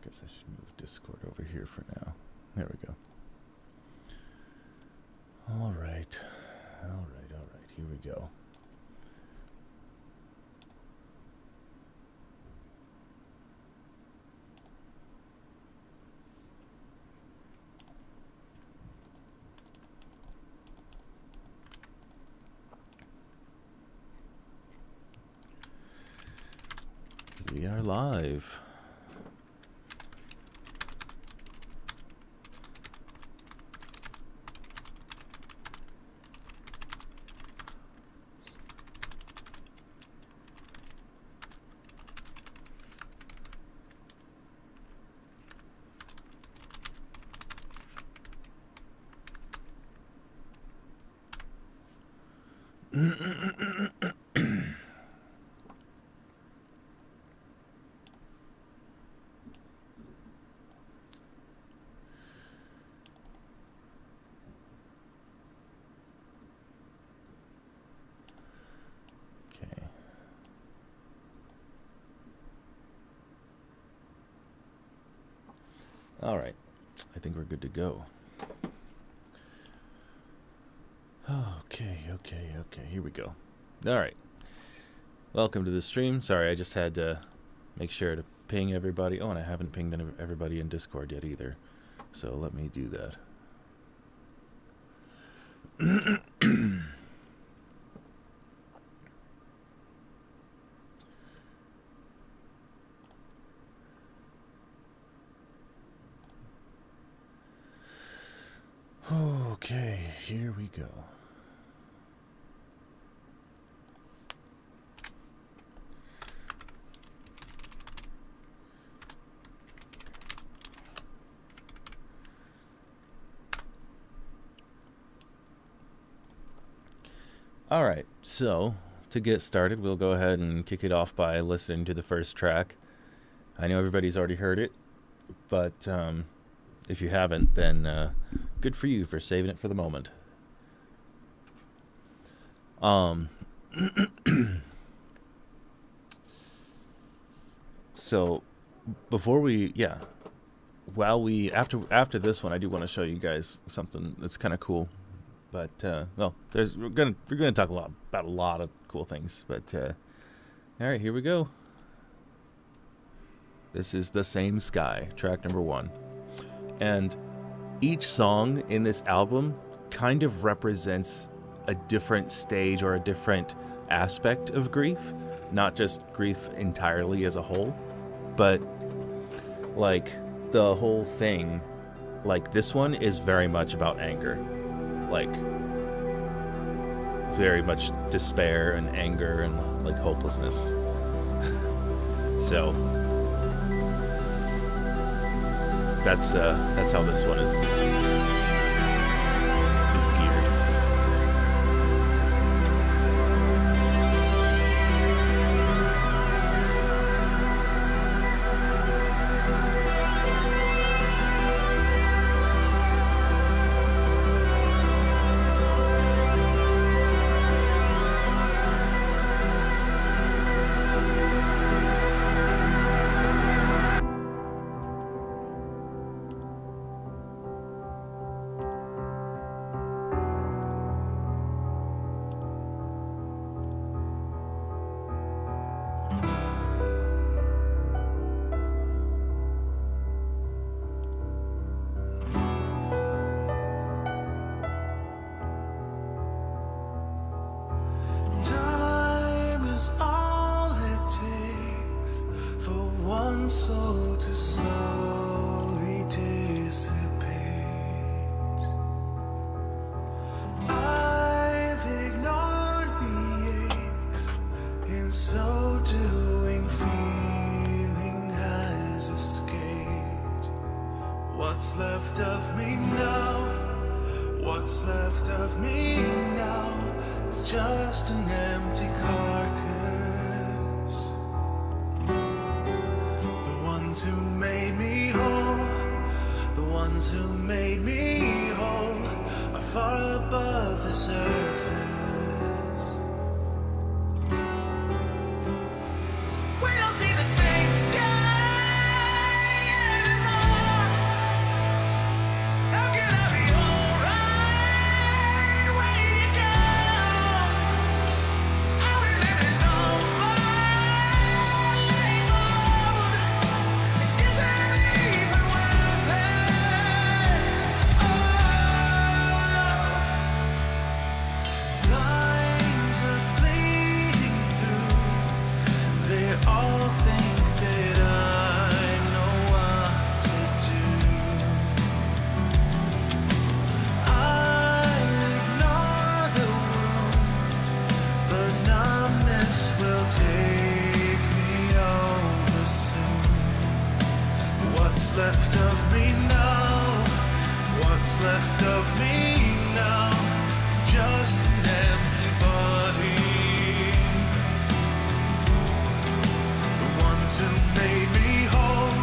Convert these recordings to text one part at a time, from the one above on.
guess I should move Discord over here for now. There we go. All right. Here we go. We are live. All right, I think we're good to go. Okay, here we go. All right, welcome to the stream. Sorry, I just had to make sure to ping everybody. Oh, and I haven't pinged everybody in Discord yet either, so let me do that. Okay, here we go. All right, so to get started, we'll go ahead and kick it off by listening to the first track. I know everybody's already heard it, but if you haven't, then good for you for saving it for the moment. So before we, after this one, I do want to show you guys something that's kind of cool. But well, we're gonna talk about a lot of cool things. But all right, here we go. This is The Same Sky, track number 1. And each song in this album kind of represents a different stage or a different aspect of grief, not just grief entirely as a whole, but like the whole thing, like this one is very much about anger, like very much despair and anger and like hopelessness. So that's how this one is geared. We don't see the same sky. What's left of me now is just an empty body. The ones who made me whole,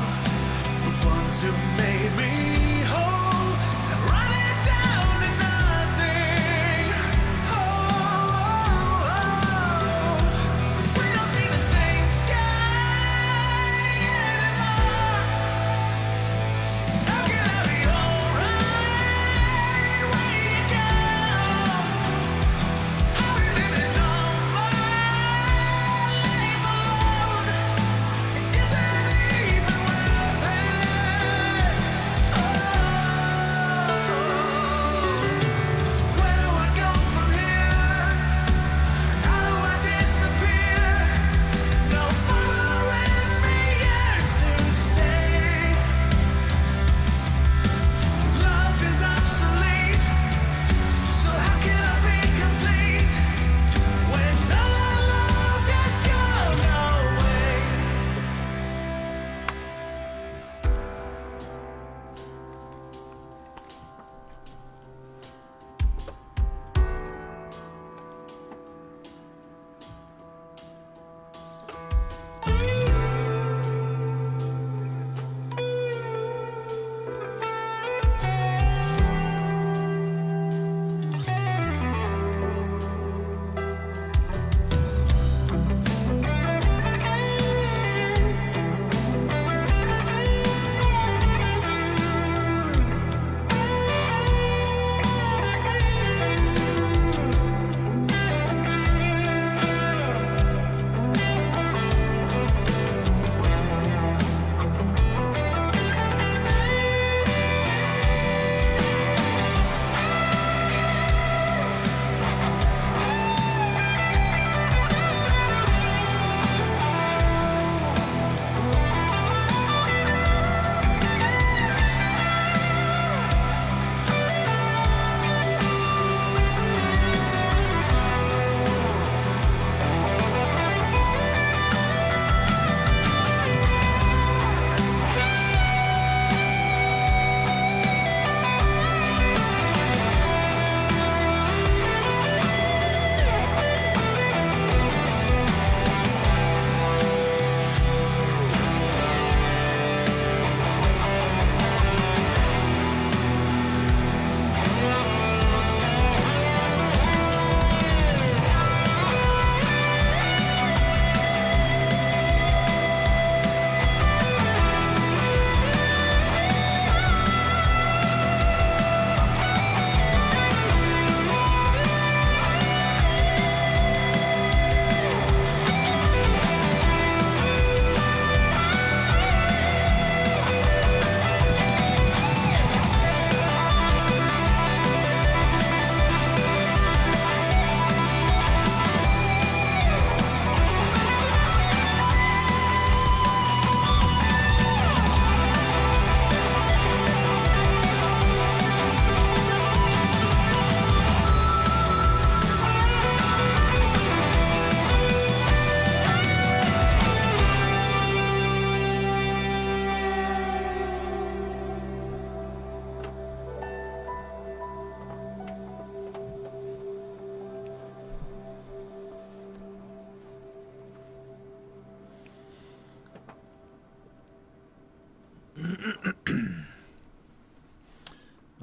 the ones who made me whole, have run it down to nothing. Oh, oh, oh. We don't see the same sky anymore. How can I be alright when you go? I'll be living on my life alone. Is it even worth it? Where do I go from here? How do I disappear? No fire in me yearns to stay. Love is obsolete, so how can I be complete when all love has gone away?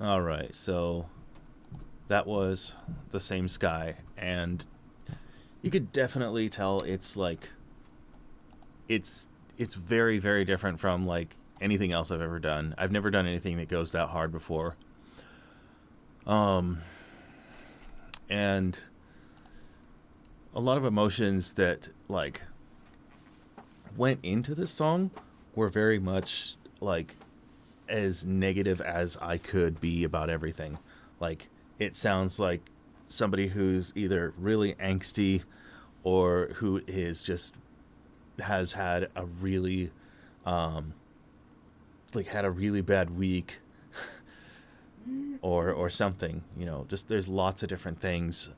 All right, so that was The Same Sky, and you could definitely tell it's like it's very, very different from like anything else I've ever done. I've never done anything that goes that hard before. And a lot of emotions that like went into this song were very much like as negative as I could be about everything. Like, it sounds like somebody who's either really angsty or who is just has had a really had a really bad week or something, you know. Just there's lots of different things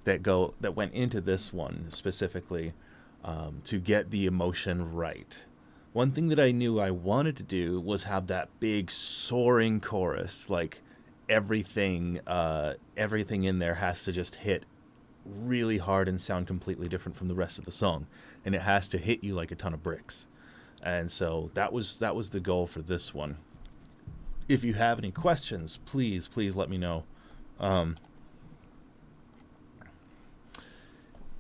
that went into this one specifically to get the emotion right. one thing that I knew I wanted to do was have that big soaring chorus. Like everything in there has to just hit really hard and sound completely different from the rest of the song, and it has to hit you like a ton of bricks. And so that was the goal for this one. If you have any questions, please let me know.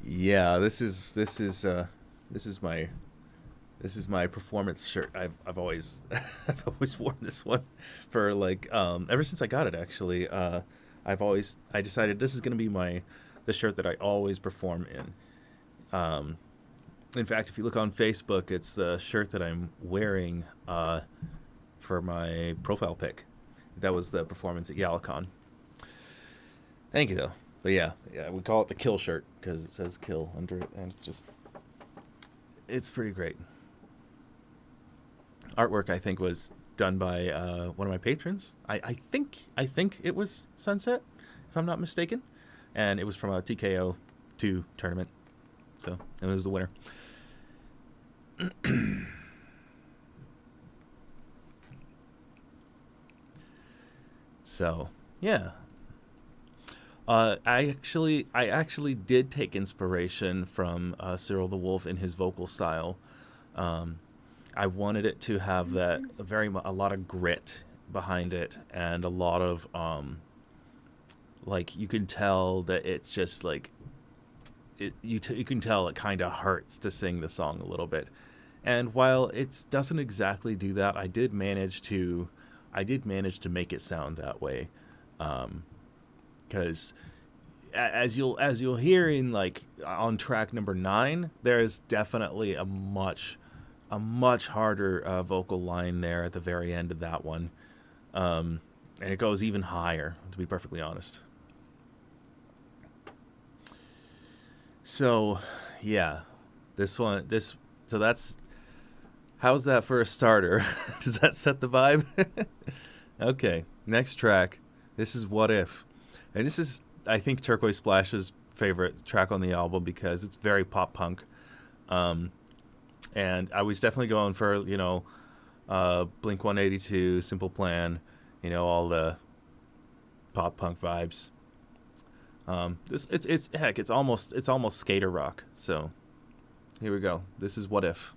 Yeah, this is my performance shirt. I've always I've always worn this one for like ever since I got it, actually. I decided this is going to be the shirt that I always perform in. In fact, if you look on Facebook, it's the shirt that I'm wearing for my profile pic. That was the performance at Yalicon. Thank you, though. But yeah, we call it the Kill shirt because it says Kill under it, and it's pretty great. Artwork, I think, was done by one of my patrons. I think it was Sunset, if I'm not mistaken, and it was from a TKO 2 tournament. So, and it was the winner. So, yeah. I actually did take inspiration from Cyril the Wolf in his vocal style. I wanted it to have that a lot of grit behind it, and a lot of like you can tell that it's just like you can tell it kind of hurts to sing the song a little bit. And while it doesn't exactly do that, I did manage to make it sound that way. Because as you'll hear in like on track number 9, there is definitely a much harder vocal line there at the very end of that one, and it goes even higher, to be perfectly honest. So yeah, so how's that for a starter? Does that set the vibe? Okay, next track. This is What If. And this is, I think, Turquoise Splash's favorite track on the album because it's very pop punk. And I was definitely going for, Blink 182, Simple Plan, all the pop punk vibes. It's almost skater rock. So here we go. This is What If.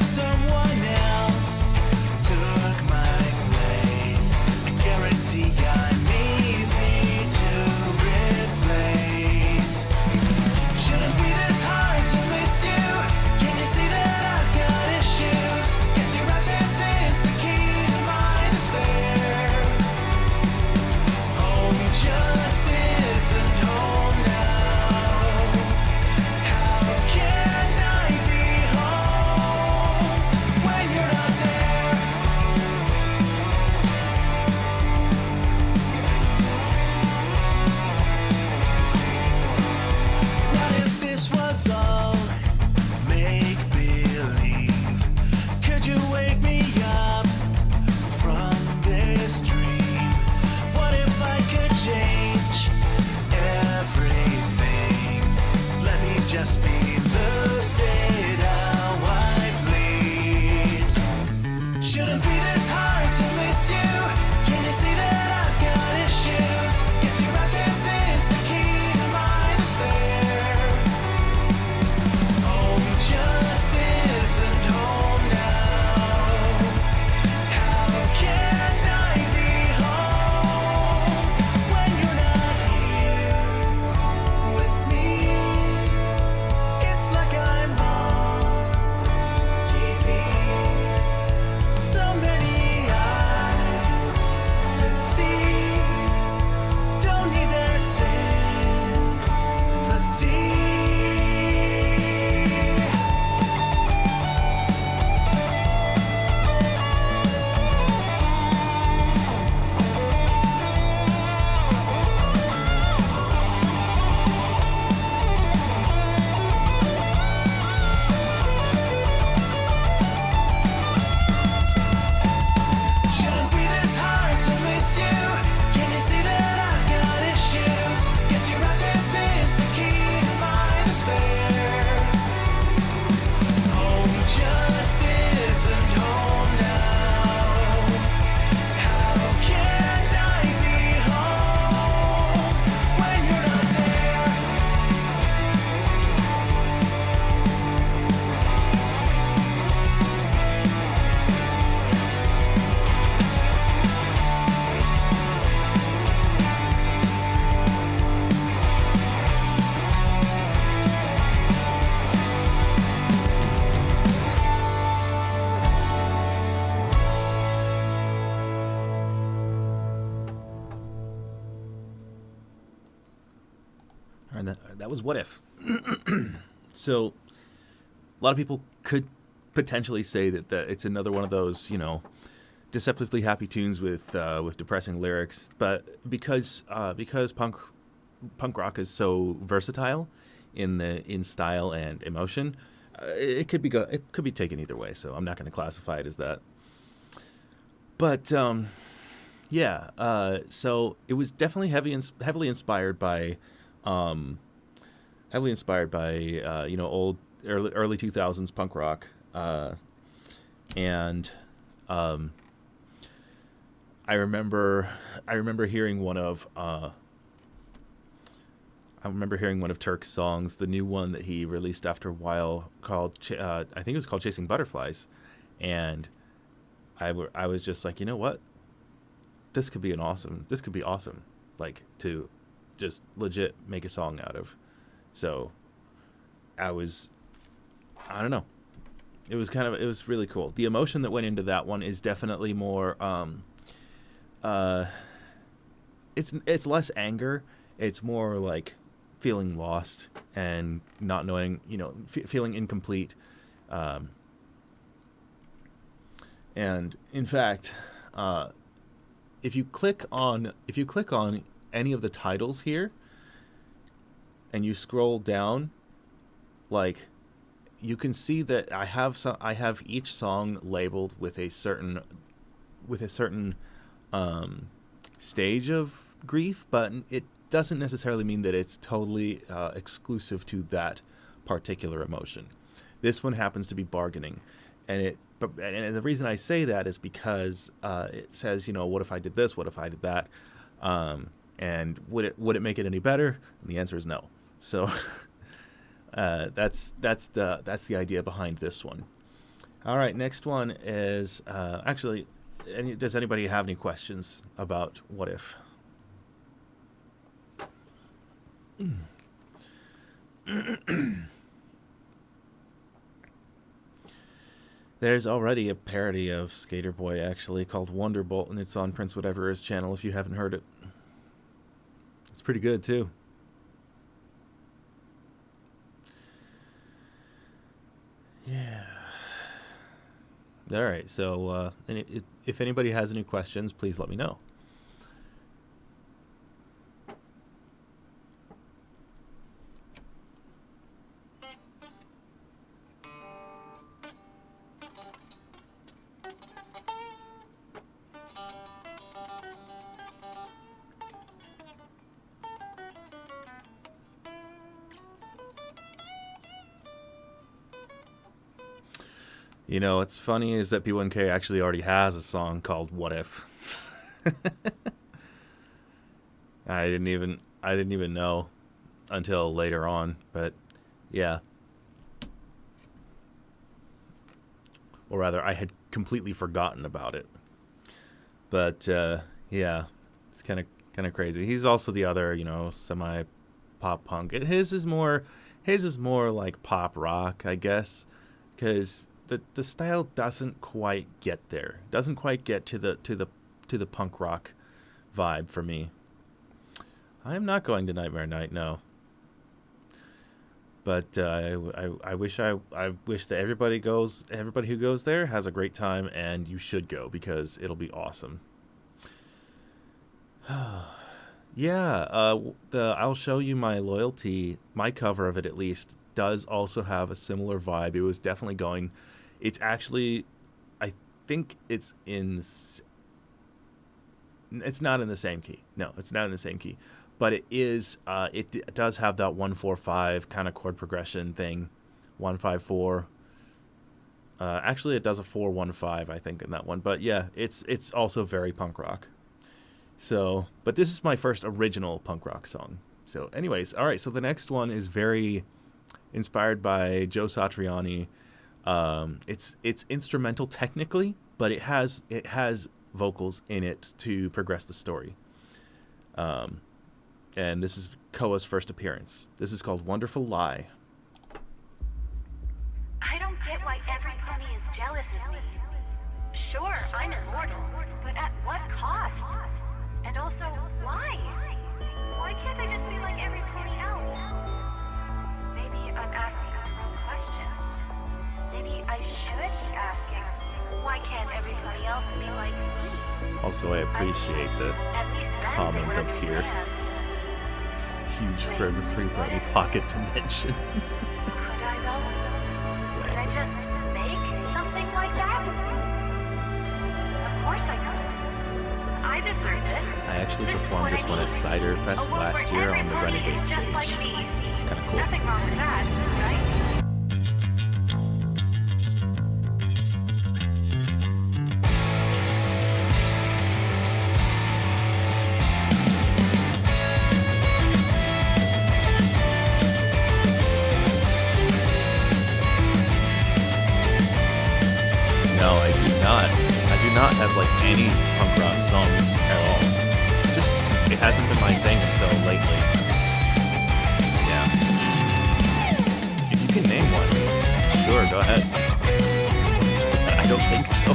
Someone else took my place. that was What If. So a lot of people could potentially say that it's another one of those, deceptively happy tunes with depressing lyrics. But because punk rock is so versatile in style and emotion, it could be taken either way. So I'm not going to classify it as that. But so it was definitely heavily inspired by old early 2000s punk rock, and I remember hearing one of Turk's songs, the new one that he released after a while, called I think it was called Chasing Butterflies, and I was just like, you know what, this could be awesome, like, to just legit make a song out of. So I don't know, it was really cool. The emotion that went into that one is definitely more it's less anger, it's more like feeling lost and not knowing, feeling incomplete. And in fact, if you click on any of the titles here and you scroll down, like, you can see that I have each song labeled with a certain stage of grief, but it doesn't necessarily mean that it's totally exclusive to that particular emotion. This one happens to be bargaining, and the reason I say that is because it says, what if I did this? What if I did that? And would it make it any better? And the answer is no. So that's the idea behind this one. All right, next one is actually. Does anybody have any questions about What If? There's already a parody of Skater Boy, actually, called Wonderbolt, and it's on Prince Whatever's channel if you haven't heard it. It's pretty good, too. Yeah. All right, so if anybody has any questions, please let me know. What's funny is that P1K actually already has a song called What If. I didn't even know until later on, but yeah. Or rather, I had completely forgotten about it. But yeah, it's kind of crazy. He's also the other, semi pop punk. His is more like pop rock, I guess, because the style doesn't quite get there. Doesn't quite get to the punk rock vibe for me. I am not going to Nightmare Night, no. But I wish that everybody who goes there has a great time, and you should go because it'll be awesome. Yeah, I'll show you my loyalty. My cover of it, at least, does also have a similar vibe. It was definitely going. It's actually, I think it's not in the same key. No, it's not in the same key. But it is. It does have that 1-4-5 kind of chord progression thing, 1-5-4. Actually, it does a 4-1-5, I think, in that one. But yeah, it's also very punk rock. So, but this is my first original punk rock song. So, anyways, all right. So the next one is very inspired by Joe Satriani. It's instrumental technically, but it has vocals in it to progress the story. And this is Koa's first appearance. This is called Wonderful Lie. I don't get why every pony is jealous of me. Sure, I'm immortal, but at what cost? And also, why? Why can't I just be like every pony else? Maybe I'm asking the wrong question. Maybe I should be asking, why can't every pony else be like me? Also, I appreciate the At least then comment they would up here. understand. Huge Forever Free Britney pocket dimension. Could I though? That's Could I awesome. just make something like that? Of course I could. I deserve this. I actually This is performed what I this one at need. Cider A Fest world last where year every on the pony Renegade is just stage. like me. Kind of cool. Nothing wrong with that, right? No, I do not. I do not have like any punk rock songs at all. It's just, it hasn't been my thing until lately. Yeah. If you can name one, sure, go ahead. I don't think so.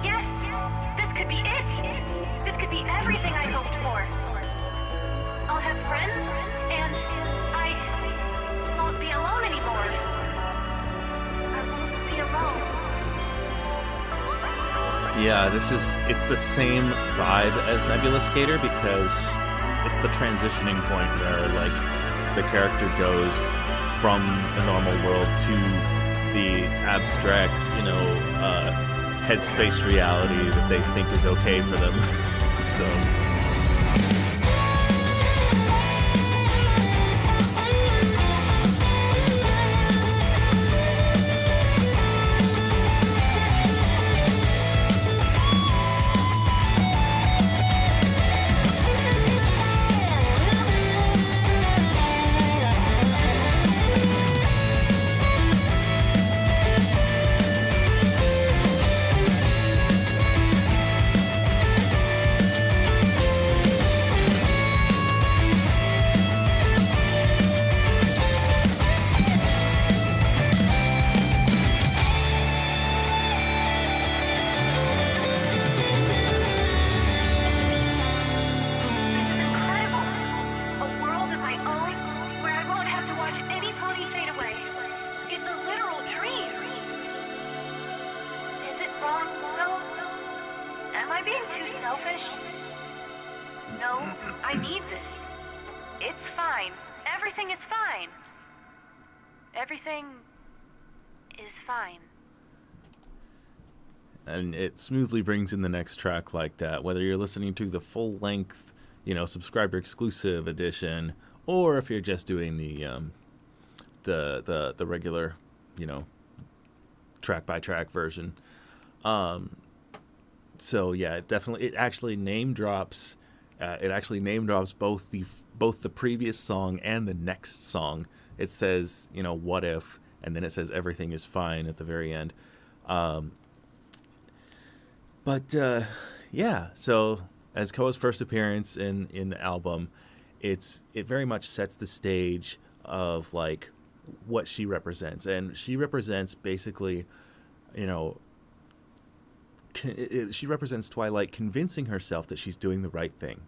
Yes! This could be it! This could be everything I hoped for. I'll have friends, and I won't be alone anymore. I won't be alone. Yeah, it's the same vibe as Nebula Skater because it's the transitioning point where like the character goes from the normal world to the abstract, headspace reality that they think is okay for them. So This is incredible. A world of my own where I won't have to watch any pony fade away. It's a literal dream. Is it wrong, though? Am I being too selfish? No, I need this. It's fine. Everything is fine. Everything is fine. and it smoothly brings in the next track like that, whether you're listening to the full length, subscriber exclusive edition, or if you're just doing the regular, track by track version. So yeah, it actually name drops. It actually name drops both the previous song and the next song. It says, what if, and then it says everything is fine at the very end. Yeah, so as Koa's first appearance in the album, it very much sets the stage of like what she represents, and she represents basically, she represents Twilight convincing herself that she's doing the right thing,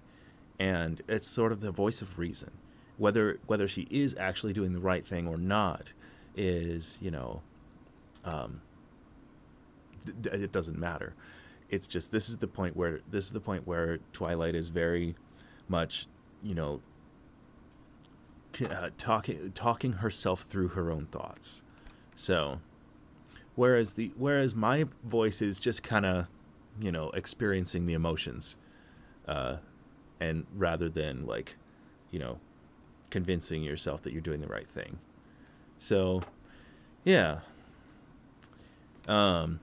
and it's sort of the voice of reason. Whether she is actually doing the right thing or not is, it doesn't matter. It's just this is the point where Twilight is very much, talking herself through her own thoughts. So, whereas my voice is just kind of, experiencing the emotions, and rather than like, convincing yourself that you're doing the right thing. So, yeah. And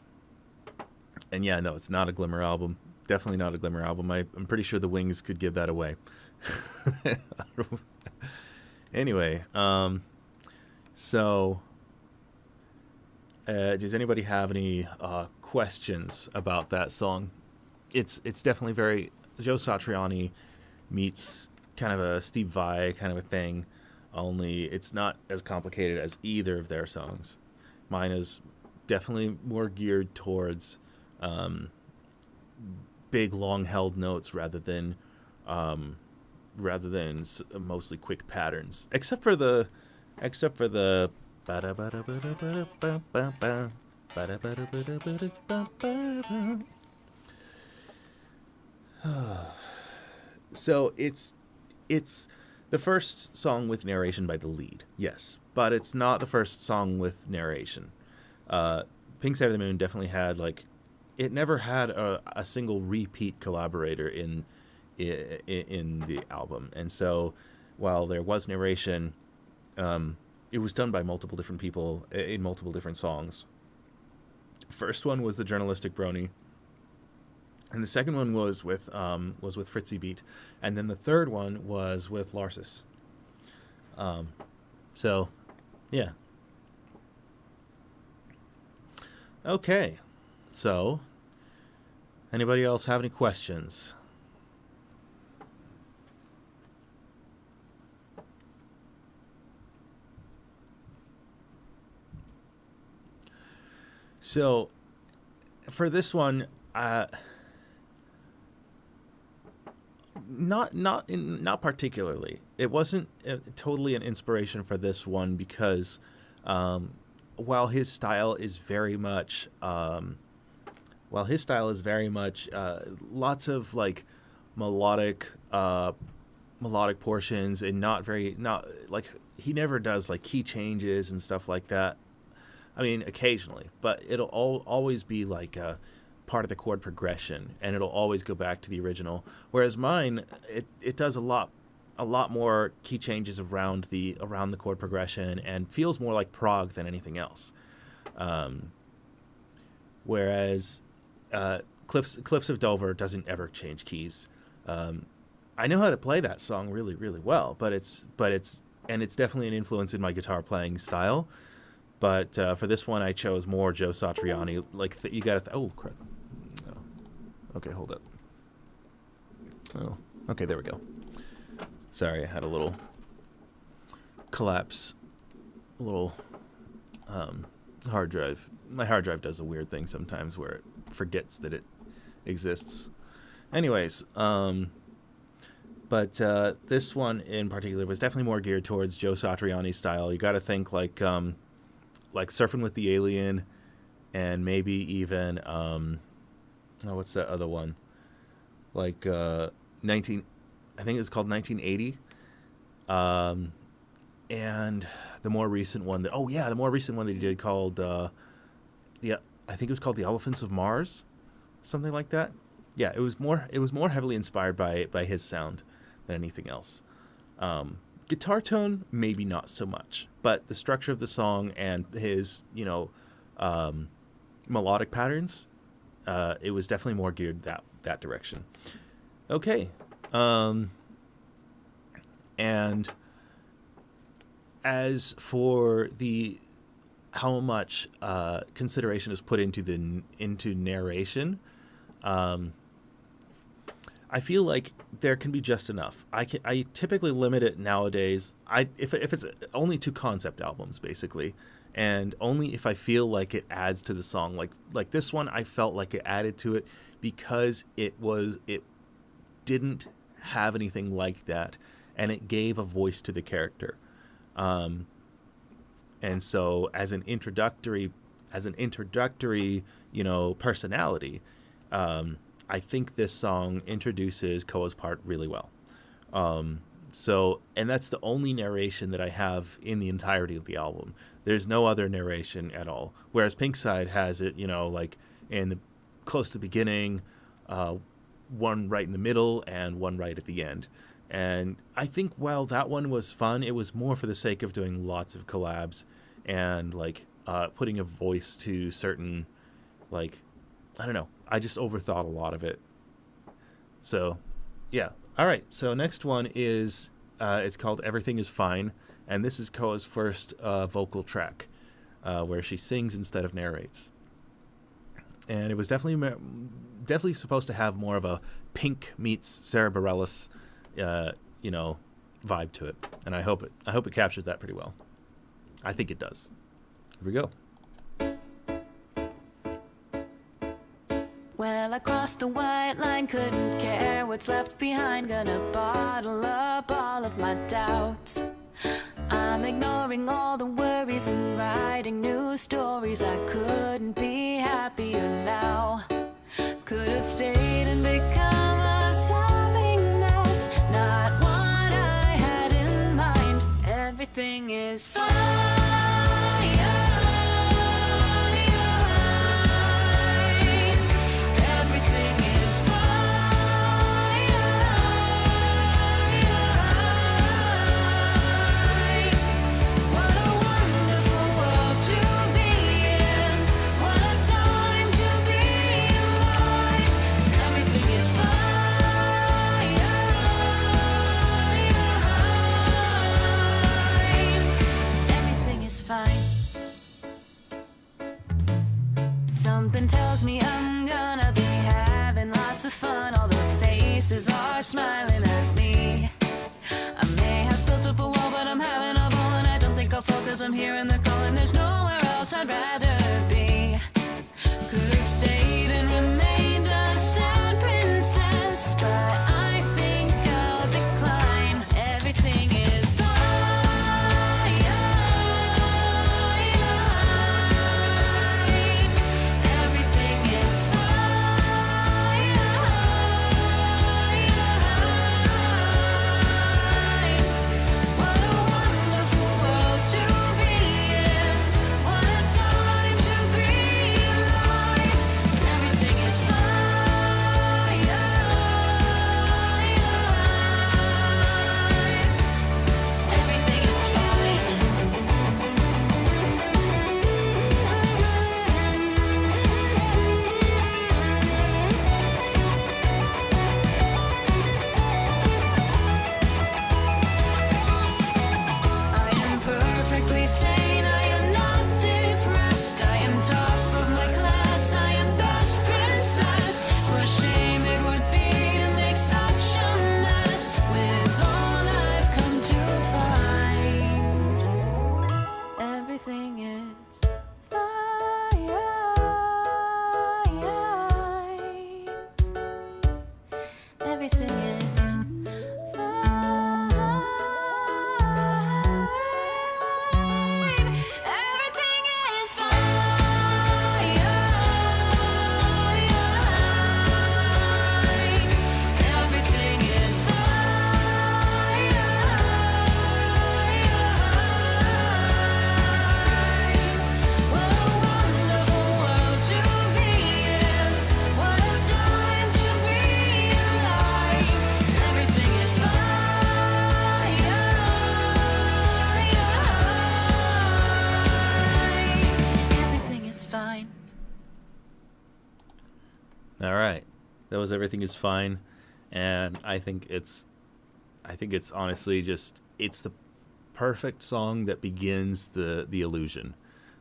yeah, no, it's not a Glimmer album. Definitely not a Glimmer album. I'm pretty sure the Wings could give that away. Anyway, so does anybody have any questions about that song? It's definitely very Joe Satriani meets kind of a Steve Vai kind of a thing, only it's not as complicated as either of their songs. Mine is definitely more geared towards big, long-held notes rather than mostly quick patterns. Except for the so it's the first song with narration by the lead, yes, but it's not the first song with narration. Pink Side of the Moon definitely had it never had a single repeat collaborator in the album, and so while there was narration, it was done by multiple different people in multiple different songs. First one was the journalistic Brony, and the second one was with Fritzy Beat, and then the third one was with Larsis. So, yeah. Okay, so anybody else have any questions? So, for this one, not particularly. It wasn't totally an inspiration for this one because while his style is very much lots of melodic portions and not he never does key changes and stuff like that. I mean, occasionally, but it'll always be part of the chord progression, and it'll always go back to the original. Whereas mine, it does a lot more key changes around the chord progression and feels more like prog than anything else. Whereas Cliffs of Dover doesn't ever change keys. I know how to play that song really, really well, but it's definitely an influence in my guitar playing style. But for this one, I chose more Joe Satriani. You gotta. Oh, crap. Oh. Okay, hold up. Oh, okay, there we go. Sorry, I had a little collapse. A little hard drive. My hard drive does a weird thing sometimes where it forgets that it exists. Anyways, but this one in particular was definitely more geared towards Joe Satriani's style. You got to think like Surfing with the Alien, and maybe even what's that other one? I think it's called 1980. And the more recent one that he did called I think it was called The Elephants of Mars, something like that. Yeah, it was more heavily inspired by his sound than anything else. Guitar tone, maybe not so much, but the structure of the song and his, melodic patterns, it was definitely more geared that direction. Okay. And as for how much consideration is put into narration, I feel like there can be just enough. I typically limit it nowadays. If it's only 2 concept albums basically, and only if I feel like it adds to the song. Like this one, I felt like it added to it because it didn't have anything like that, and it gave a voice to the character. And so as an introductory, personality, I think this song introduces Koa's part really well. And that's the only narration that I have in the entirety of the album. There's no other narration at all. Whereas Pink Side has it, like in the close to the beginning, one right in the middle, and one right at the end. And I think while that one was fun, it was more for the sake of doing lots of collabs and putting a voice to certain, I don't know. I just overthought a lot of it. So, yeah. All right. So next one is it's called Everything Is Fine, and this is Koa's first vocal track, where she sings instead of narrates. And it was definitely supposed to have more of a Pink meets Sarah Bareilles, vibe to it, and I hope it captures that pretty well. I think it does. Here we go. Well, I crossed the white line, couldn't care what's left behind. Gonna bottle up all of my doubts. I'm ignoring all the worries and writing new stories. I couldn't be happier now. Could have stayed and become a sobbing mess. Not what I had in mind. Everything is fine. Something tells me I'm gonna be having lots of fun. All the faces are smiling at me. I may have built up a wall, but I'm having a ball, and I don't think I'll fall, 'cause I'm hearing the call, and there's nowhere else I'd rather be. Could have stayed and remained a sad princess, but I think I'll decline. Everything is fine. All right, that was Everything Is Fine, and I think it's honestly just, it's the perfect song that begins the illusion,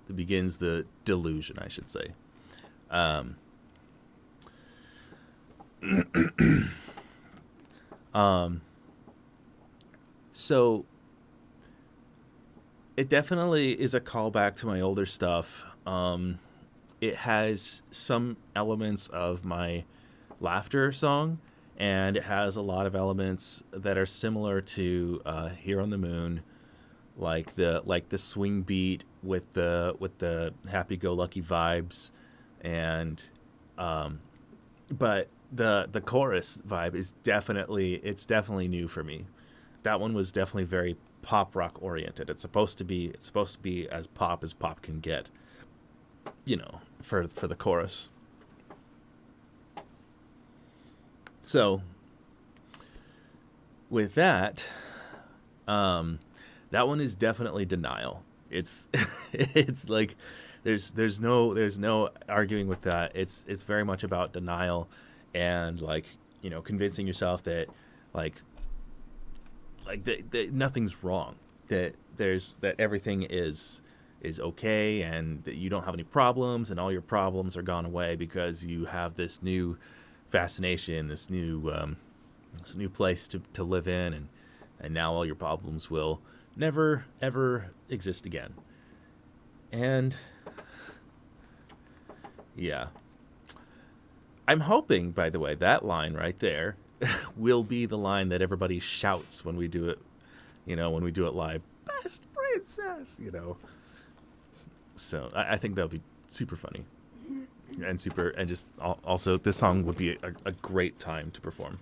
that begins the delusion, I should say. So it definitely is a callback to my older stuff. It has some elements of my Laughter song, and it has a lot of elements that are similar to Here on the Moon, like the swing beat with the happy-go-lucky vibes, and but the chorus vibe is definitely new for me. That one was definitely very pop rock oriented. It's supposed to be as pop can get, for the chorus. So with that, that one is definitely Denial. It's it's like there's no arguing with that. It's very much about denial, and convincing yourself that that nothing's wrong, that everything is okay, and that you don't have any problems, and all your problems are gone away because you have this new fascination, this new place to live in, and now all your problems will never ever exist again. And yeah, I'm hoping, by the way, that line right there will be the line that everybody shouts when we do it, when we do it live. Best princess, So I think that would be super funny, and just also this song would be a great time to perform.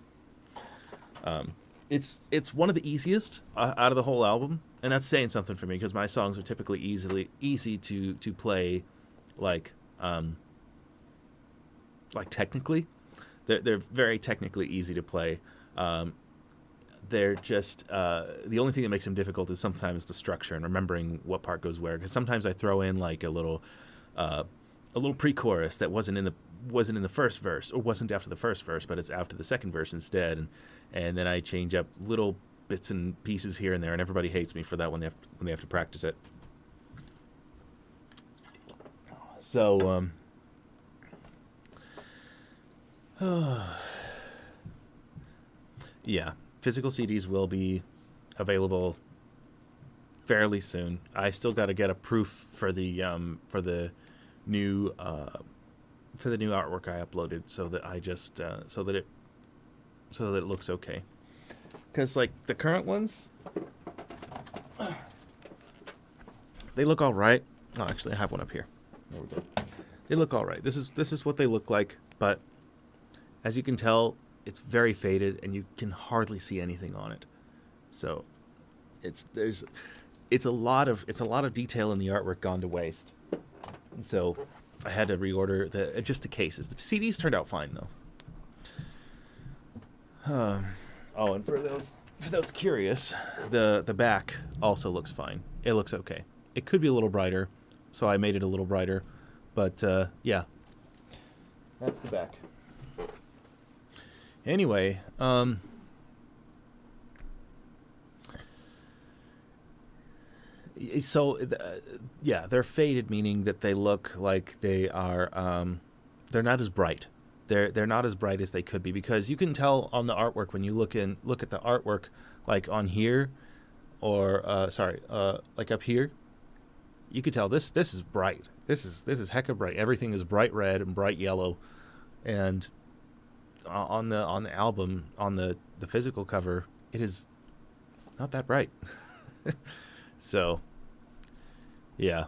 It's one of the easiest out of the whole album, and that's saying something for me, because my songs are typically easy to play, technically. They're very technically easy to play. They're just the only thing that makes them difficult is sometimes the structure and remembering what part goes where. Because sometimes I throw in a little pre-chorus that wasn't in the first verse, or wasn't after the first verse, but it's after the second verse instead, and then I change up little bits and pieces here and there, and everybody hates me for that when they have to practice it. So yeah, physical CDs will be available fairly soon. I still got to get a proof for the new artwork I uploaded, so that I just so that it looks okay. Because the current ones, they look all right. Oh, actually, I have one up here. There we go. They look all right. This is what they look like, but as you can tell, it's very faded, and you can hardly see anything on it. So it's a lot of detail in the artwork gone to waste. And so I had to reorder just the cases. The CDs turned out fine though. And for those curious, the back also looks fine. It looks okay. It could be a little brighter, so I made it a little brighter. But yeah, that's the back. Anyway, so yeah, they're faded, meaning that they look like they are they're not as bright. They're not as bright as they could be, because you can tell on the artwork when you look at the artwork, on here, or up here, you could tell this is bright. This is hecka bright. Everything is bright red and bright yellow, and on the album, on the physical cover, it is not that bright. So yeah.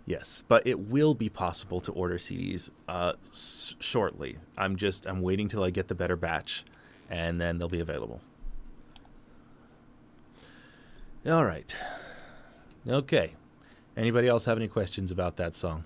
Yes, but it will be possible to order CDs shortly. I'm waiting till I get the better batch, and then they'll be available. All right. Okay. Anybody else have any questions about that song?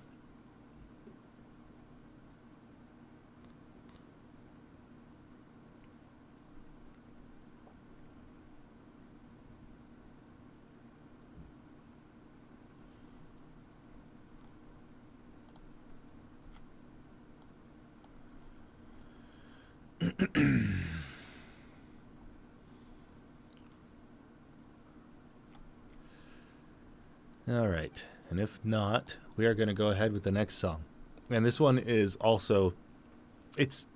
All right, and if not, we are going to go ahead with the next song. And this one is also, it's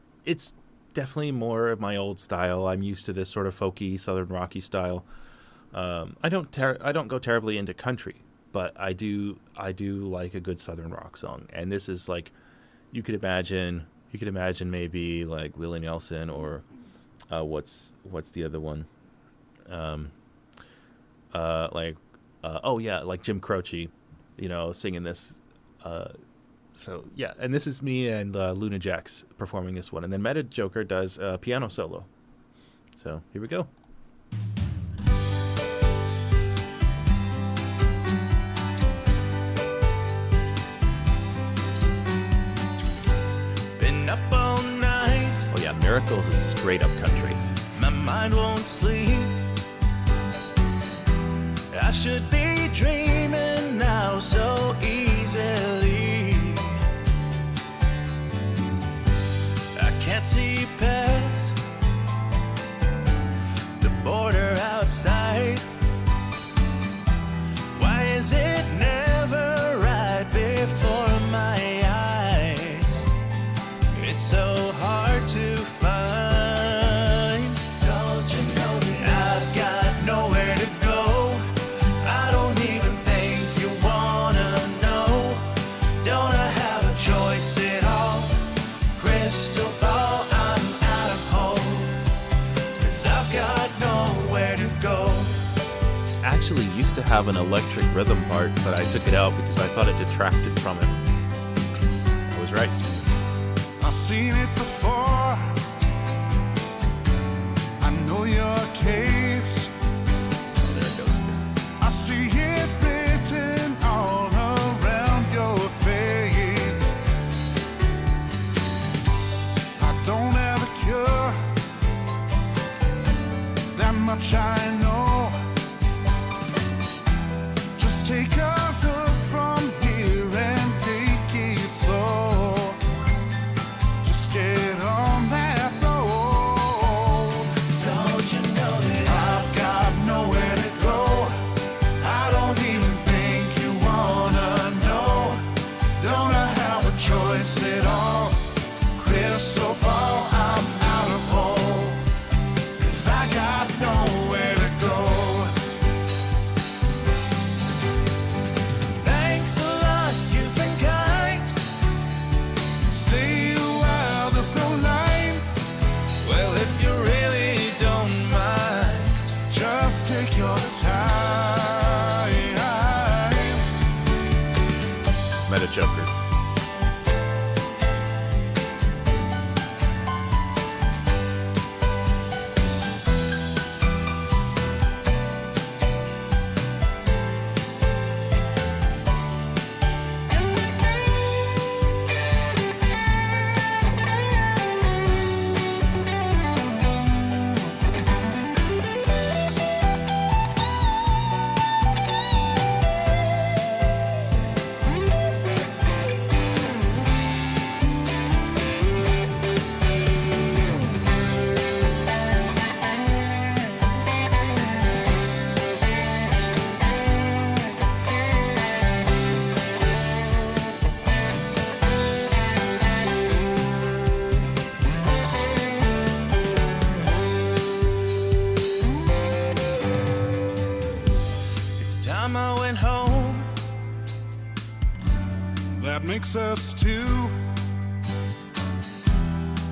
definitely more of my old style. I'm used to this sort of folky, southern rocky style. I don't go terribly into country, but I do like a good Southern rock song. And this is like, you could imagine maybe like Willie Nelson or what's the other one? Like Jim Croce, singing this. So yeah, and this is me and Luna Jax performing this one, and then Meta Joker does a piano solo. So here we go. Been up all night, Oh yeah, Miracles is straight up country. my mind won't sleep. I should be dreaming now so easily. I can't see past the border outside. Why is it never right before my eyes? It's so hard to find. Don't you know that I've got nowhere to go? I don't even think you wanna know. Don't I have a choice at all? Crystal ball, I'm out of hope, 'cause I've got nowhere to go. This actually used to have an electric rhythm part, but I took it out because I thought it detracted from it. I was right. I've seen it before. I know your case. Oh, there it goes again. I see it written all around your face. I don't have a cure. That much I know. Just take a look from here and take it slow. Just get on that road. Don't you know that I've got nowhere to go? I don't even think you wanna know. Don't I have a choice at all? Crystal ball, I'm out of hope, 'cause I got nowhere to go. Thanks a lot, you've been kind. Stay a while, there's no line. Well, if you really don't mind, just take your time. This is Meta Joker. It's time I went home. That makes us two.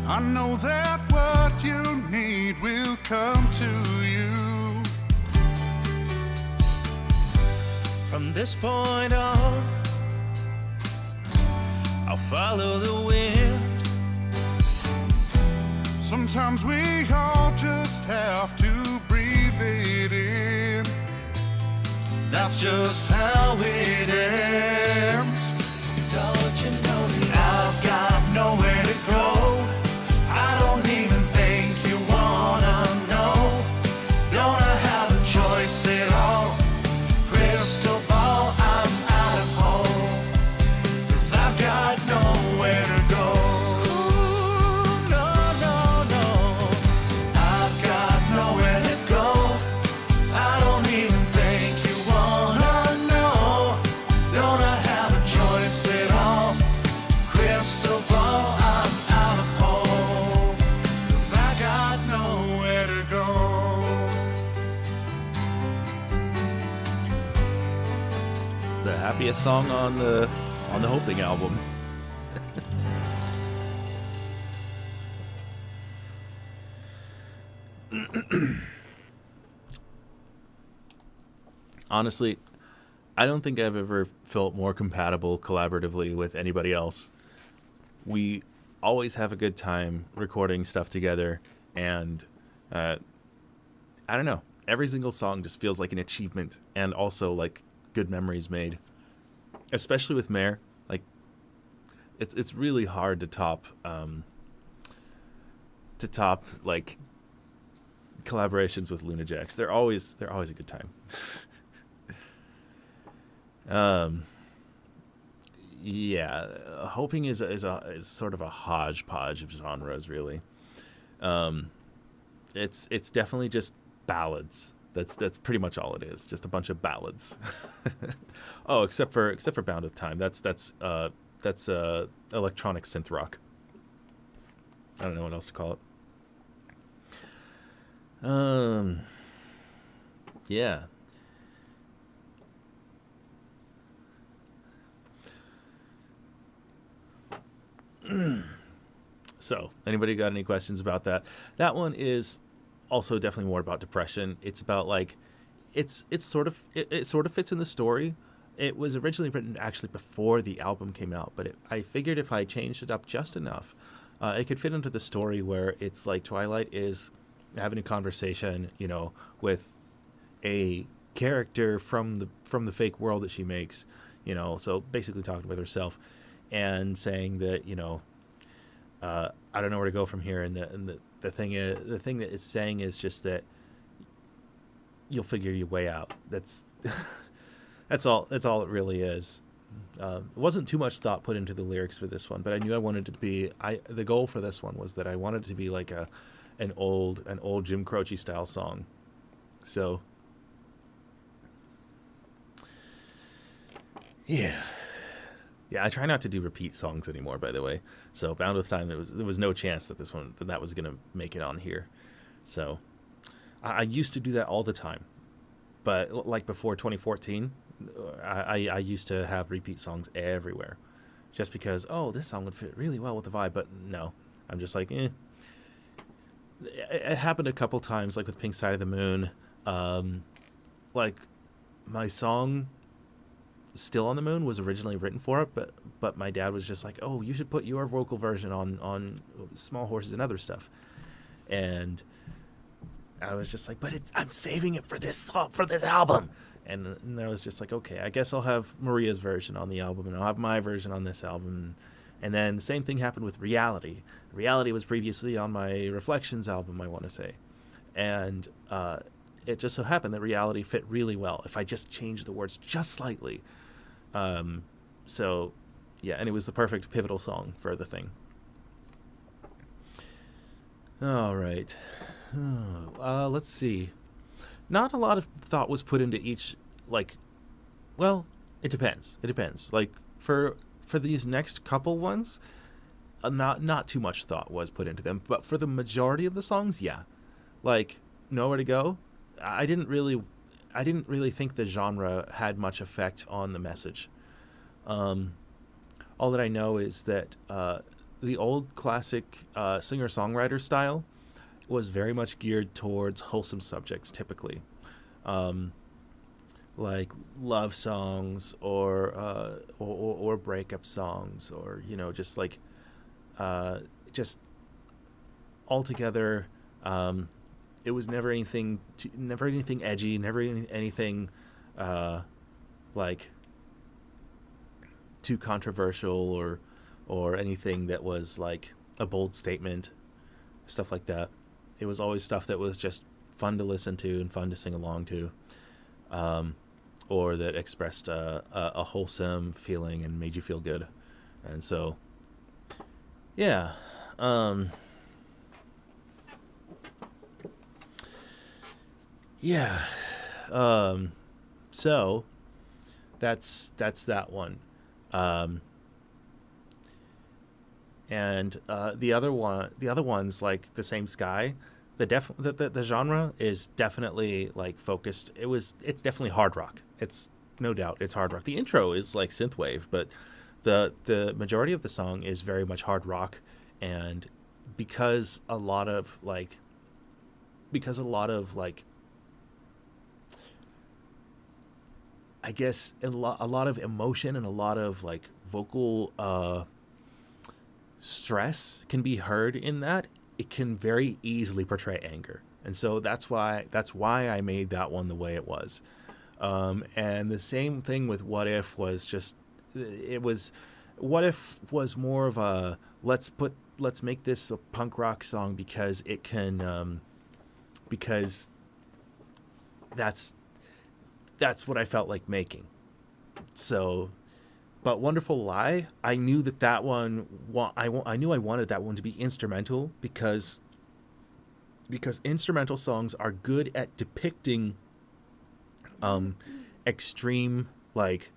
I know that what you need will come to you. From this point on, I'll follow the wind. Sometimes we all just have to breathe it in. That's just how it ends. Don't you know that I've got nowhere to go? I don't even think you wanna know. Don't I have a choice at all? Crystal ball, I'm out of hope, 'cause I've got nowhere to go. Ooh, no, no, no. I've got nowhere to go. I don't even think you wanna know. happiest song on the Hoping album. Honestly, I don't think I've ever felt more compatible collaboratively with anybody else. We always have a good time recording stuff together, and I don't know. Every single song just feels like an achievement, and also like good memories made. Especially with Mare, like it's really hard to top like collaborations with Lunajax. They're always a good time. Yeah, Hoping is sort of a hodgepodge of genres, really. It's definitely just ballads. That's pretty much all it is. Just a bunch of ballads. Oh, except for Bound with Time. That's electronic synth rock. I don't know what else to call it. Yeah. So, anybody got any questions about that? That one is also definitely more about depression. It's about like, it sort of fits in the story. It was originally written actually before the album came out, but I figured if I changed it up just enough, it could fit into the story where it's like Twilight is having a conversation, with a character from the fake world that she makes, so basically talking with herself and saying that, I don't know where to go from here, and the thing that it's saying is just that you'll figure your way out. That's all it really is. It wasn't too much thought put into the lyrics for this one, but I knew I wanted it to be. The goal for this one was that I wanted it to be like an old Jim Croce style song. So yeah. Yeah, I try not to do repeat songs anymore, by the way. So Bound with Time, there was no chance that that was going to make it on here. So I used to do that all the time. But like before 2014, I used to have repeat songs everywhere. Just because, this song would fit really well with the vibe. But no, I'm just like, eh. It happened a couple times, like with Pink Side of the Moon. Like my song Still on the Moon was originally written for it, but my dad was just like, you should put your vocal version on Small Horses and Other Stuff. And I was just like, but I'm saving it for this song, for this album. And I was just like, okay, I guess I'll have Maria's version on the album, and I'll have my version on this album. And then the same thing happened with Reality. Reality was previously on my Reflections album, I want to say. And it just so happened that Reality fit really well if I just changed the words just slightly. So, yeah, and it was the perfect pivotal song for the thing. All right. Let's see. Not a lot of thought was put into each, it depends. It depends. Like, for these next couple ones, not too much thought was put into them. But for the majority of the songs, yeah. Like, Nowhere to Go, I didn't really think the genre had much effect on the message. All that I know is that the old classic singer-songwriter style was very much geared towards wholesome subjects, typically. Like love songs or breakup songs, or just like just altogether. It was never anything edgy, never anything like too controversial or anything that was like a bold statement, stuff like that. It was always stuff that was just fun to listen to and fun to sing along to, or that expressed a wholesome feeling and made you feel good. And so, yeah. Yeah. So that's that one. And the other ones, like The Same Sky, the genre is definitely like focused. It's definitely hard rock. It's no doubt it's hard rock. The intro is like synthwave, but the majority of the song is very much hard rock, and because a lot of like I guess a lot of emotion and a lot of like vocal stress can be heard in that. It can very easily portray anger, and so that's why I made that one the way it was. And the same thing with What If was just What If was more of a let's make this a punk rock song because it can because that's what I felt like making. So, but Wonderful Lie, I knew that one, I knew I wanted that one to be instrumental because instrumental songs are good at depicting extreme, like,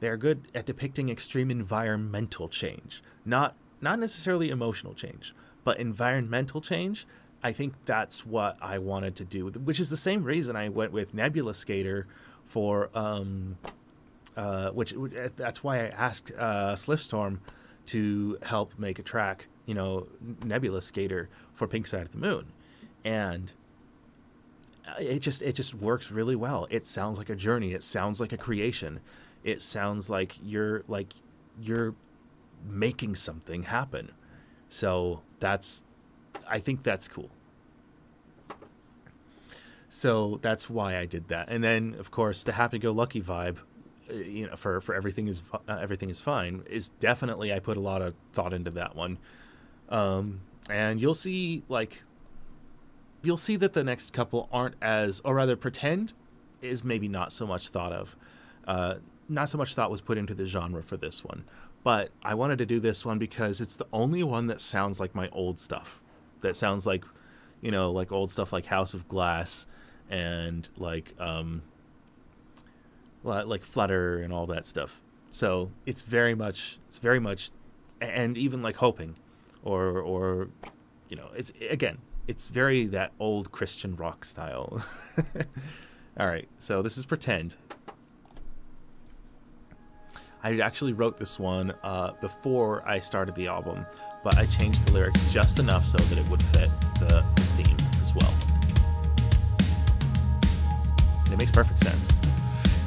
they're good at depicting extreme environmental change, not necessarily emotional change, but environmental change. I think that's what I wanted to do, which is the same reason I went with Nebula Skater for which that's why I asked Slipstorm to help make a track, Nebula Skater for Pink Side of the Moon, and it just works really well. It sounds like a journey. It sounds like a creation. It sounds like you're making something happen. So I think that's cool. So that's why I did that. And then, of course, the happy-go-lucky vibe, for everything is fine, is definitely, I put a lot of thought into that one. And you'll see that the next couple aren't as, or rather, Pretend is maybe not so much thought of. Not so much thought was put into the genre for this one. But I wanted to do this one because it's the only one that sounds like my old stuff. That sounds like, like old stuff like House of Glass and like Flutter and all that stuff. So it's very much, and even like Hoping, or it's very that old Christian rock style. All right, so this is Pretend. I actually wrote this one before I started the album, but I changed the lyrics just enough so that it would fit the theme as well. And it makes perfect sense.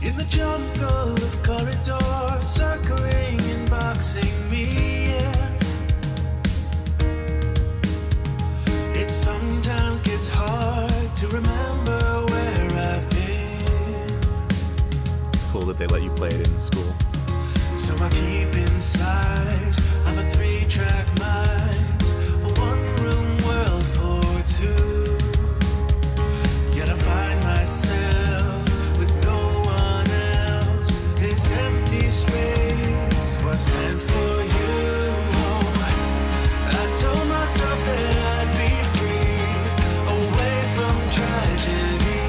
In the jungle of corridors, circling and boxing me in. It sometimes gets hard to remember where I've been. It's cool that they let you play it in school. So I keep inside of a 3-track mind, a one-room world for two. Yet I find myself with no one else. This empty space was meant for you. I told myself that I'd be free, away from tragedy.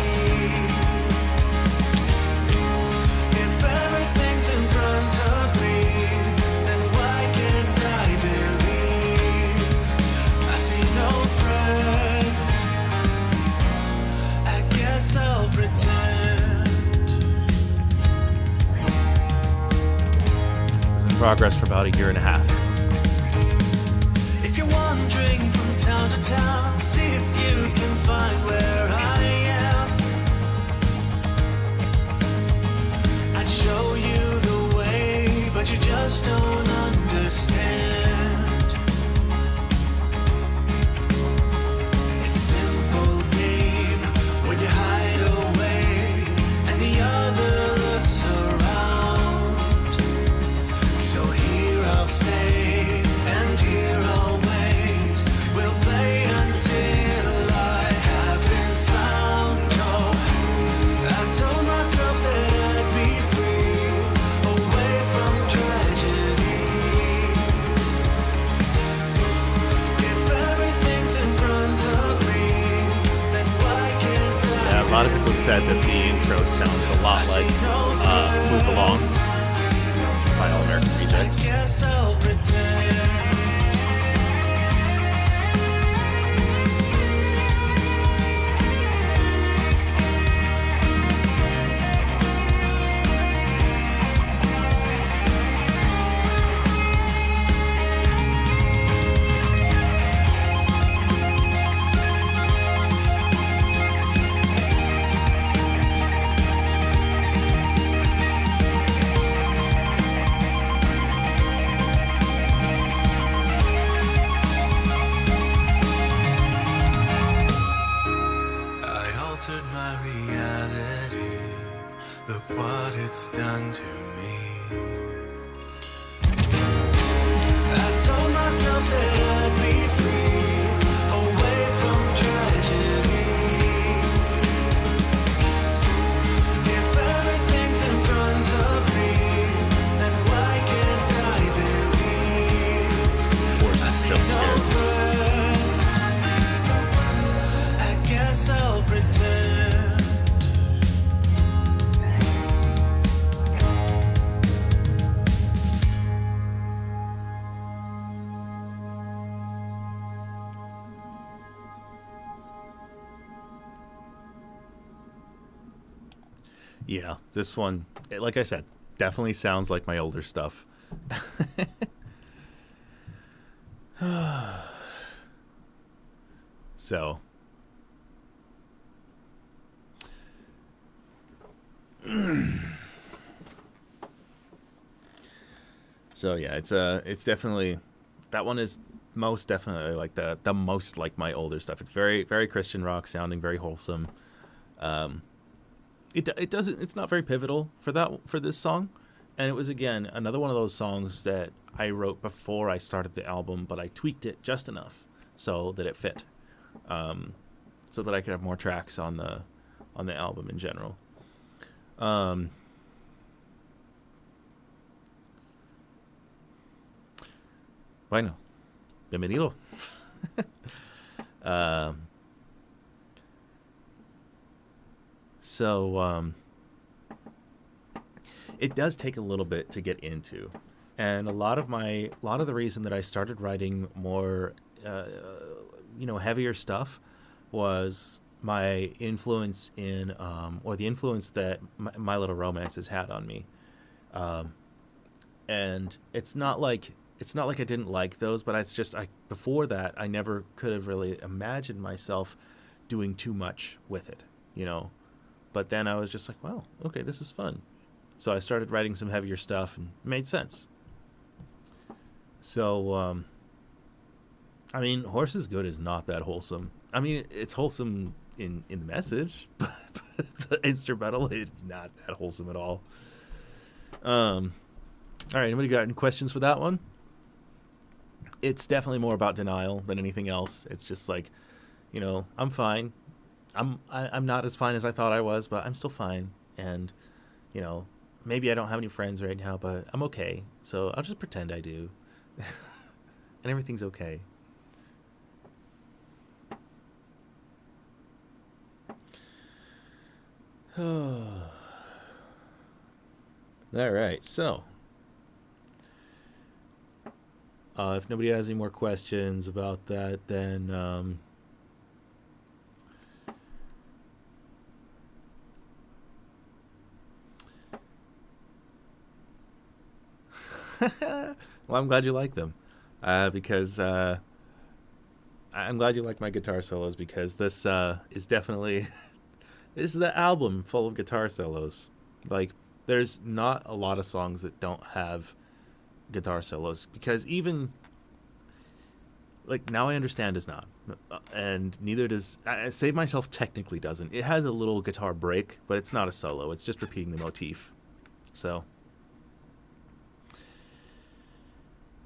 If everything's in front of me, then why can't I believe I see no friends? I guess I'll pretend. It was in progress for about a year and a half. If you're wandering from town to town, see if you can find where I am. I'd show you the way, but you just don't understand. It's a simple game when you hide away and the other looks around. So here I'll stay and here I'll wait. We'll play until I have been found. Oh, I told myself that I'd be free, away from tragedy. If everything's in front of me, then why can't I? Yeah, a lot of people said that the intro sounds a lot like Move Along by All American Rejects. I guess I'll pretend. altered my reality. Look what it's done to me. I told myself that I'd be free, away from tragedy. If everything's in front of me, then why can't I believe? Horse is still scared. I guess I'll pretend. Yeah, this one, like I said, definitely sounds like my older stuff. So, yeah, it's definitely, that one is most definitely like the most like my older stuff. It's very, very Christian rock sounding, very wholesome. It doesn't, it's not very pivotal for this song, and it was again another one of those songs that I wrote before I started the album, but I tweaked it just enough so that it fit, so that I could have more tracks on the album in general. Bueno, bienvenido. So it does take a little bit to get into, and a lot of the reason that I started writing more, heavier stuff was my influence in, or the influence that My Little Romance has had on me. And it's not like I didn't like those, but it's just, before that, I never could have really imagined myself doing too much with it, But then I was just like, well, okay, this is fun. So I started writing some heavier stuff, and it made sense. So, Horse is Good is not that wholesome. It's wholesome in the message, but the instrumental, it's not that wholesome at all. All right, anybody got any questions for that one? It's definitely more about denial than anything else. It's just like, I'm fine. I'm not as fine as I thought I was, but I'm still fine. And, maybe I don't have any friends right now, but I'm okay. So I'll just pretend I do. And everything's okay. All right, so if nobody has any more questions about that, then well, I'm glad you like them, because I'm glad you like my guitar solos, because this is definitely this is the album full of guitar solos. Like, there's not a lot of songs that don't have guitar solos, because even like Now I Understand does not, and neither does Save Myself. Technically doesn't. It has a little guitar break, but it's not a solo. It's just repeating the motif. So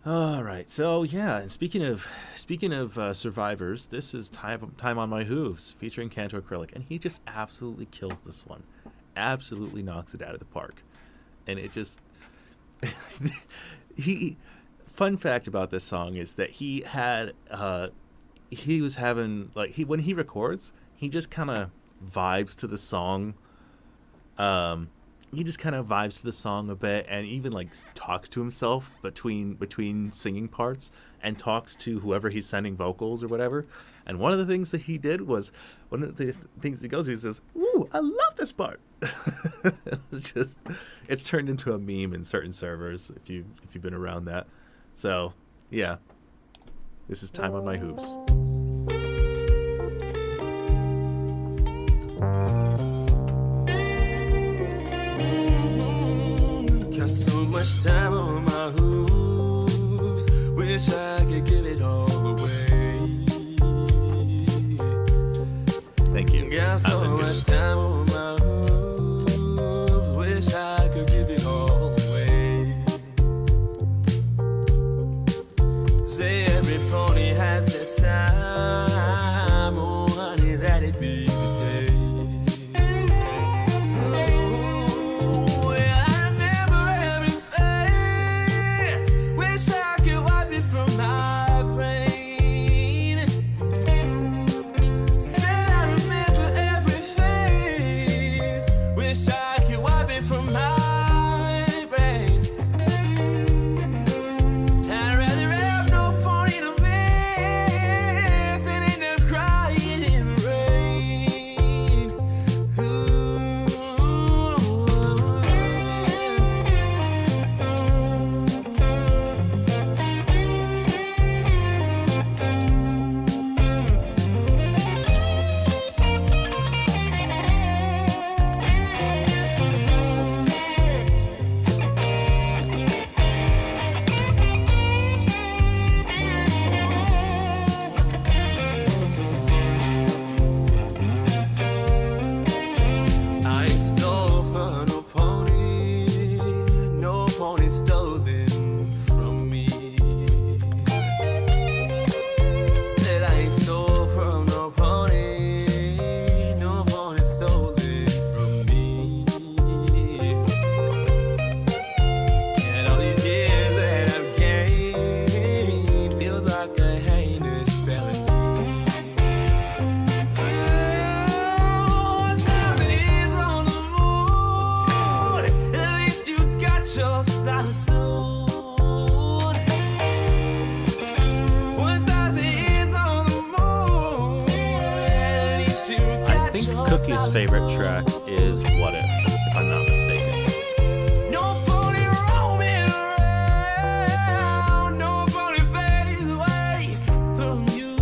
all right, so yeah, and speaking of survivors, this is Time on My Hooves featuring Canto Acrylic, and he just absolutely kills this one, absolutely knocks it out of the park, and it just Fun fact about this song is that he was having, like, when he records, he just kind of vibes to the song. He just kind of vibes to the song a bit, and even like talks to himself between singing parts, and talks to whoever he's sending vocals or whatever. And one of the things that he did was, one of the things he says, "Ooh, I love this part." It's turned into a meme in certain servers if you've been around that. So yeah, this is Time on My Hooves. Got so much time on my hooves, wish I could give it all away. Thank you. Got so much time on my hooves. Wish I could give it all away. Say every pony has their time. Oh, honey, that it be the day. Oh, yeah, I remember every face. Wish I could wipe it from my brain. Said I remember every face. Wish I could wipe it from my brain. I'd rather have no pony to miss than end up crying in the rain. I ain't stole from no pony stolen from me. Said I ain't stole from no pony stolen from me. And all these years that I've gained feels like a heinous felony. 1,000 years on the moon, at least you got your solitude. 1,000 years on the moon, at least you got I think your Cookie's favorite solitude. track is What If I'm not mistaken. No pony roaming around, no pony fades away from you.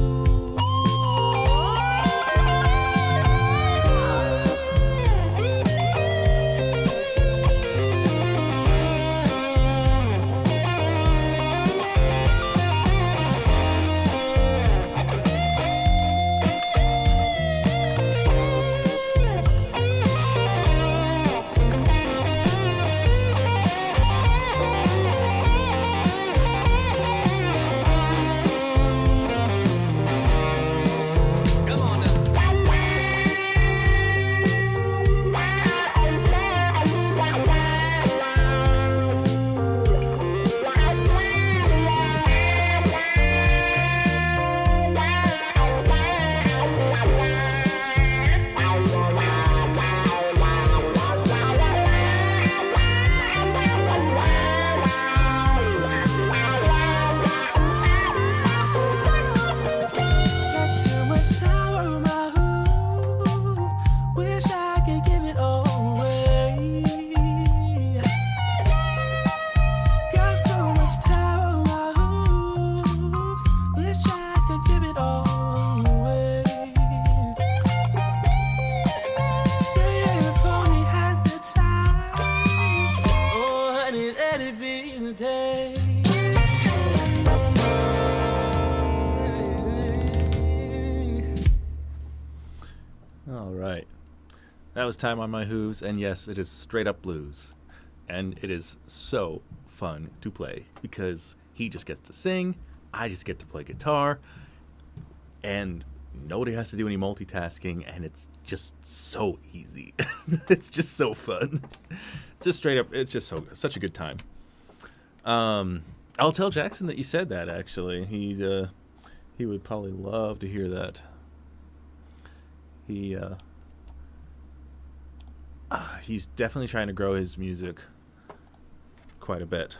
Come on now. Got too much time on my hooves. Wish I could give it all away. Got so much time on my hooves. Wish I could give it all away. Say every pony has their time. Oh, honey, let it be the day. All right. That was Time on My Hooves, and yes, it is straight up blues. And it is so fun to play because he just gets to sing, I just get to play guitar, and nobody has to do any multitasking, and it's just so easy. It's just so fun. It's just straight up, it's just such a good time. I'll tell Jackson that you said that, actually. He would probably love to hear that. He's definitely trying to grow his music quite a bit.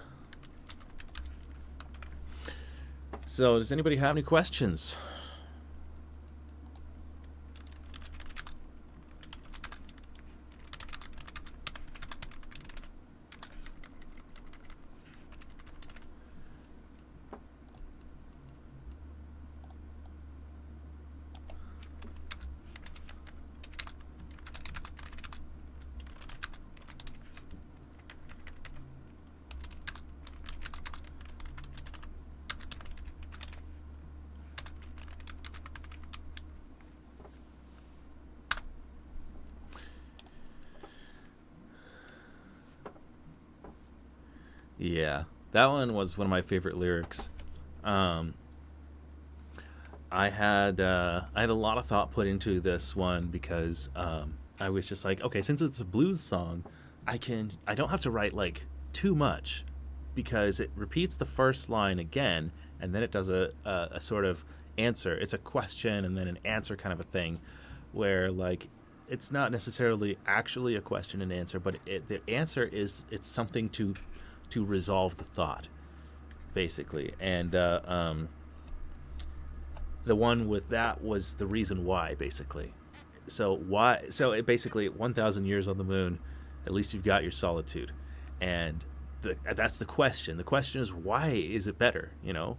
So, does anybody have any questions? Yeah, that one was one of my favorite lyrics. Um, I had a lot of thought put into this one because I was just like, okay, since it's a blues song, I don't have to write like too much because it repeats the first line again and then it does a sort of answer. It's a question and then an answer kind of a thing, where like it's not necessarily actually a question and answer, but the answer is it's something to resolve the thought, basically. And the one with that was the reason why, basically. So why? So it basically 1,000 years on the moon, at least you've got your solitude, and that's the question. The question is why is it better? You know,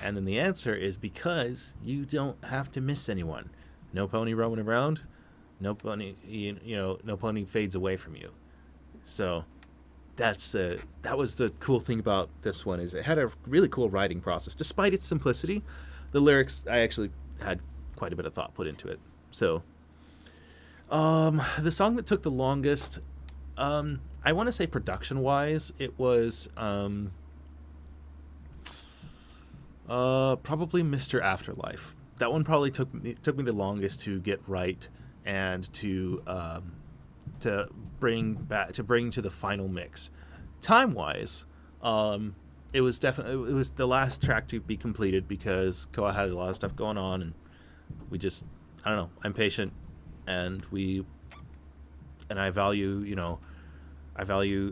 and then the answer is because you don't have to miss anyone. No pony roaming around. No pony, no pony fades away from you. So that was the cool thing about this one, is it had a really cool writing process despite its simplicity. The lyrics, I actually had quite a bit of thought put into it. So the song that took the longest, I want to say production wise, it was probably Mr. Afterlife. That one probably took me the longest to get right and to bring to the final mix. Time wise, it was the last track to be completed because Koa had a lot of stuff going on, and we just, I don't know, I'm patient, and I value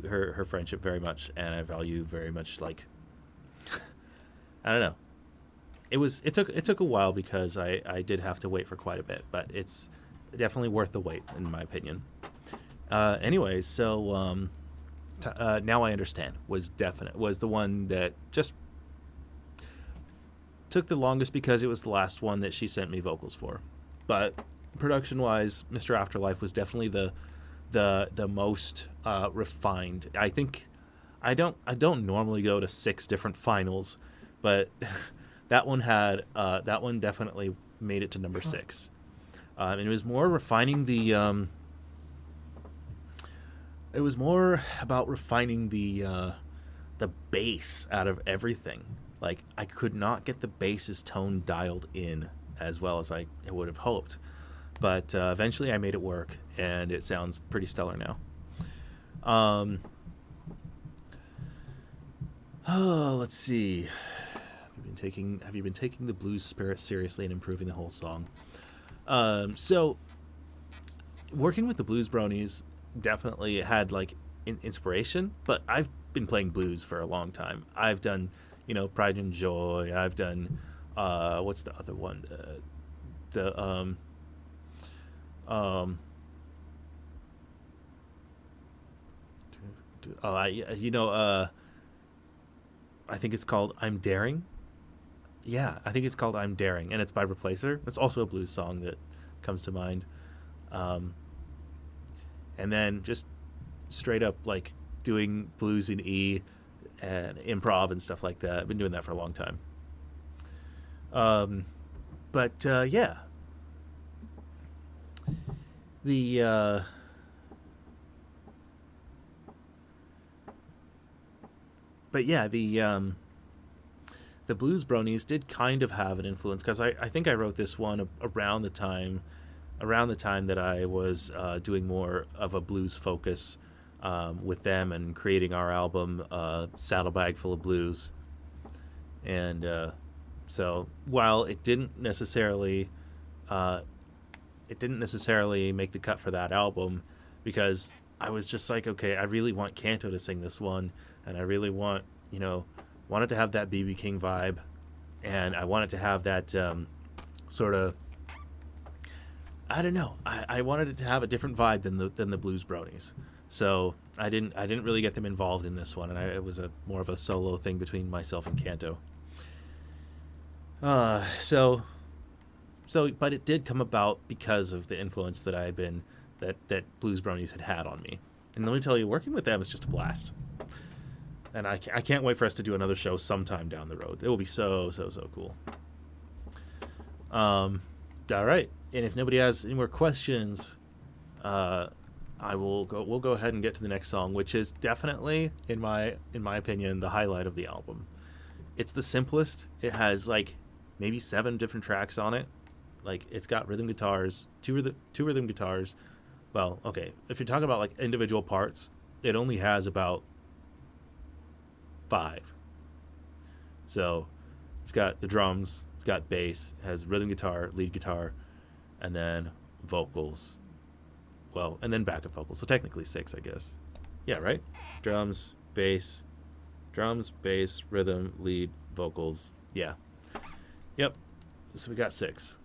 her friendship very much, and I value very much, like, I don't know. It took a while because I did have to wait for quite a bit, but it's definitely worth the wait in my opinion. Anyways, so Now I Understand was the one that just took the longest because it was the last one that she sent me vocals for. But production wise, Mr. Afterlife was definitely the most refined. I think I don't normally go to 6 different finals, but that one definitely made it to number 6. And it was more refining it was more about refining the bass out of everything. Like, I could not get the bass's tone dialed in as well as I would have hoped, but eventually I made it work, and it sounds pretty stellar now. Let's see. Have you been taking the blues spirit seriously and improving the whole song? So working with the Blues Bronies definitely had like inspiration, but I've been playing blues for a long time. I've done, Pride and Joy. I've done, what's the other one? I think it's called I'm Daring. Yeah, I think it's called I'm Daring, and it's by Replacer. It's also a blues song that comes to mind. And then just straight up like doing blues in E and improv and stuff like that. I've been doing that for a long time. Yeah. The Blues Bronies did kind of have an influence, because I think I wrote this one around the time that I was doing more of a blues focus with them and creating our album Saddlebag Full of Blues. And so while it didn't necessarily make the cut for that album, because I was just like, okay, I really want Kanto to sing this one, and I really wanted to have that BB King vibe, and I wanted to have that sort of, I don't know, I wanted it to have a different vibe than the Blues Bronies. So I didn't really get them involved in this one, and it was more of a solo thing between myself and Kanto. But it did come about because of the influence that that Blues Bronies had on me. And let me tell you, working with them is just a blast. And I can't wait for us to do another show sometime down the road. It will be so cool. All right. And if nobody has any more questions, I we'll go ahead and get to the next song, which is definitely, in my opinion, the highlight of the album. It's the simplest. It has like maybe 7 different tracks on it. Like, it's got rhythm guitars, two rhythm guitars. Well, okay, if you're talking about like individual parts, it only has about 5. So it's got the drums, it's got bass, it has rhythm guitar, lead guitar, and then vocals. Well, and then backup vocals. So technically 6, I guess. Yeah, right? Drums, bass, rhythm, lead, vocals. Yeah. Yep. So we got 6.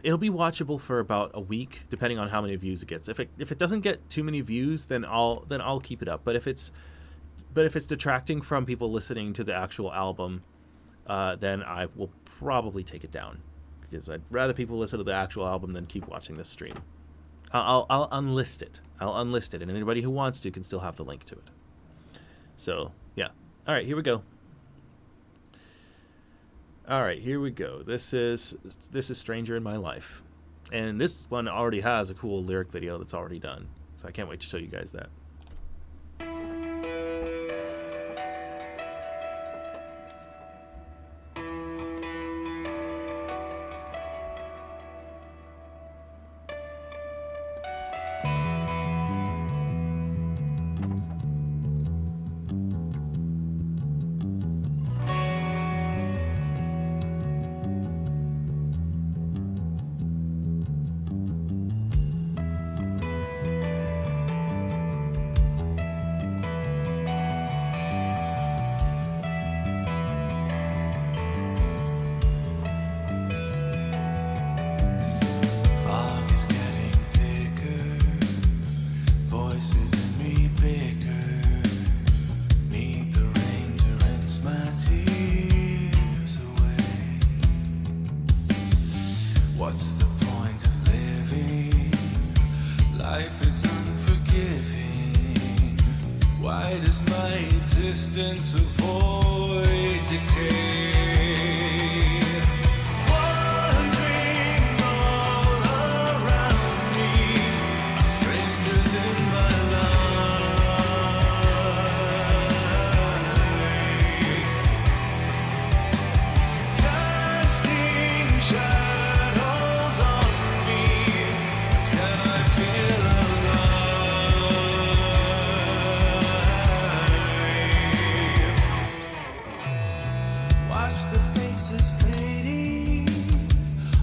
It'll be watchable for about a week, depending on how many views it gets. If it doesn't get too many views, then I'll keep it up. But if it's detracting from people listening to the actual album, then I will probably take it down, because I'd rather people listen to the actual album than keep watching this stream. I'll unlist it. And anybody who wants to can still have the link to it. So yeah. All right, here we go. This is Stranger in My Life. And this one already has a cool lyric video that's already done. So I can't wait to show you guys that. Fog is getting thicker, voices in me bicker. Need the rain to rinse my tears away. What's the point of living? Life is unforgiving. Why does my existence avoid decay? Wandering all around me are strangers in my life, casting shadows on me. Can I feel alive? Watch the faces fading,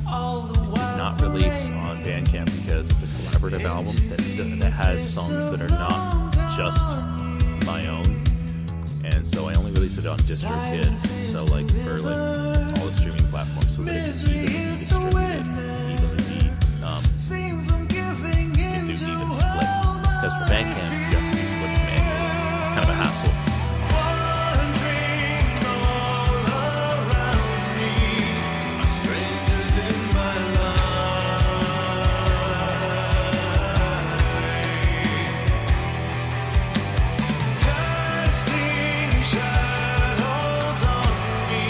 all the while. Not released on Bandcamp because it's a collaborative album that has songs that are not just my own, and so I only released it on DistroKid. So like for like all the streaming platforms, so that it can evenly be distributed, Seems I'm giving you can do in to even splits. Because for Bandcamp, you have to do splits manually. It's kind of a hassle. wandering all around me are strangers in my life, casting shadows on me.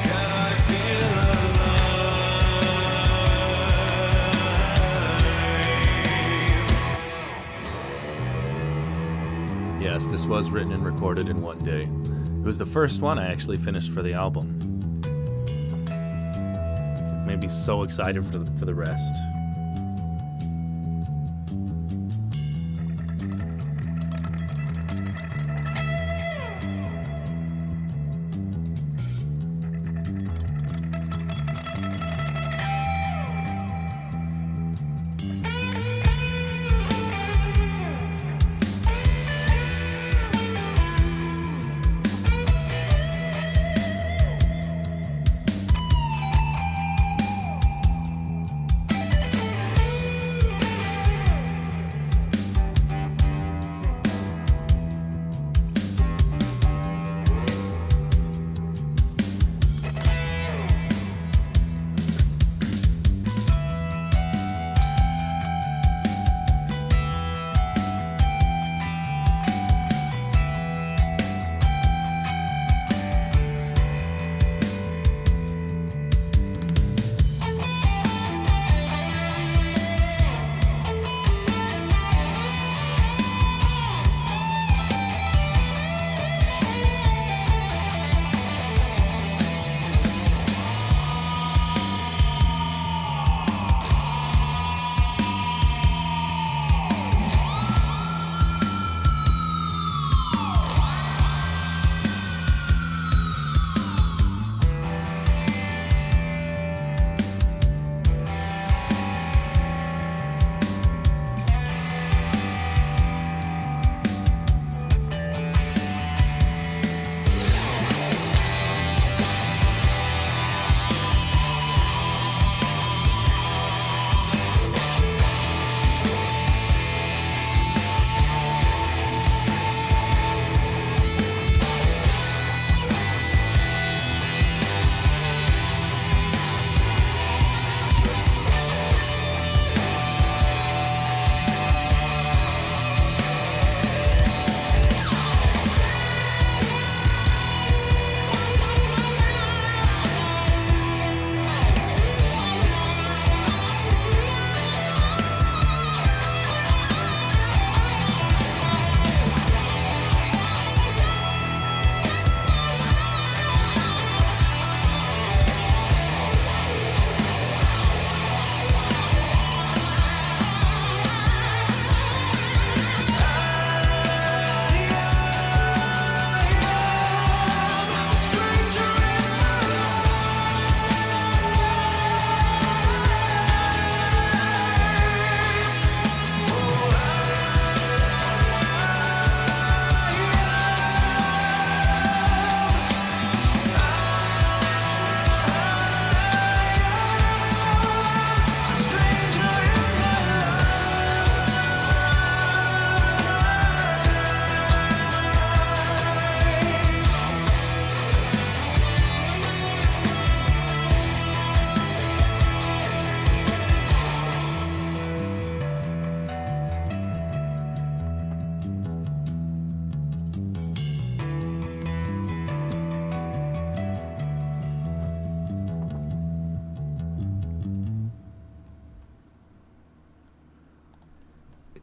Can I feel alive? Yes, this was written and recorded in one day. It was the first one I actually finished for the album. It made me so excited for the rest.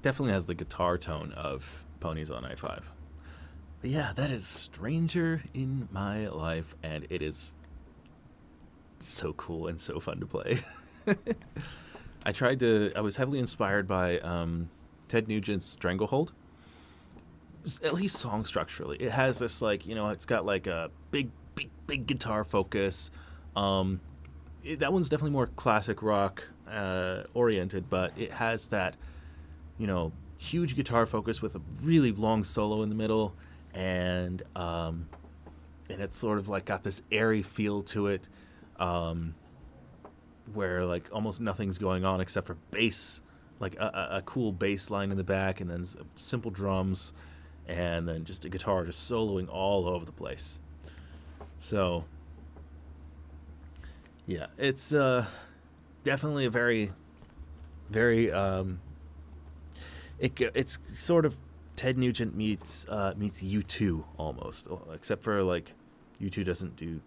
definitely has the guitar tone of Ponies on I-5. But yeah, that is Stranger in My Life, and it is so cool and so fun to play. I was heavily inspired by Ted Nugent's Stranglehold. At least song structurally. It has this, like, it's got like a big guitar focus. That one's definitely more classic rock oriented, but it has that, huge guitar focus with a really long solo in the middle, and it's sort of like got this airy feel to it, where like almost nothing's going on except for bass, like a cool bass line in the back, and then simple drums, and then just a guitar just soloing all over the place. So yeah, it's definitely a very, very it's sort of Ted Nugent meets U2 almost, except for like U2 doesn't do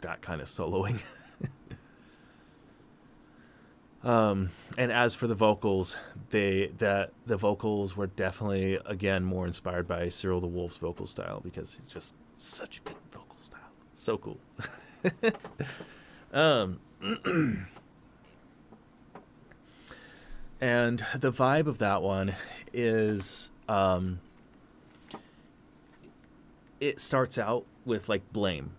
that kind of soloing. And as for the vocals, the vocals were definitely, again, more inspired by Cyril the Wolf's vocal style, because he's just such a good vocal style. So cool. And the vibe of that one is, it starts out with like blame,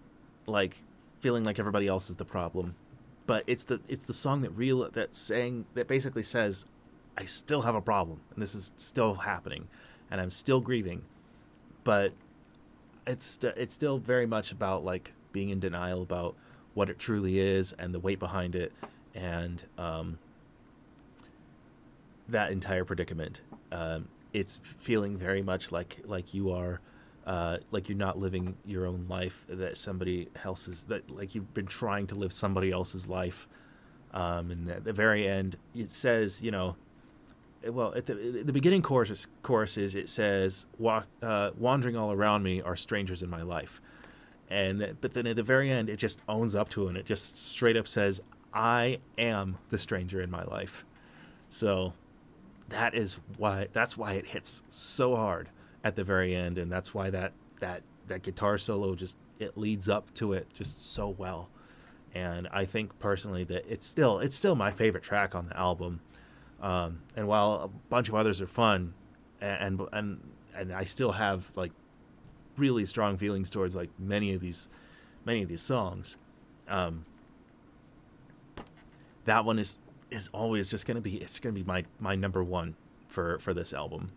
like feeling like everybody else is the problem, but it's the song that basically says, I still have a problem, and this is still happening, and I'm still grieving, but it's still very much about like being in denial about what it truly is and the weight behind it, and that entire predicament. It's feeling very much like you are, like you're not living your own life, that somebody else's, that like you've been trying to live somebody else's life. And at the very end, it says, well, at the beginning choruses, it says, wandering all around me are strangers in my life. But then at the very end, it just owns up to it, and it just straight up says, I am the stranger in my life. So that's why it hits so hard at the very end, and that's why that guitar solo it leads up to it just so well. And I think personally that it's still my favorite track on the album. And while a bunch of others are fun, and I still have like really strong feelings towards like many of these songs, that one is always just gonna be my number one for this album.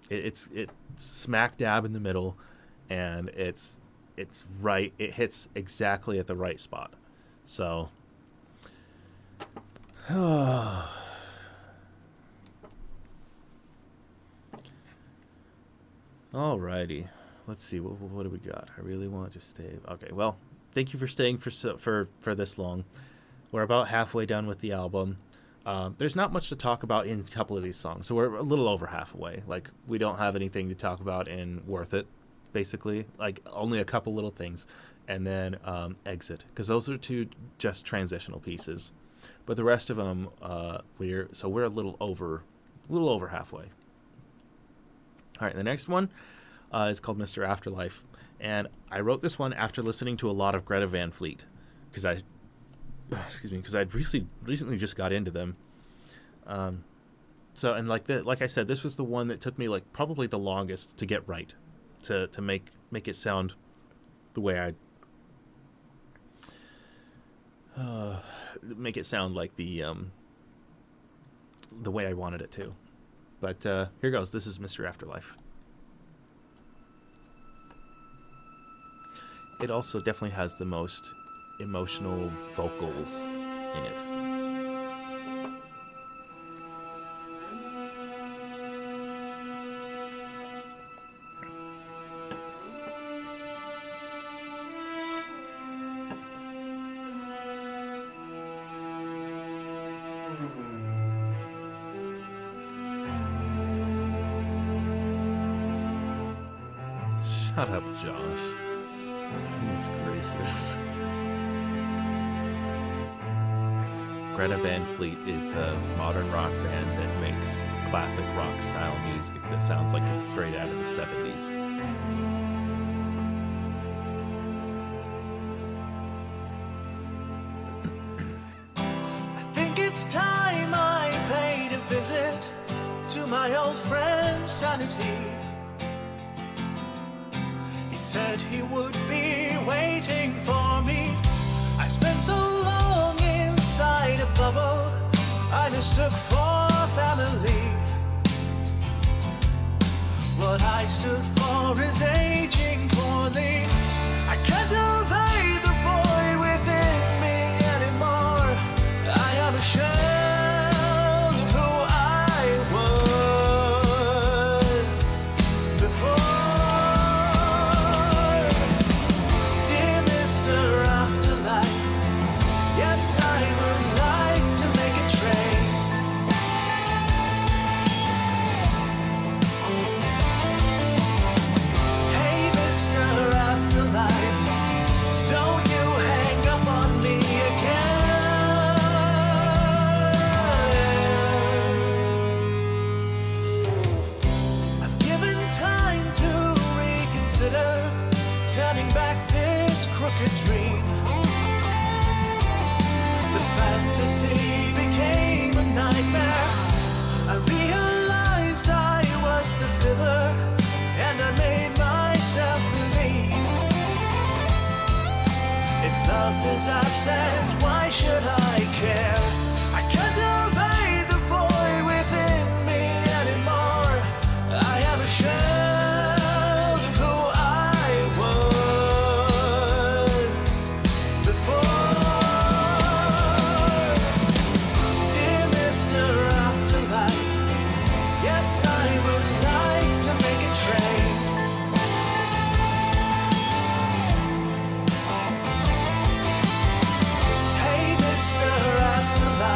It's smack dab in the middle, and it's right. It hits exactly at the right spot. So, alrighty. Let's see, what do we got? I really want to stay. Okay, well, thank you for staying for this long. We're about halfway done with the album. There's not much to talk about in a couple of these songs, so we're a little over halfway. Like, we don't have anything to talk about in Worth It, basically. Like, only a couple little things, and then Exit, because those are two just transitional pieces. But the rest of them, we're a little over halfway. All right, the next one is called Mr. Afterlife, and I wrote this one after listening to a lot of Greta Van Fleet, because I'd recently just got into them. So, and like I said, this was the one that took me like probably the longest to get right, to make it sound the way make it sound like the way I wanted it to. But here goes. This is Mr. Afterlife. It also definitely has the most emotional vocals in it. Shut up, Josh. Goodness gracious. Greta Van Fleet is a modern rock band that makes classic rock style music that sounds like it's straight out of the 70s. I think it's time I paid a visit to my old friend Sanity. He said he would be waiting for me. I spent so long inside a bubble I mistook for family. What I stood for is aging poorly. I can't evade the void within me anymore. I am a shell of who I was before. Dear Mr. Afterlife, yes, I would like to make a trade. Hey, Mr. Afterlife, don't you hang up on me again. I've given time to reconsider turning back this crooked dream. The fantasy became a nightmare. I realized I was the filler, and I made myself believe. If love is absent, why should I care? I can't evade the void within me anymore. I am a shell of who I was before. Dear Mr. Afterlife, yes, I would like to make a trade. Hey, Mr. Afterlife.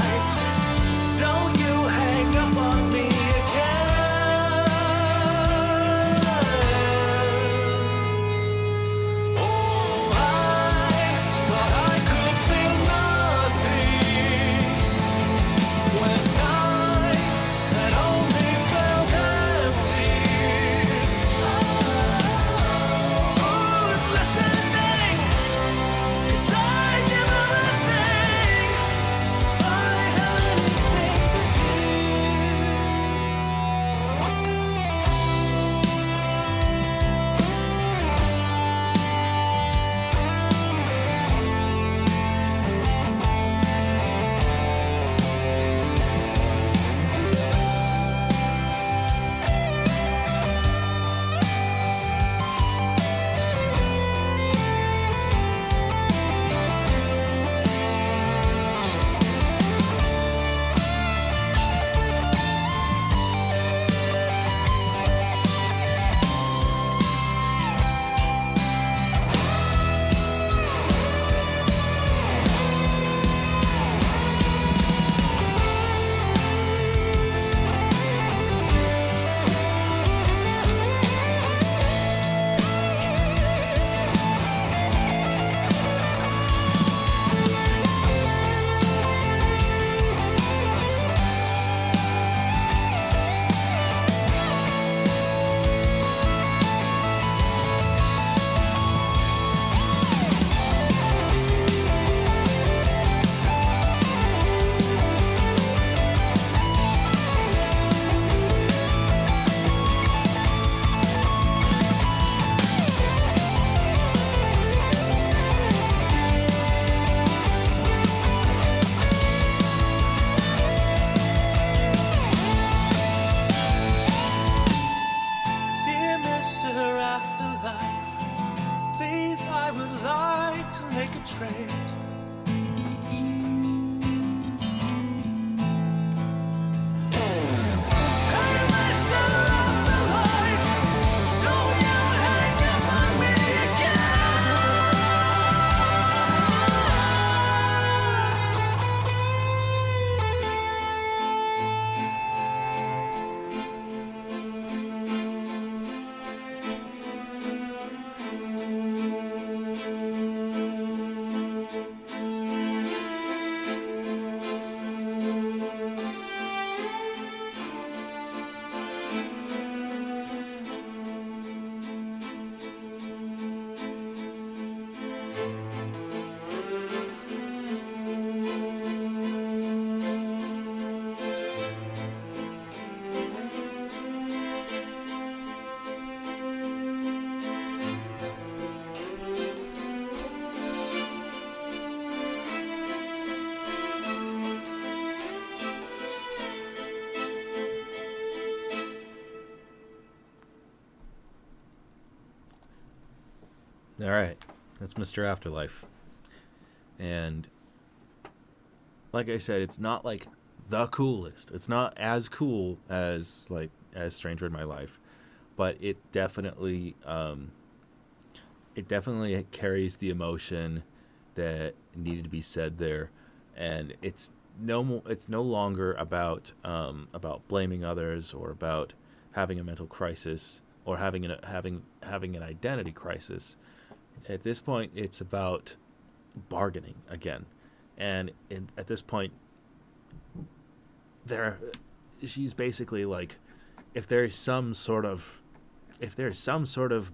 All right, that's Mr. Afterlife. And like I said, it's not like the coolest. It's not as cool as Stranger in My Life, but it definitely carries the emotion that needed to be said there, and it's no longer about blaming others or about having a mental crisis or having an identity crisis. At this point, it's about bargaining again, and at this point, she's basically like, if there's some sort of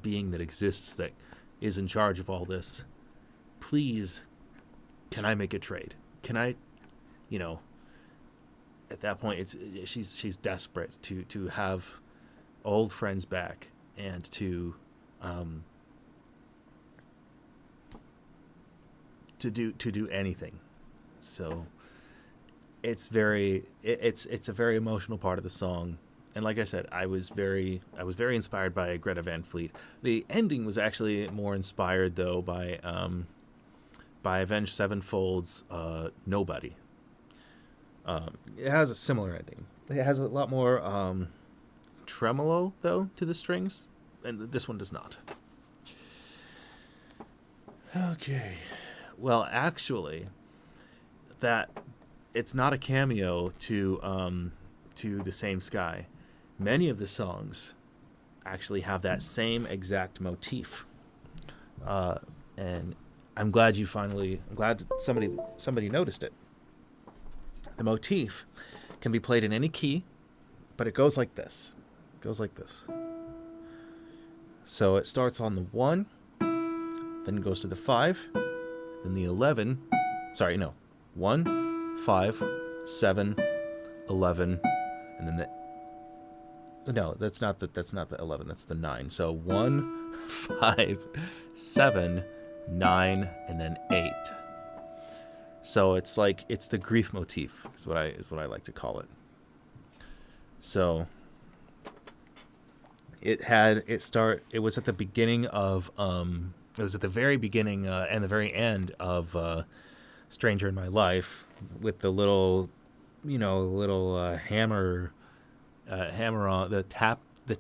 being that exists that is in charge of all this, please, can I make a trade? Can I, at that point, she's desperate to have old friends back and to do anything. So it's a very emotional part of the song. And like I said, I was very inspired by Greta Van Fleet. The ending was actually more inspired though by Avenged Sevenfold's Nobody. It has a similar ending. It has a lot more tremolo though to the strings, and this one does not. Okay. Well, actually, that it's not a cameo to The Same Sky. Many of the songs actually have that same exact motif, and I'm glad somebody noticed it. The motif can be played in any key, but it goes like this. So it starts on the 1, then it goes to the 5, then the 11. 1, 5, 7, 11, and then that's not the 11. That's the 9. So 1, 5, 7, 9, and then 8. So it's the grief motif is what I like to call it. So it was at the beginning of it was at the very beginning and the very end of Stranger in My Life, with the little hammer on the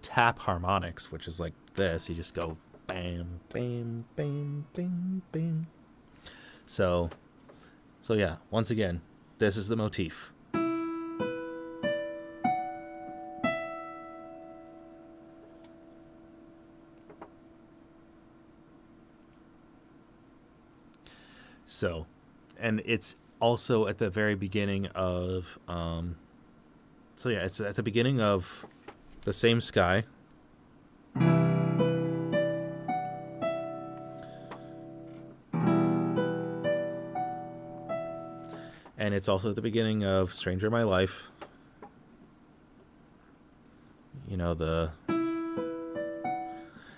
tap harmonics, which is like this. You just go bam, bam, bam, bam, bam. So yeah, once again, this is the motif. So, and it's also at the very beginning of it's at the beginning of The Same Sky. And it's also at the beginning of Stranger in My Life.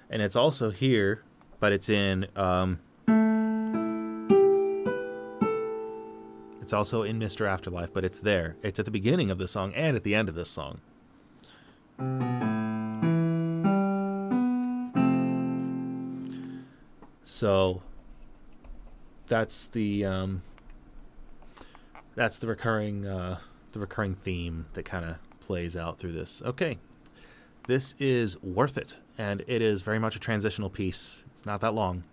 And it's also here, but it's in it's also in Mr. Afterlife, but it's there. It's at the beginning of the song and at the end of this song. So that's the recurring theme that kind of plays out through this. Okay, this is Worth It, and it is very much a transitional piece. It's not that long.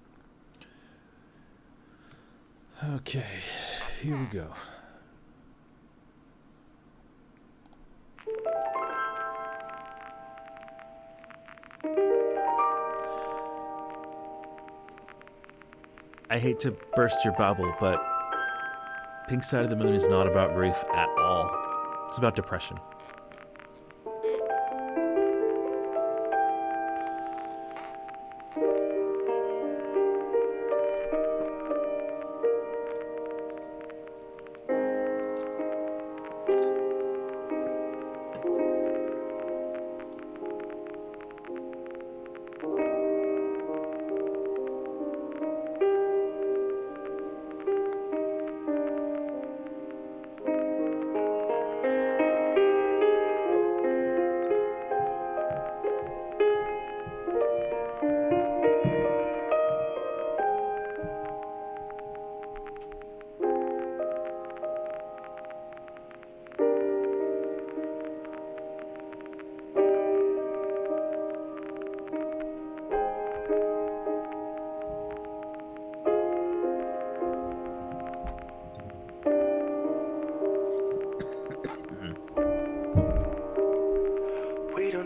Okay, here we go. I hate to burst your bubble, but Pink Side of the Moon is not about grief at all. It's about depression.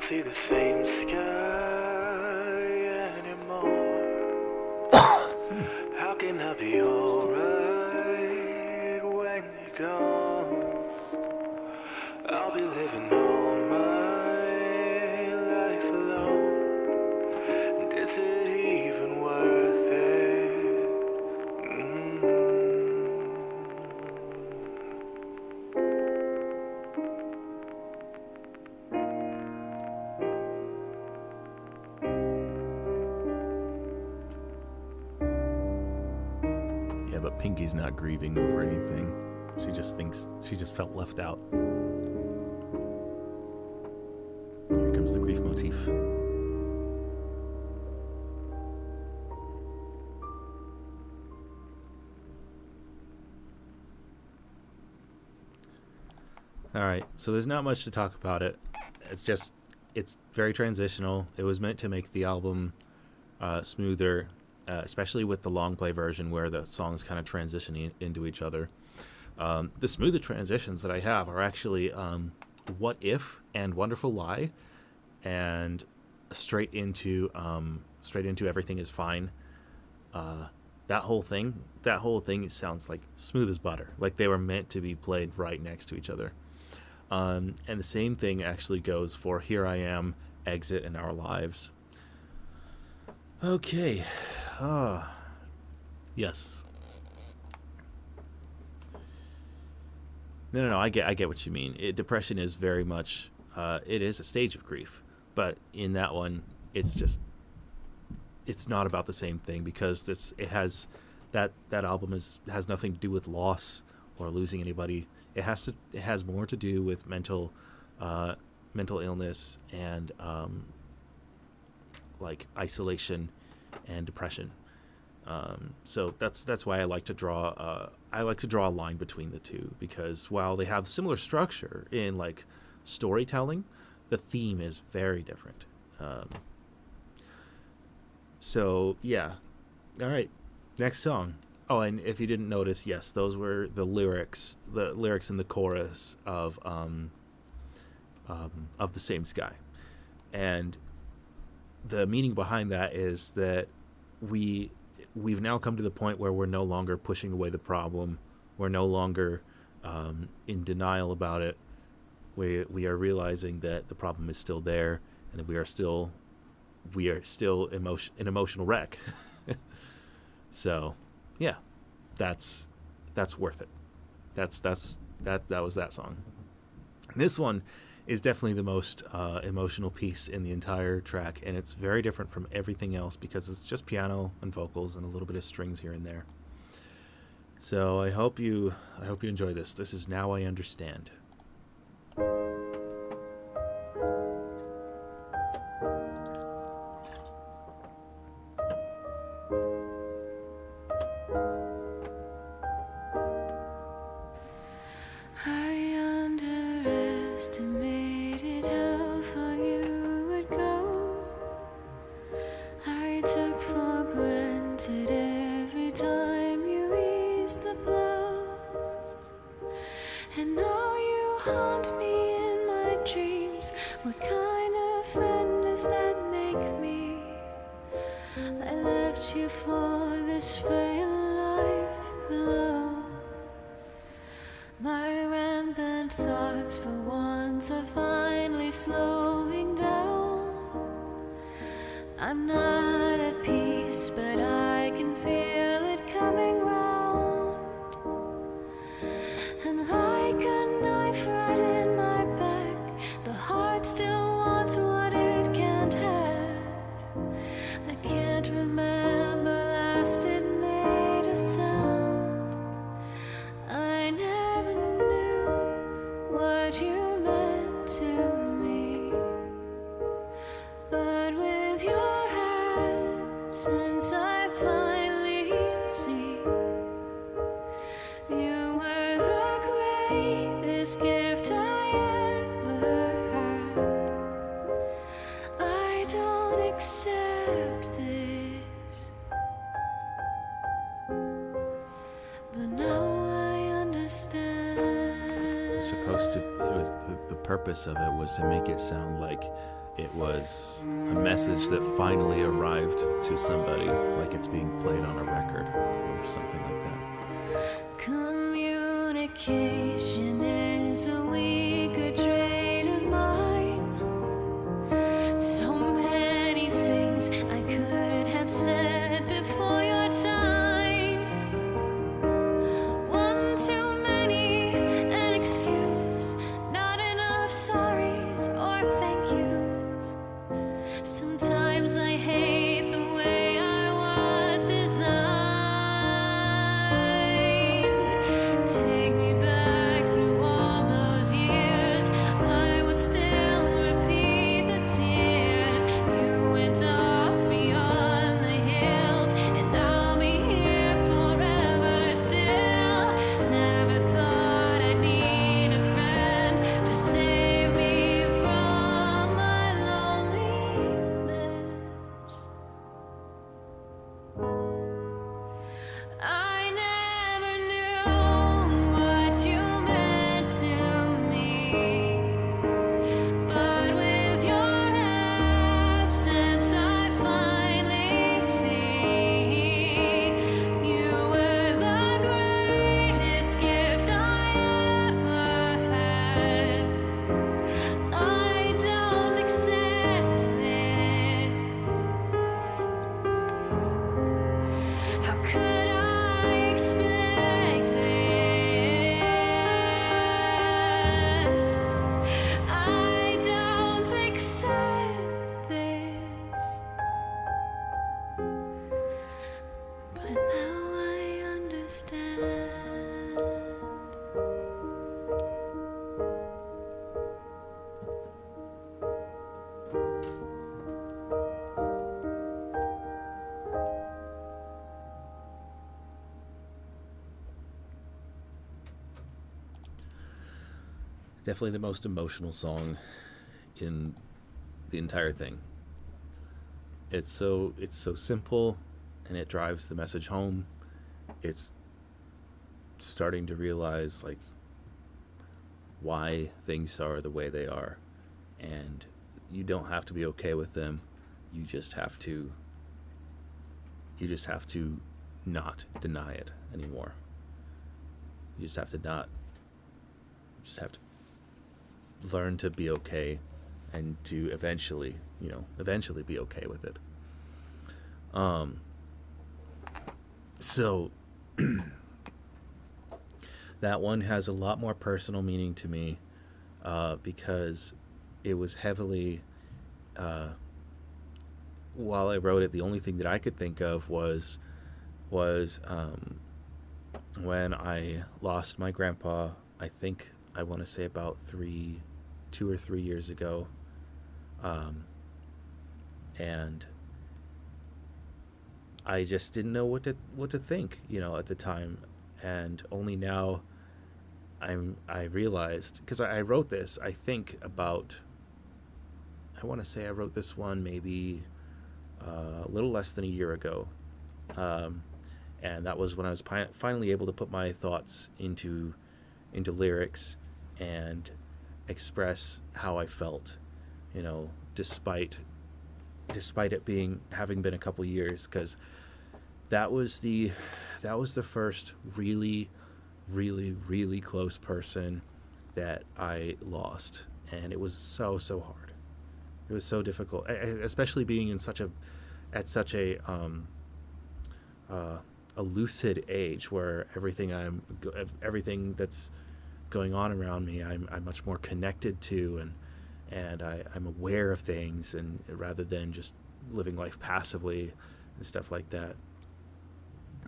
can't see the same sky anymore. How can I be alright when you're gone? I'll be living all my life alone. And is it even worth it? Yeah, but Pinky's not grieving over anything. She just felt left out. Here comes the grief motif. Alright, so there's not much to talk about it. It's very transitional. It was meant to make the album smoother, especially with the long play version where the songs kind of transition into each other. The smoother transitions that I have are actually What If and Wonderful Lie, and straight into Everything Is Fine. That whole thing sounds like smooth as butter, like they were meant to be played right next to each other. And the same thing actually goes for Here I Am, Exit, and Our Lives. Okay. Yes. No, I get what you mean. Depression is very much, it is a stage of grief. But in that one, it's not about the same thing, because that album has nothing to do with loss or losing anybody. It has more to do with mental illness and like isolation and depression. So that's why I like to draw a line between the two, because while they have similar structure in like storytelling, the theme is very different. So yeah, all right, next song. Oh, and if you didn't notice, yes, those were the lyrics in the chorus of The Same Sky. And the meaning behind that is that we've now come to the point where we're no longer pushing away the problem. We're no longer in denial about it. We are realizing that the problem is still there, and that we are still an emotional wreck. So yeah, that's worth it. That was that song. This one is definitely the most emotional piece in the entire track, and it's very different from everything else because it's just piano and vocals and a little bit of strings here and there. So I hope you enjoy this. This is Now I Understand. I underestimated how far you would go. I took for granted every time you eased the blow. And now you haunt me in my dreams. What kind of friend does that make me? I left you for this frail life below. My rampant thoughts for once are finally slowing down. I'm not at peace, but I can feel it coming round. And like a knife right in my back, the heart still wants what it can't have. I can't remember last it made a sound. I never knew what you meant to me, but with your absence I finally see you were the greatest gift I ever had. I don't accept this, but now I understand. The purpose of it was to make it sound like It was a message that finally arrived to somebody, like it's being played on a record or something like that. Communication is a weaker trait of mine. So many things I could have said before your time. One too many, an excuse, not enough sorries or thank yous. Sometimes I hate the way I was designed. Take me back through all those years. I would still repeat the tears. You went off beyond the hills, and I'll be here forever still. Never thought I'd need a friend to save me from my loneliness. I never knew what you meant to me, but with your absence I finally see you were the greatest gift I ever had. I don't accept this. How could I expect this? I don't accept this. But now I understand. Definitely the most emotional song in the entire thing. It's so simple, and it drives the message home. It's starting to realize like why things are the way they are, and you don't have to be okay with them. You just have to not deny it anymore. You just have to learn to be okay, and to eventually be okay with it. So that one has a lot more personal meaning to me, because it was heavily, while I wrote it, the only thing that I could think of was when I lost my grandpa. I think I want to say about 2 or 3 years ago, and I just didn't know what to think, at the time, and only now I realized, because I wrote this, I think about, I want to say I wrote this one maybe a little less than a year ago, and that was when I was finally able to put my thoughts into lyrics and express how I felt, despite it having been a couple years, because that was the first really, really, really close person that I lost, and it was so hard. It was so difficult, especially being at such a lucid age, where everything that's going on around me, I'm much more connected to, and I'm aware of things, and rather than just living life passively and stuff like that.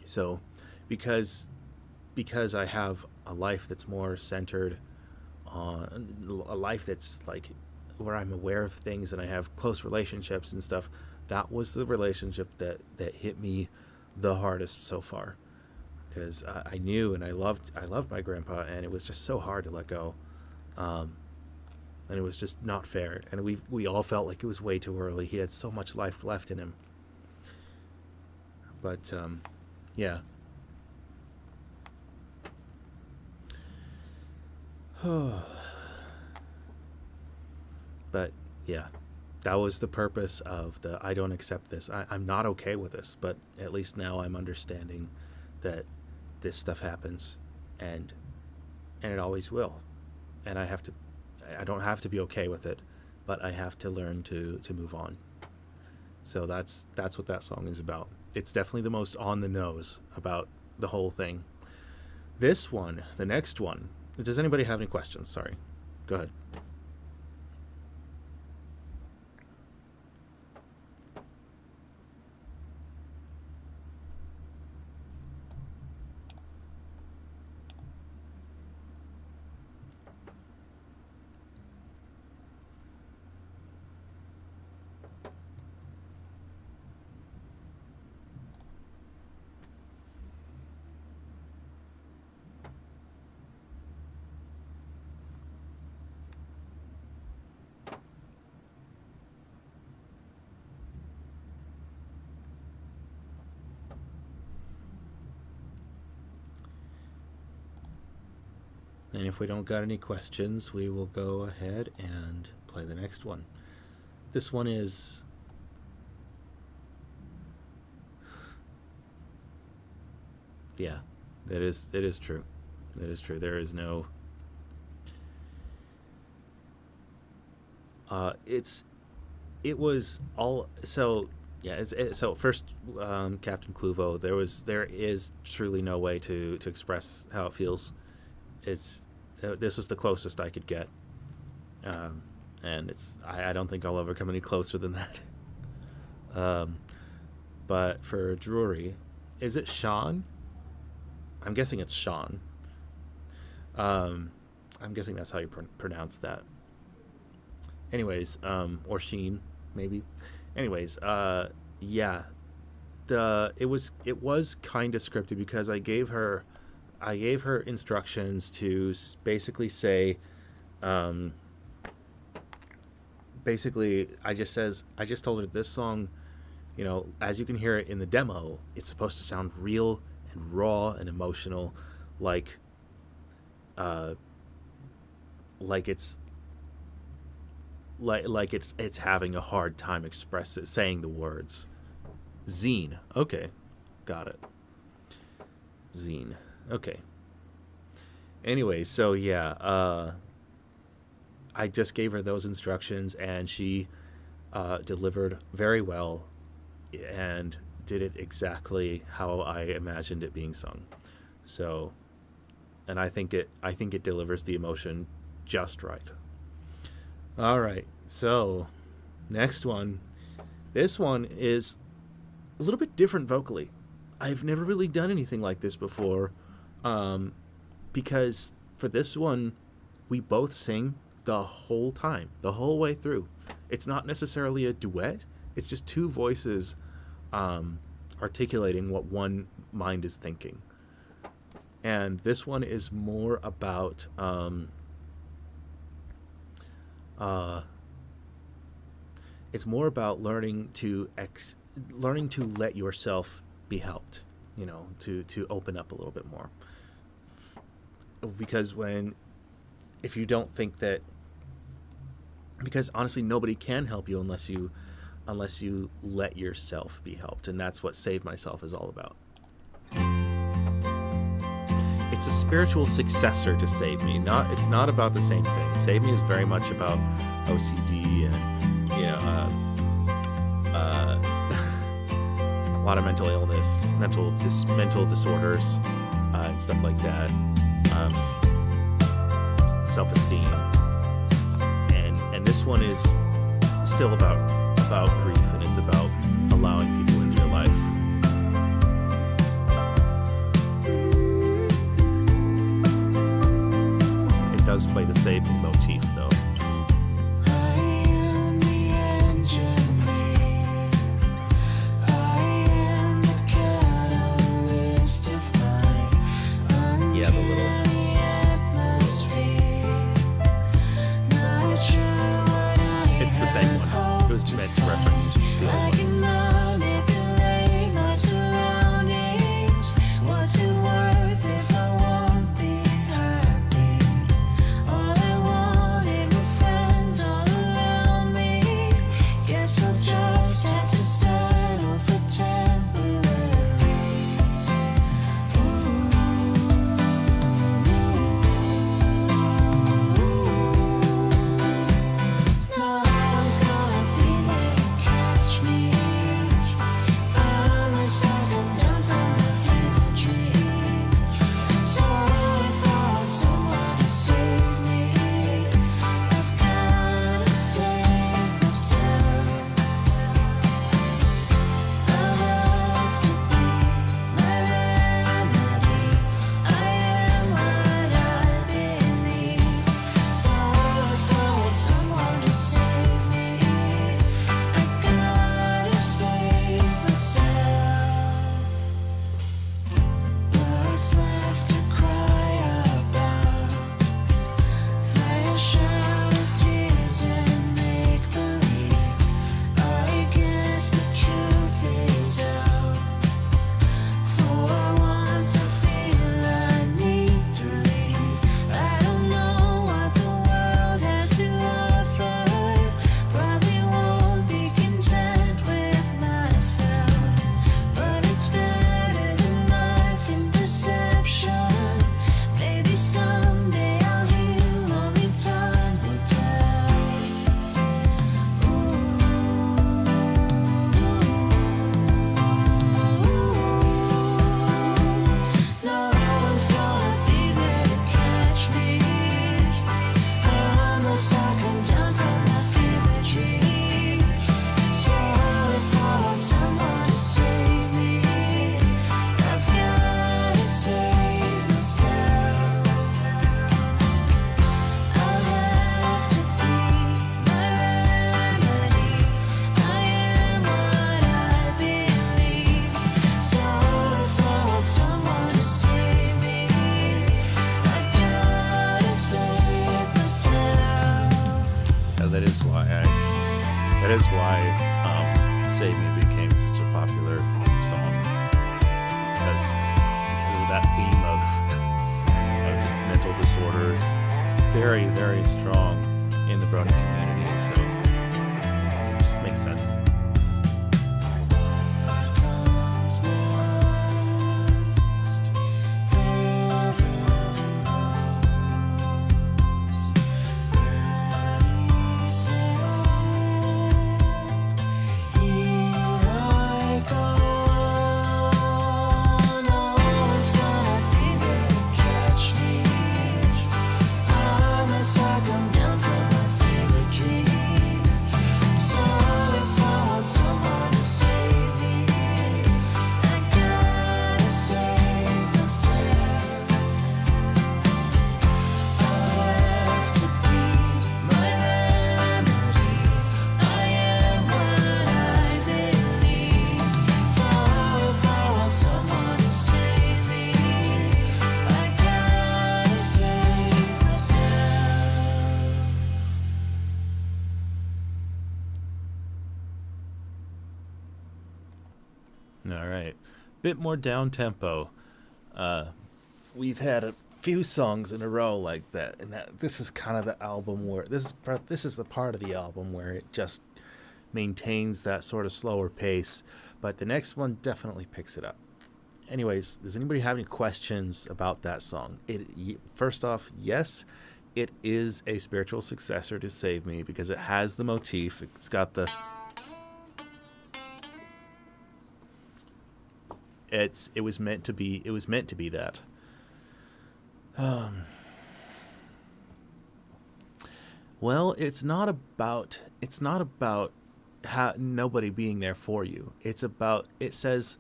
So because I have a life that's more centered on a life that's like where I'm aware of things and I have close relationships and stuff, that was the relationship that hit me the hardest so far, because I knew and I loved my grandpa, and it was just so hard to let go, and it was just not fair, and we all felt like it was way too early. He had so much life left in him, but yeah. But yeah, that was the purpose of the I don't accept this. I'm not okay with this, but at least now I'm understanding that this stuff happens, and it always will, and I don't have to be okay with it, but I have to learn to move on. So that's what that song is about. It's definitely the most on the nose about the whole thing. This one, the next one. Does anybody have any questions? Sorry. Go ahead. And if we don't got any questions, we will go ahead and play the next one. This one is... Yeah, it is true. It is true. There is no... It was all... So, yeah, so first, Captain Cluvo, there is truly no way to express how it feels. This was the closest I could get, and I don't think I'll ever come any closer than that. But for Drury, is it Sean? I'm guessing it's Sean. I'm guessing that's how you pronounce that. Anyways, or Sheen maybe. Anyways, yeah, it was kind of scripted because I gave her instructions to basically say, basically I just told her this song, you know, as you can hear it in the demo, it's supposed to sound real and raw and emotional, like it's having a hard time saying the words. Zine. Okay, got it. Zine. Okay. Anyway, so yeah, I just gave her those instructions, and she delivered very well and did it exactly how I imagined it being sung. So, and I think it delivers the emotion just right. All right. So, next one. This one is a little bit different vocally. I've never really done anything like this before. Because for this one, we both sing the whole time, the whole way through. It's not necessarily a duet. It's just two voices articulating what one mind is thinking. And this one is more about it's more about learning to let yourself be helped, you know, to open up a little bit more. Because if you don't think that, because honestly nobody can help you unless you let yourself be helped, and that's what Save Myself is all about. It's a spiritual successor to Save Me. It's not about the same thing. Save Me is very much about OCD and, you know, a lot of mental illness, mental disorders, and stuff like that. Self-esteem, and this one is still about grief, and it's about allowing people into your life. It does play the Save Me motif, though. Yeah, the little... It's the same one. It was meant to reference the old one. that is why Save Me became such a popular song, because of that theme of just mental disorders. It's very, very strong in the Brony community, so it just makes sense. All right, bit more down tempo. We've had a few songs in a row like that, and this is kind of the album where this is the part of the album where it just maintains that sort of slower pace, but the next one definitely picks it up. Anyways, does anybody have any questions about that song? First off, yes, it is a spiritual successor to Save Me because it has the motif. It's got the it was meant to be that. Well, it's not about nobody being there for you. It says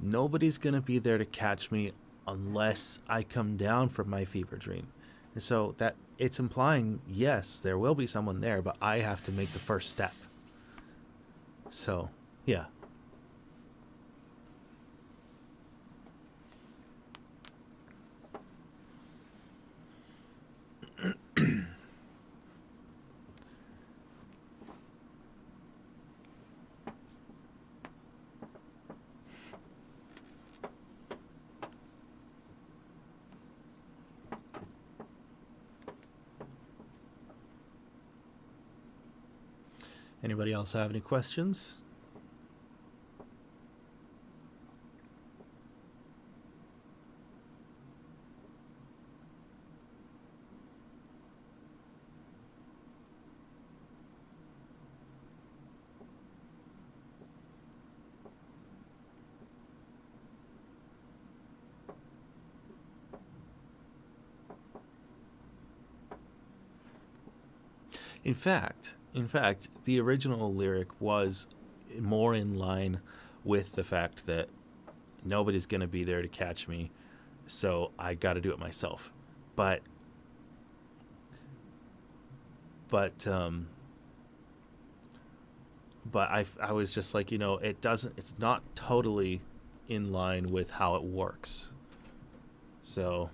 nobody's going to be there to catch me unless I come down from my fever dream. And so that it's implying, yes, there will be someone there, but I have to make the first step. So, yeah. Anybody else have any questions? In fact, the original lyric was more in line with the fact that nobody's going to be there to catch me, so I got to do it myself. But I was just like, it's not totally in line with how it works. So,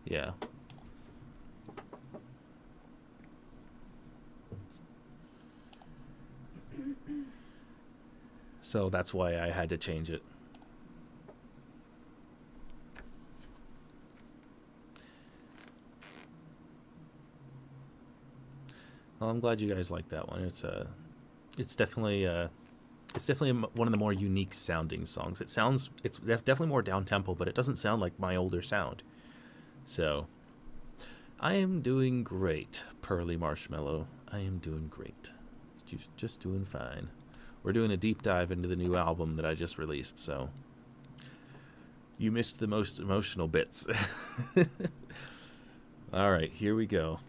yeah. So that's why I had to change it. Well, I'm glad you guys like that one. It's definitely one of the more unique sounding songs. It's definitely more down tempo, but it doesn't sound like my older sound. So I am doing great, Pearly Marshmallow. I am doing great. Just doing fine. We're doing a deep dive into the new album that I just released, so you missed the most emotional bits. All right, here we go.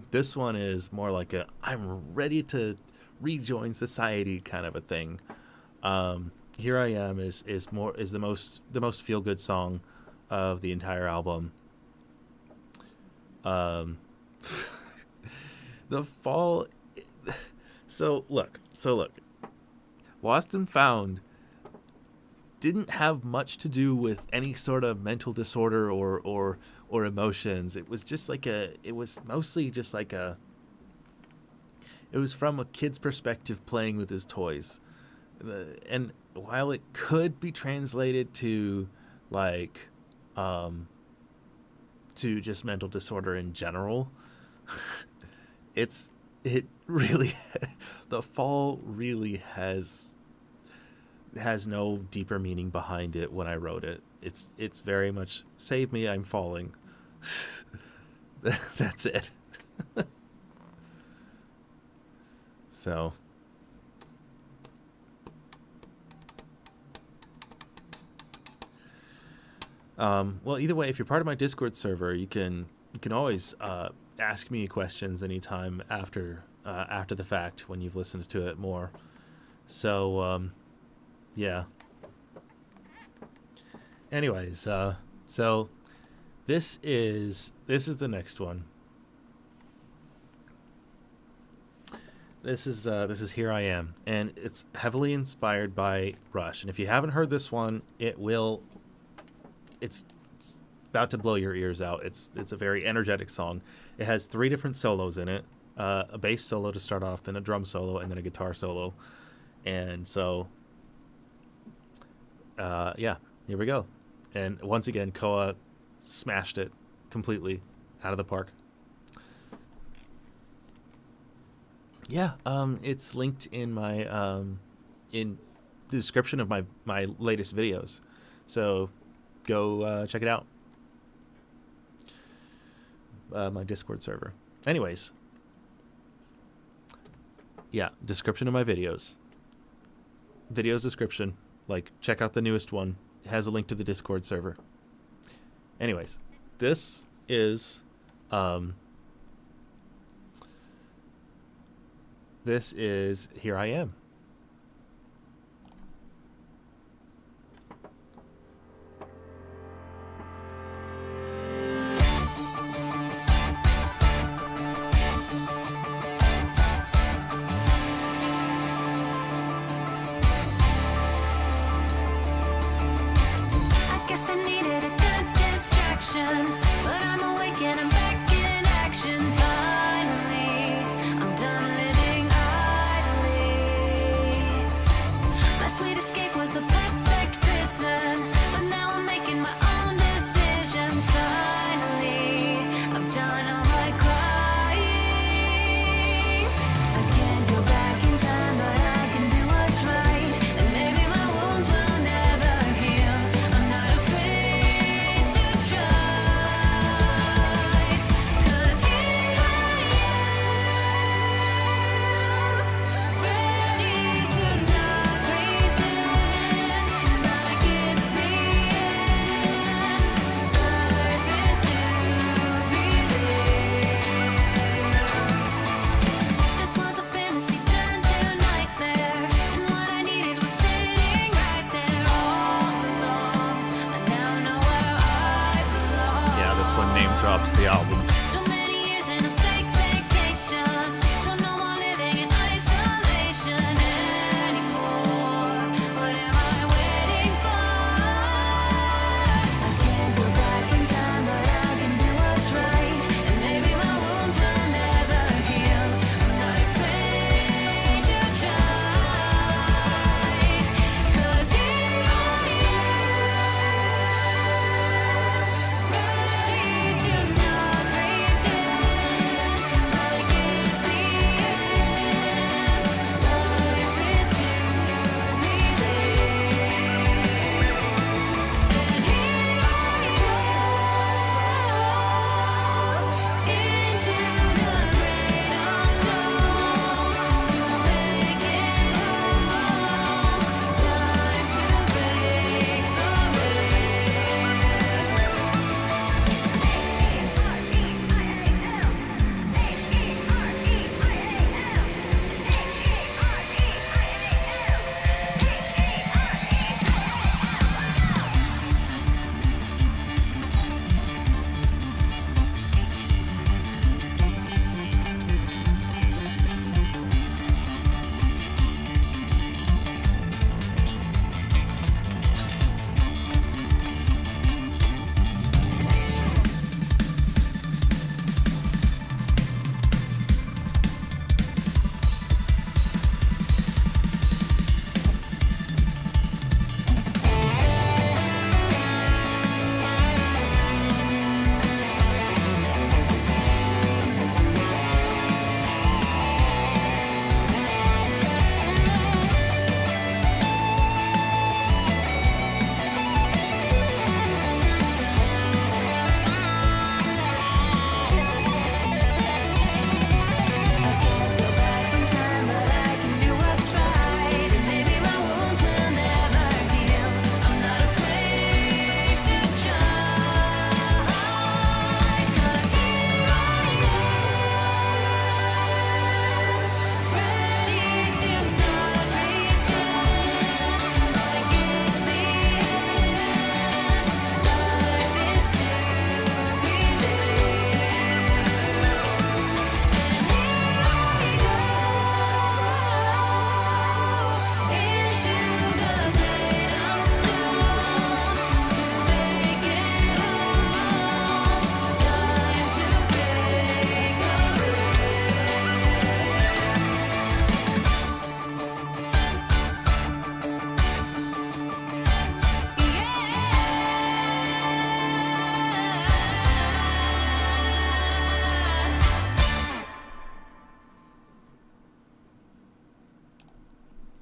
This one is more like I'm ready to rejoin society kind of a thing. Here I Am is the most feel good song of the entire album. The fall. So look. Lost and Found didn't have much to do with any sort of mental disorder or emotions. It was just it was mostly just like a It was from a kid's perspective playing with his toys. And while it could be translated to like to just mental disorder in general, it really the fall really has no deeper meaning behind it when I wrote it. It's very much save me, I'm falling. That's it. So well, either way, if you're part of my Discord server, you can always ask me questions anytime after the fact when you've listened to it more. So yeah. Anyways, so this is the next one. This is Here I Am, and it's heavily inspired by Rush. And if you haven't heard this one, it's about to blow your ears out. It's a very energetic song. It has 3 different solos in it. A bass solo to start off, then a drum solo, and then a guitar solo. And so yeah, here we go. And once again, Koa smashed it completely out of the park. Yeah, it's linked in my in the description of my latest videos. So go check it out. My Discord server. Anyways, yeah, description of my videos. Videos description. Like, check out the newest one. It has a link to the Discord server. Anyways, this is Here I Am. I guess I needed a good distraction, but I'm awake and I'm back in action. Finally, I'm done living idly.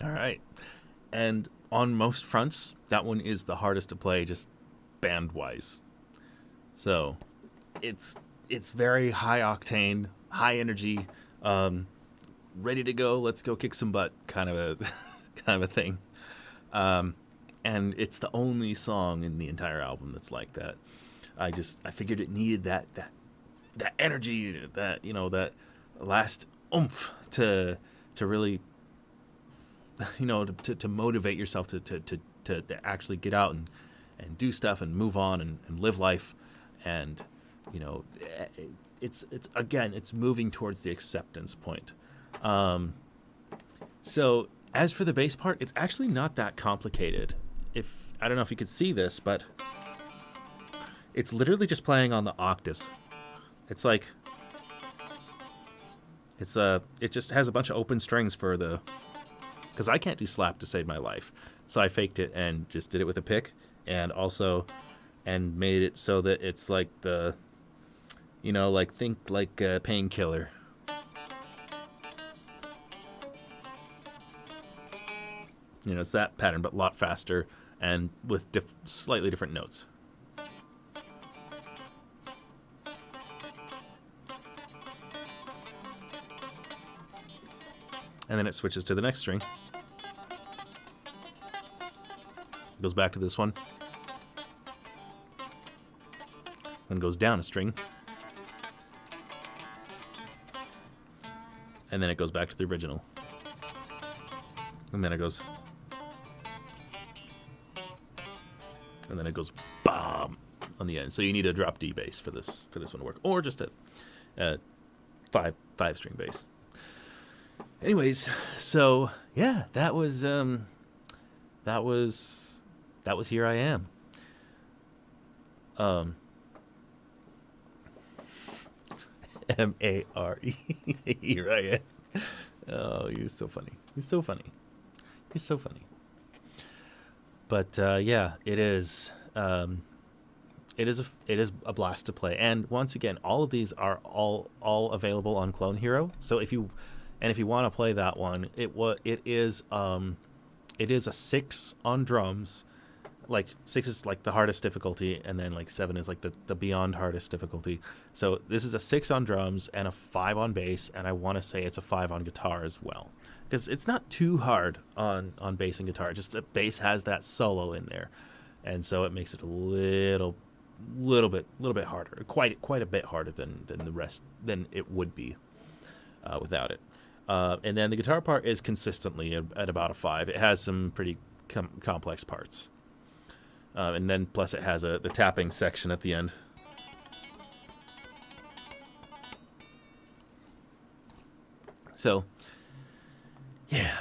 All right. And on most fronts, that one is the hardest to play, just band-wise. So it's very high octane, high energy, ready to go. Let's go kick some butt, kind of a kind of a thing. And it's the only song in the entire album that's like that. I figured it needed that energy, that that last oomph to really to motivate yourself to actually get out and do stuff and move on and live life. And it's moving towards the acceptance point. So as for the bass part, it's actually not that complicated. I don't know if you could see this, but it's literally just playing on the octaves. It's like it just has a bunch of open strings for the, because I can't do slap to save my life, so I faked it and just did it with a pick, and made it so that it's like the, think like a Painkiller. It's that pattern, but a lot faster and with slightly different notes. And then it switches to the next string. Goes back to this one. Then goes down a string. And then it goes back to the original. And then it goes. And then it goes BOM on the end. So you need a drop D bass for this one to work, or just a five string bass. Anyways, so yeah, that was Here I Am. M-A-R-E. Here I Am. Oh, you're so funny. You're so funny. You're so funny. But yeah, it is a blast to play. And once again, all of these are all available on Clone Hero. So if you want to play that one, it is a 6 on drums. Like 6 is like the hardest difficulty, and then like 7 is like the beyond hardest difficulty. So this is a 6 on drums and a 5 on bass, and I want to say it's a 5 on guitar as well, because it's not too hard on bass and guitar. Just the bass has that solo in there, and so it makes it a little bit harder, quite a bit harder than it would be without it. And then the guitar part is consistently at about a 5. It has some pretty complex parts. And then plus it has the tapping section at the end. So, yeah.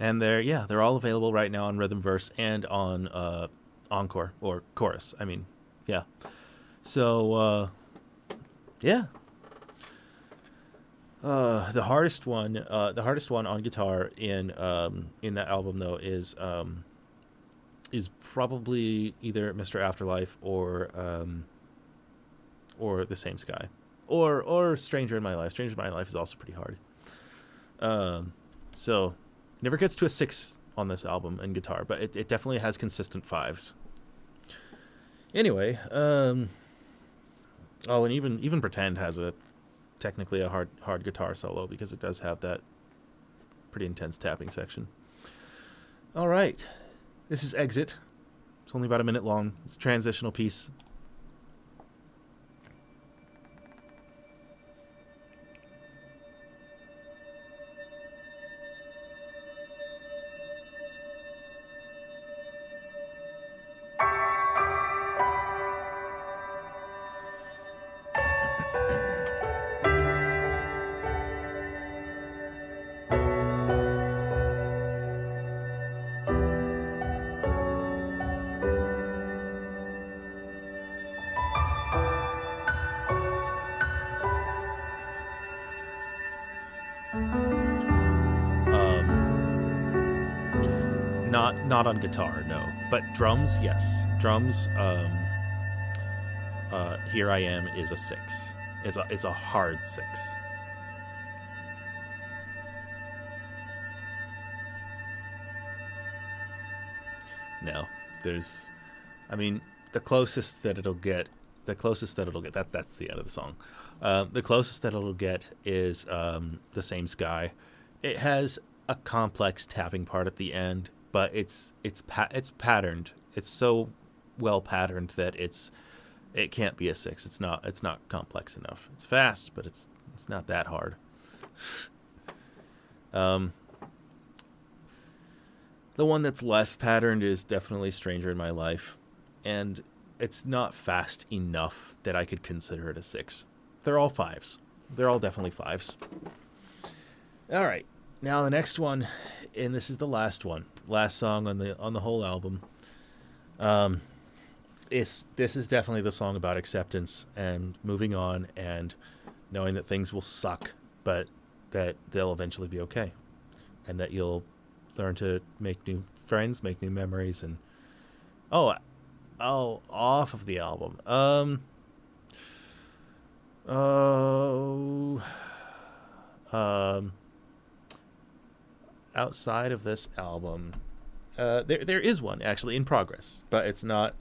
And they're all available right now on Rhythm Verse and on Encore, or Chorus. I mean, yeah. So, yeah. The hardest one on guitar in that album though is probably either Mr. Afterlife or The Same Sky, or Stranger in My Life. Stranger in My Life is also pretty hard. So never gets to a 6 on this album in guitar, but it definitely has consistent 5s. Anyway, and even Pretend has technically a hard guitar solo, because it does have that pretty intense tapping section. All right, this is Exit. It's only about a minute long. It's a transitional piece. Not on guitar, no. But drums, yes. Drums, Here I Am is a 6. It's a hard 6. No, there's, I mean, the closest that it'll get, that's the end of the song. The closest that it'll get is The Same Sky. It has a complex tapping part at the end, but it's patterned. It's so well patterned that it can't be a 6. It's not complex enough. It's fast, but it's not that hard. The one that's less patterned is definitely Stranger in My Life, and it's not fast enough that I could consider it a 6. They're all 5s. They're all definitely 5s. All right, now the next one, and this is the last song on the whole album. This is definitely the song about acceptance and moving on and knowing that things will suck, but that they'll eventually be okay, and that you'll learn to make new friends, make new memories, and off of the album. Outside of this album, there is one actually in progress, but it's not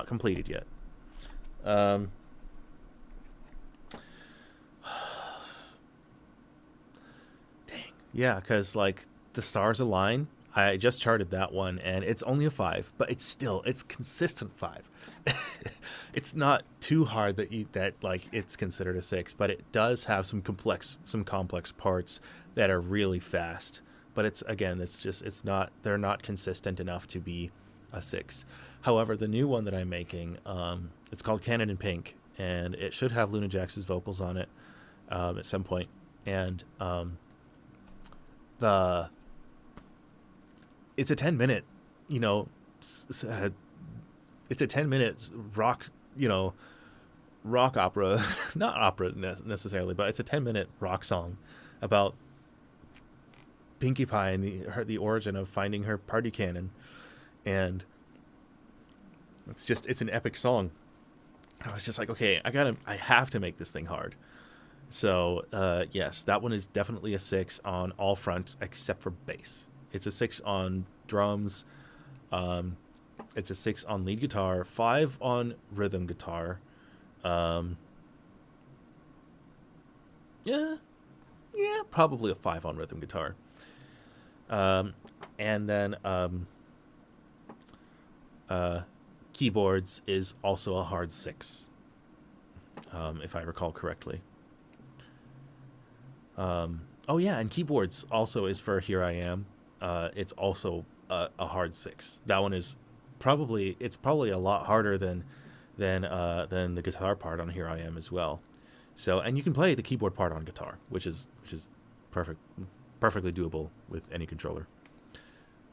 completed yet. Dang. Yeah, because like The Stars Align, I just charted that one, and it's only a 5, but it's consistent 5. It's not too hard that it's considered a 6, but it does have some complex parts that are really fast. But they're not consistent enough to be a 6. However, the new one that I'm making, it's called Cannon in Pink, and it should have Luna Jax's vocals on it at some point. And it's a 10-minute, it's a 10-minute rock, rock opera, not opera necessarily, but it's a 10-minute rock song about Pinkie Pie and the origin of finding her party cannon. And it's an epic song. I was just like, okay, I have to make this thing hard. So, yes, that one is definitely a 6 on all fronts except for bass. It's a 6 on drums. It's a 6 on lead guitar, 5 on rhythm guitar. Yeah, probably a 5 on rhythm guitar. And then keyboards is also a hard 6, if I recall correctly. Oh yeah, and keyboards also is for Here I Am. It's also a hard 6. That one is probably a lot harder than the guitar part on Here I Am as well. So, and you can play the keyboard part on guitar, which is perfectly doable with any controller.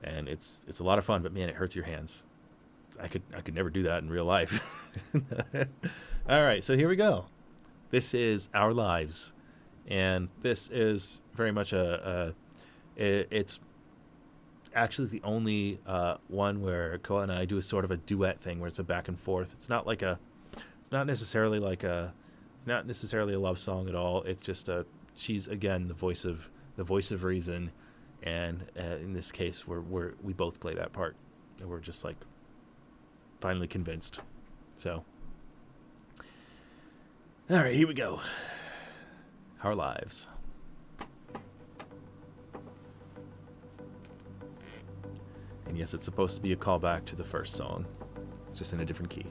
And it's a lot of fun, but man, it hurts your hands. I could never do that in real life. All right, so here we go. This is Our Lives, and this is very much it's actually the only one where Koa and I do a sort of a duet thing where it's a back and forth. It's not necessarily a love song at all. It's just she's again the voice of reason, and in this case we both play that part, and we're just like finally convinced. So, all right, here we go. Our Lives. And yes, it's supposed to be a callback to the first song. It's just in a different key.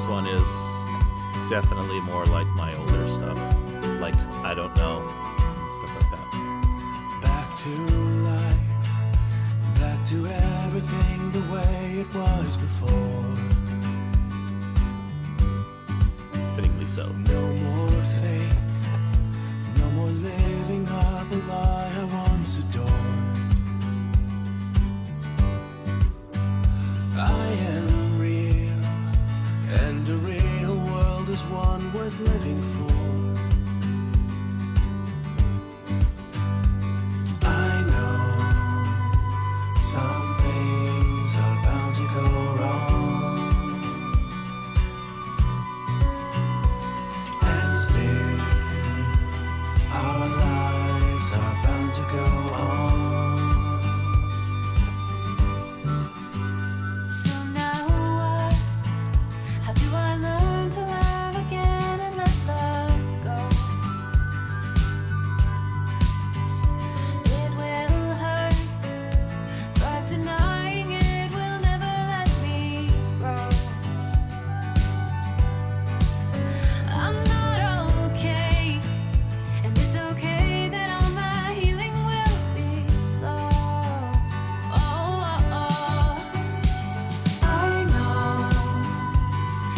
This one is definitely more like my older stuff, like I Don't Know, stuff like that. Back to life, back to everything the way it was before. Fittingly so. No more fake, no more living up a lie I once adored. I am real, and a real world is one worth living for. I know some things are bound to go wrong, and still our lives are bound to go on. So now what? How do I learn to love again and let love go? It will hurt, but denying it will never let me grow. I'm not okay, and it's okay that all my healing will be slow. I know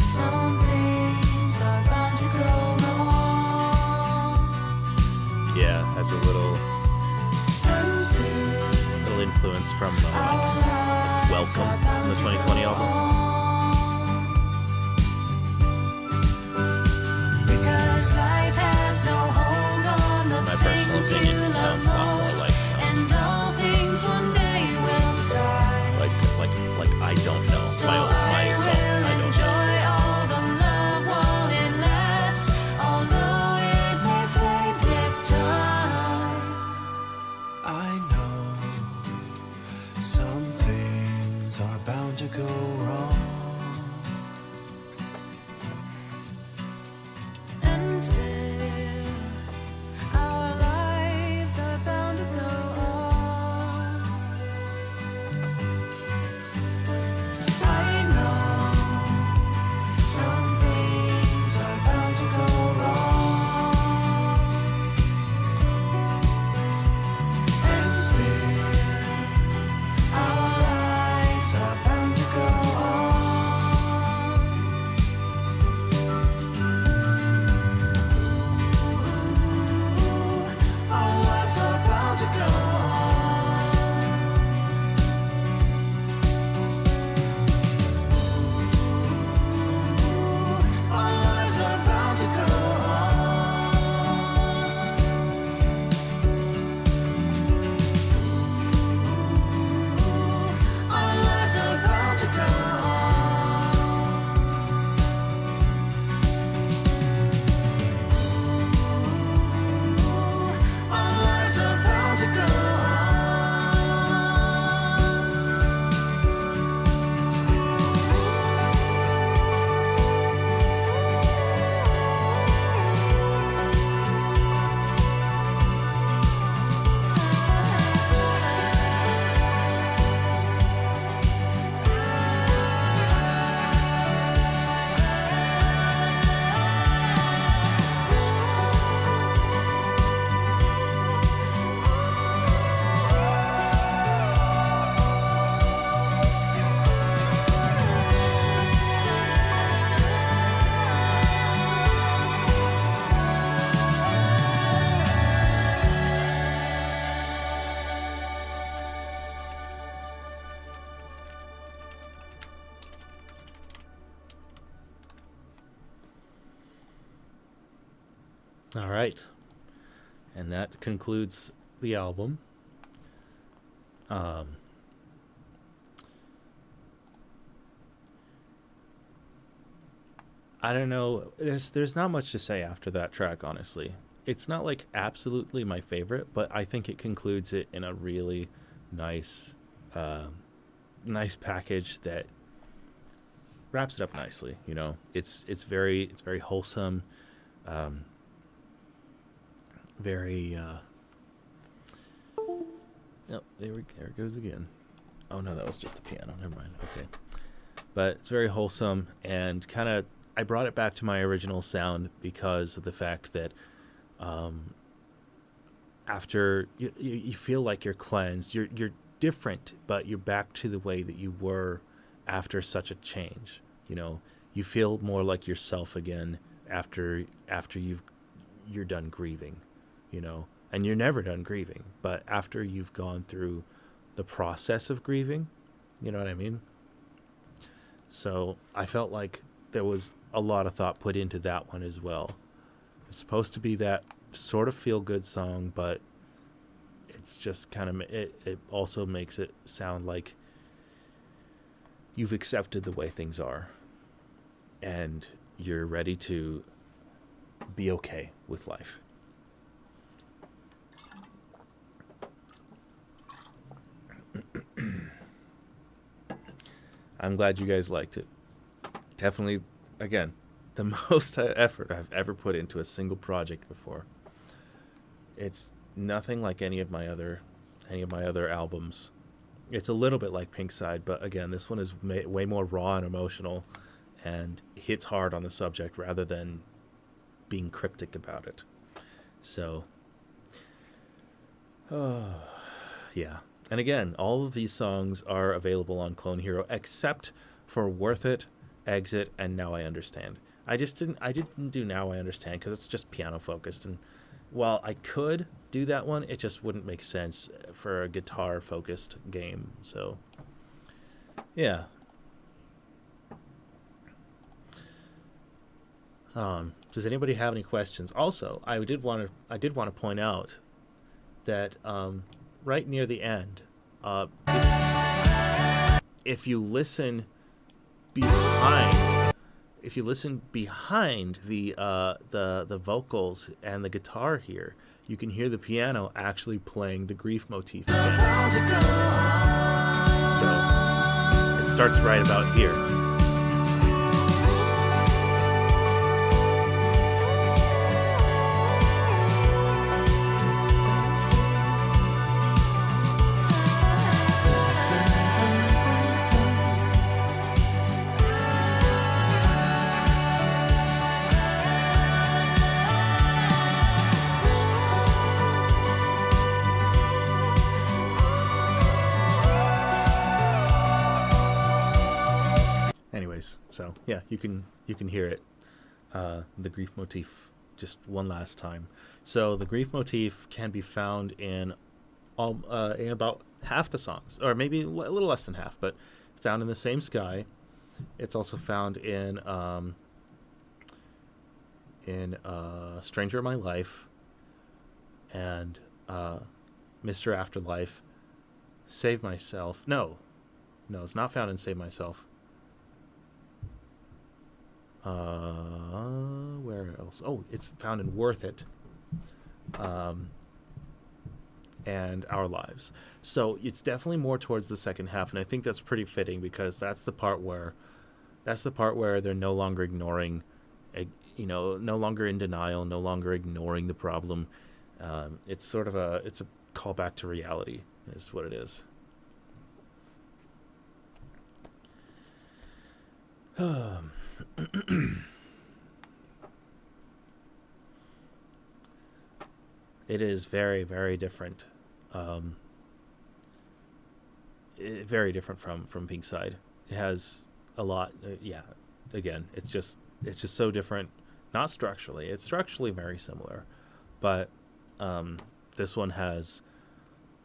some things are bound to go wrong, Yeah, has a little and still influence from Welcome from the 2020 album. Because life has no hold on the My personal things opinion, you it love sounds a lot more most, like and all things one day will die. like I Don't Know. So My song, I Don't Know. enjoy all the love while it lasts, although it may fade with time. I know some things are bound to go wrong, and still our lives are bound to go on. I know some things are bound to go wrong, and still our lives are bound to go on. Our lives are bound to go on. Our lives are bound to go on. Our lives are bound to go on. Our lives are bound to go All right. And that concludes the album. I don't know. There's not much to say after that track, honestly. It's not like absolutely my favorite, but I think it concludes it in a really nice nice package that wraps it up nicely, you know. It's very wholesome. Very oh, there it goes again. Oh no, that was just a piano. Never mind. Okay. But it's very wholesome and kind of I brought it back to my original sound because of the fact that after you feel like you're cleansed, you're different, but you're back to the way that you were after such a change. You know, you feel more like yourself again after you're done grieving, you know, and you're never done grieving, but after you've gone through the process of grieving, you know what I mean? So I felt like there was a lot of thought put into that one as well. It's supposed to be that sort of feel good song, but it's just kind of, it also makes it sound like you've accepted the way things are and you're ready to be okay with life. I'm glad you guys liked it. Definitely, again, the most effort I've ever put into a single project before. It's nothing like any of my other albums. It's a little bit like Pink Side, but again, this one is way more raw and emotional and hits hard on the subject rather than being cryptic about it. So, yeah. And again, all of these songs are available on Clone Hero except for Worth It, Exit, and Now I Understand. I didn't do Now I Understand because it's just piano focused, and while I could do that one, it just wouldn't make sense for a guitar focused game. So yeah. Does anybody have any questions? Also, I did want to point out that right near the end, if you listen behind the vocals and the guitar here, you can hear the piano actually playing the grief motif again. So it starts right about here. So yeah, you can hear it, the grief motif, just one last time. So the grief motif can be found in about half the songs, or maybe a little less than half, but found in The Same Sky. It's also found in Stranger in My Life and Mr. Afterlife. Save Myself. No, it's not found in Save Myself. Where else? Oh, it's found in Worth It, and Our Lives. So it's definitely more towards the second half, and I think that's pretty fitting because that's the part where they're no longer ignoring, no longer in denial, no longer ignoring the problem. It's sort of a callback to reality, is what it is. It is very, very different. Very different from Pink Side. It has a lot. Again, it's just so different. Not structurally. It's structurally very similar, but this one has,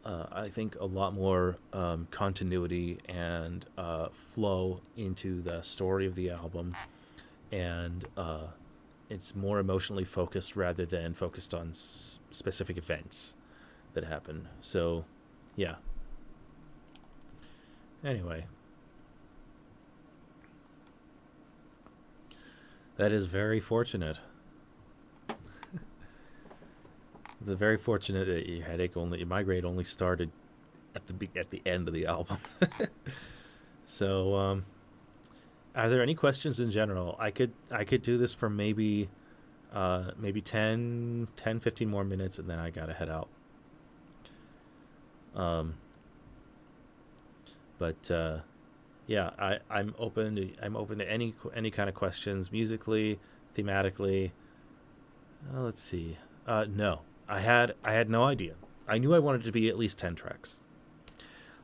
I think, a lot more continuity and flow into the story of the album, and it's more emotionally focused rather than focused on specific events that happen. So, yeah. Anyway, that is very fortunate. It's very fortunate that your migraine only started at the end of the album. So, are there any questions in general? I could do this for maybe 10, 15 more minutes, and then I gotta head out. But yeah, I'm open to any kind of questions musically, thematically. Let's see. No, I had no idea. I knew I wanted it to be at least 10 tracks.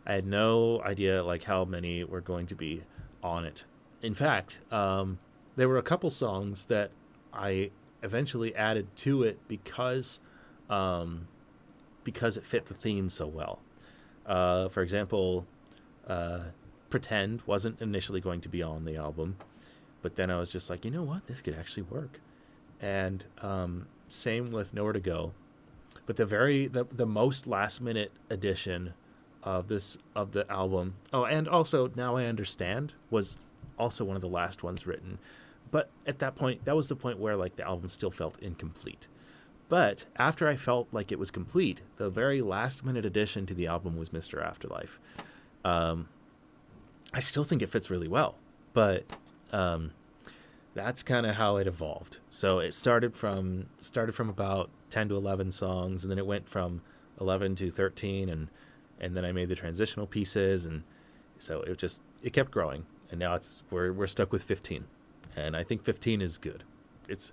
I had no idea like how many were going to be on it. In fact, there were a couple songs that I eventually added to it because it fit the theme so well. For example, Pretend wasn't initially going to be on the album, but then I was just like, you know what, this could actually work. And same with Nowhere to Go. But the most last minute addition of the album. Oh, and also Now I Understand was also one of the last ones written. But at that point, that was the point where like the album still felt incomplete. But after I felt like it was complete, the very last minute addition to the album was Mr. Afterlife. I still think it fits really well, but that's kind of how it evolved. So it started from about 10 to 11 songs, and then it went from 11 to 13, and then I made the transitional pieces, and so it kept growing, and now we're stuck with 15, and I think 15 is good. It's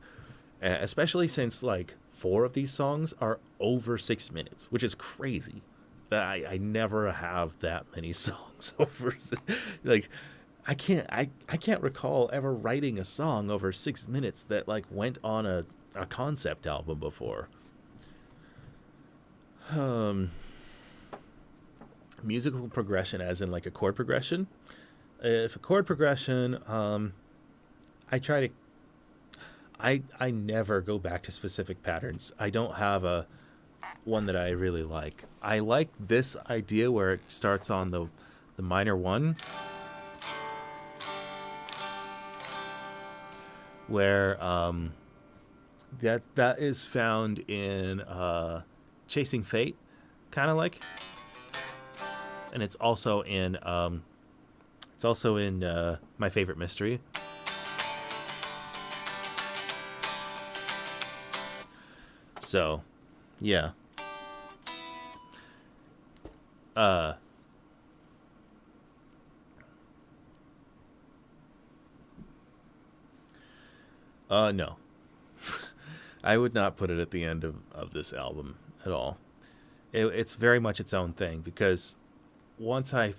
especially since like 4 of these songs are over 6 minutes, which is crazy. I never have that many songs over like I can't recall ever writing a song over 6 minutes that like went on a concept album before. Musical progression as in like a chord progression. If a chord progression, I never go back to specific patterns. I don't have a one that I really like. I like this idea where it starts on the minor 1, where that is found in Chasing Fate, kind of like, and it's also in My Favorite Mystery. So, yeah. No. I would not put it at the end of this album at all. It's very much its own thing, because once I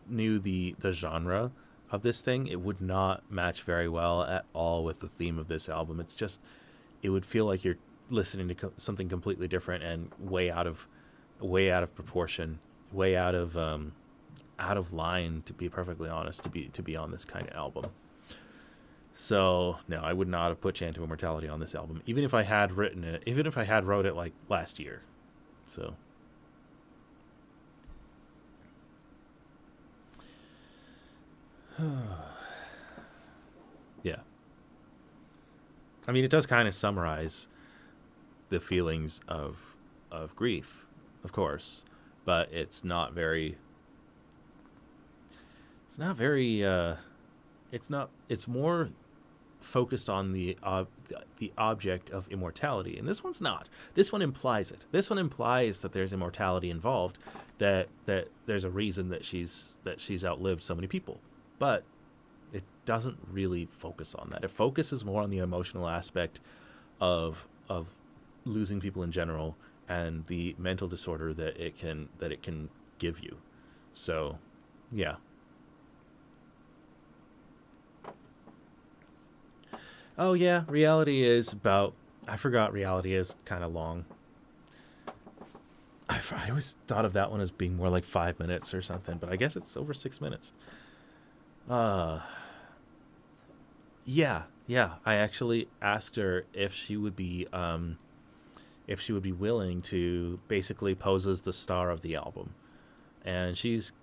knew the genre of this thing, it would not match very well at all with the theme of this album. It would feel like you're listening to something completely different and way out of proportion, way out of line, to be perfectly honest, to be on this kind of album. So no, I would not have put Chant of Immortality on this album, even if I had wrote it like last year. So yeah. I mean, it does kind of summarize the feelings of grief, of course, but it's more focused on the object of immortality, and this one's not. This one implies it. This one implies that there's immortality involved, that there's a reason that she's outlived so many people, but it doesn't really focus on that. It focuses more on the emotional aspect of losing people in general and the mental disorder that it can give you. So, yeah. Oh yeah, Reality is about. I forgot Reality is kind of long. I always thought of that one as being more like 5 minutes or something, but I guess it's over 6 minutes. Yeah. I actually asked her if she would be willing to basically pose as the star of the album, and she's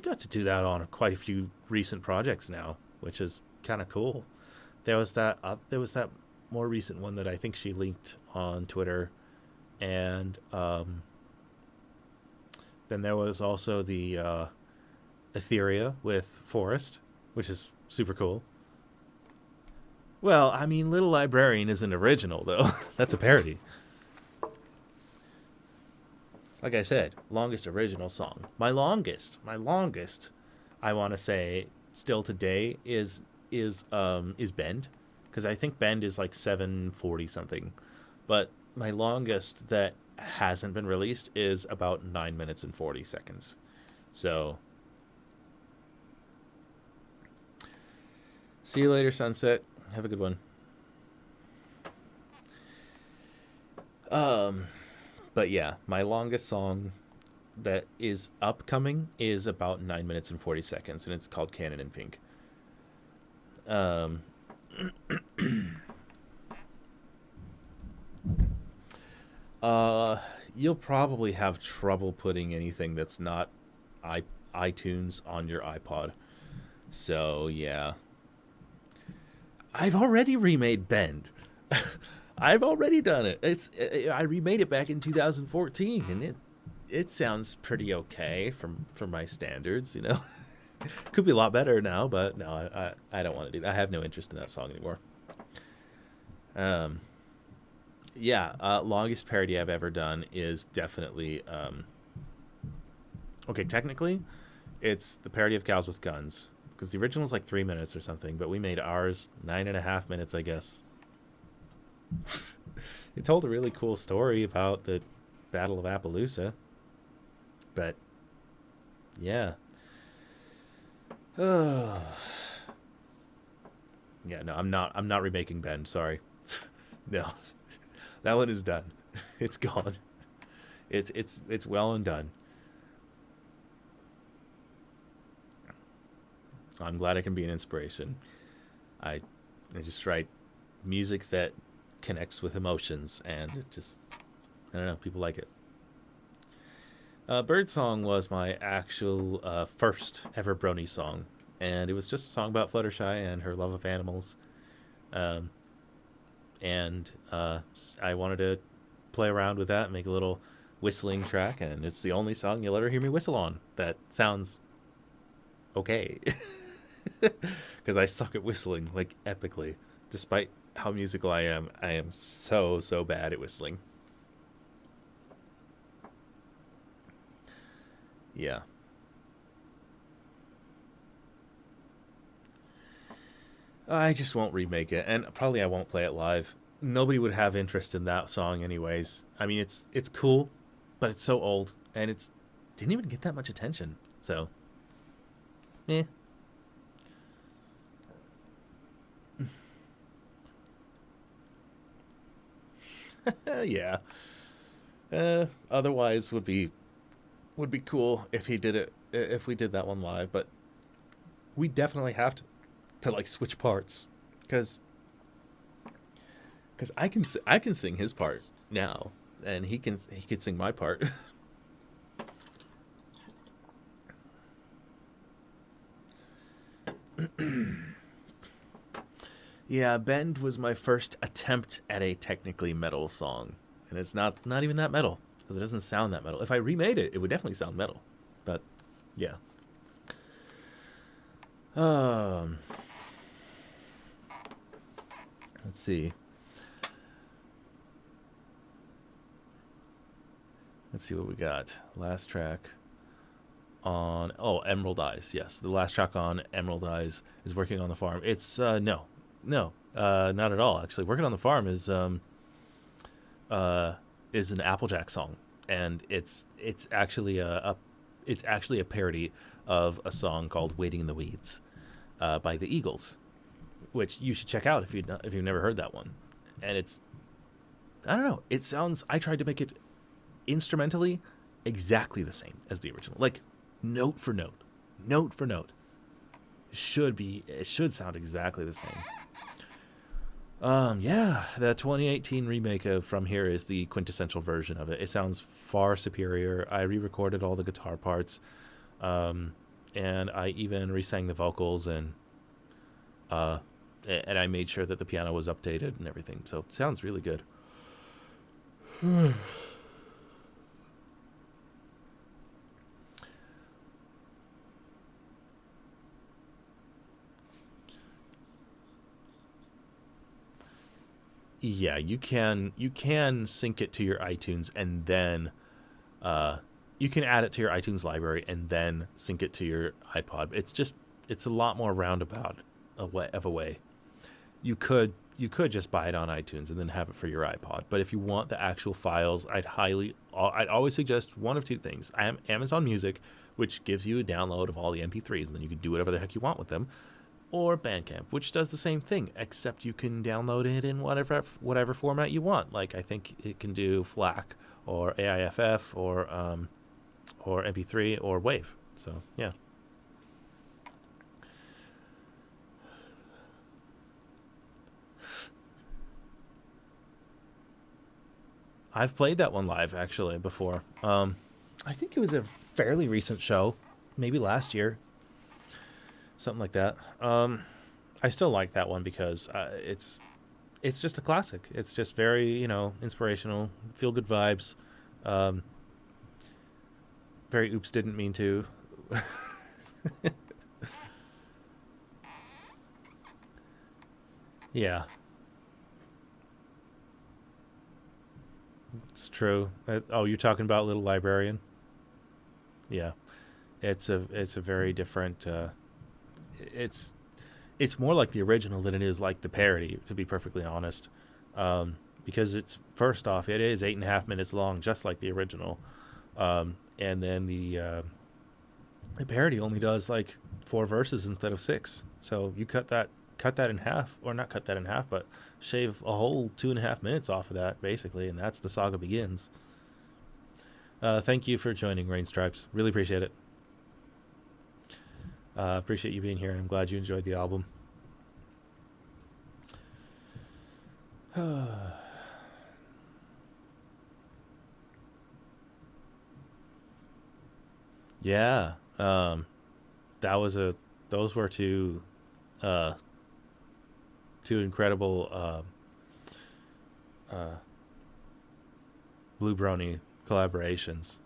got to do that on quite a few recent projects now, which is kind of cool. There was that more recent one that I think she linked on Twitter, and then there was also the Etheria with Forrest, which is super cool. Well, I mean, Little Librarian isn't original, though. That's a parody. like I said, longest original song. My longest, I want to say still today is Bend, because I think Bend is like 740 something, but my longest that hasn't been released is about 9 minutes and 40 seconds. So, see you later, Sunset. Have a good one. But yeah, my longest song that is upcoming is about 9 minutes and 40 seconds, and it's called Canon in Pink. Um, you'll probably have trouble putting anything that's not iTunes on your iPod. So yeah, I've already remade Bend. I've already done it. I remade it back in 2014, and it sounds pretty okay for my standards. You know, could be a lot better now, but no, I don't want to do that. I have no interest in that song anymore. Yeah, longest parody I've ever done is definitely okay. Technically, it's the parody of Cows with Guns, because the original was like 3 minutes or something, but we made ours 9.5 minutes, I guess. It told a really cool story about the Battle of Appaloosa, but yeah. Yeah, no, I'm not remaking Ben. Sorry, no, that one is done. It's gone. It's well and done. I'm glad I can be an inspiration. I just write music that connects with emotions, and it just, I don't know, people like it. Birdsong was my actual first ever Brony song, and it was just a song about Fluttershy and her love of animals. And I wanted to play around with that and make a little whistling track, and it's the only song you'll ever hear me whistle on that sounds okay. Because I suck at whistling, like, epically. Despite how musical I am so bad at whistling. Yeah. I just won't remake it, and probably I won't play it live. Nobody would have interest in that song anyways. I mean, it's cool, but it's so old, and it's didn't even get that much attention. So, eh. Yeah. Otherwise would be cool if he did it, if we did that one live, but we definitely have to like switch parts, because I can sing his part now, and he can sing my part. Yeah, Bend was my first attempt at a technically metal song, and it's not even that metal, because it doesn't sound that metal. If I remade it, it would definitely sound metal, but yeah. Let's see. Let's see what we got. Last track on Emerald Eyes. Yes, the last track on Emerald Eyes is Working on the Farm. It's no, not at all. Actually, Working on the Farm is an Applejack song, and it's actually a parody of a song called "Waiting in the Weeds" by the Eagles, which you should check out if you've never heard that one. And it's, I don't know, it sounds, I tried to make it instrumentally exactly the same as the original, like note for note. It should sound exactly the same. Yeah, the 2018 remake of From Here is the quintessential version of it. It sounds far superior. I re-recorded all the guitar parts, and I even re-sang the vocals, and I made sure that the piano was updated and everything. So it sounds really good. Yeah, you can sync it to your iTunes and then you can add it to your iTunes library and then sync it to your iPod. It's a lot more roundabout of a way. You could just buy it on iTunes and then have it for your iPod. But if you want the actual files, I'd always suggest one of two things. I am Amazon Music, which gives you a download of all the MP3s, and then you can do whatever the heck you want with them, or Bandcamp, which does the same thing, except you can download it in whatever format you want. Like, I think it can do FLAC or AIFF or MP3 or WAV. So yeah. I've played that one live actually before. I think it was a fairly recent show, maybe last year, something like that. I still like that one because it's just a classic. It's just very, inspirational, feel good vibes. Very oops, didn't mean to. Yeah. It's true. Oh, you're talking about Little Librarian? Yeah. It's a very different it's more like the original than it is like the parody, to be perfectly honest. Because it's, first off, it is 8.5 minutes long, just like the original. And then the parody only does like 4 verses instead of 6. So you cut that in half, or not cut that in half, but shave a whole 2.5 minutes off of that, basically, and that's The Saga Begins. Thank you for joining, Rain Stripes. Really appreciate it. Appreciate you being here, and I'm glad you enjoyed the album. Yeah. Those were two incredible Blue Brony collaborations.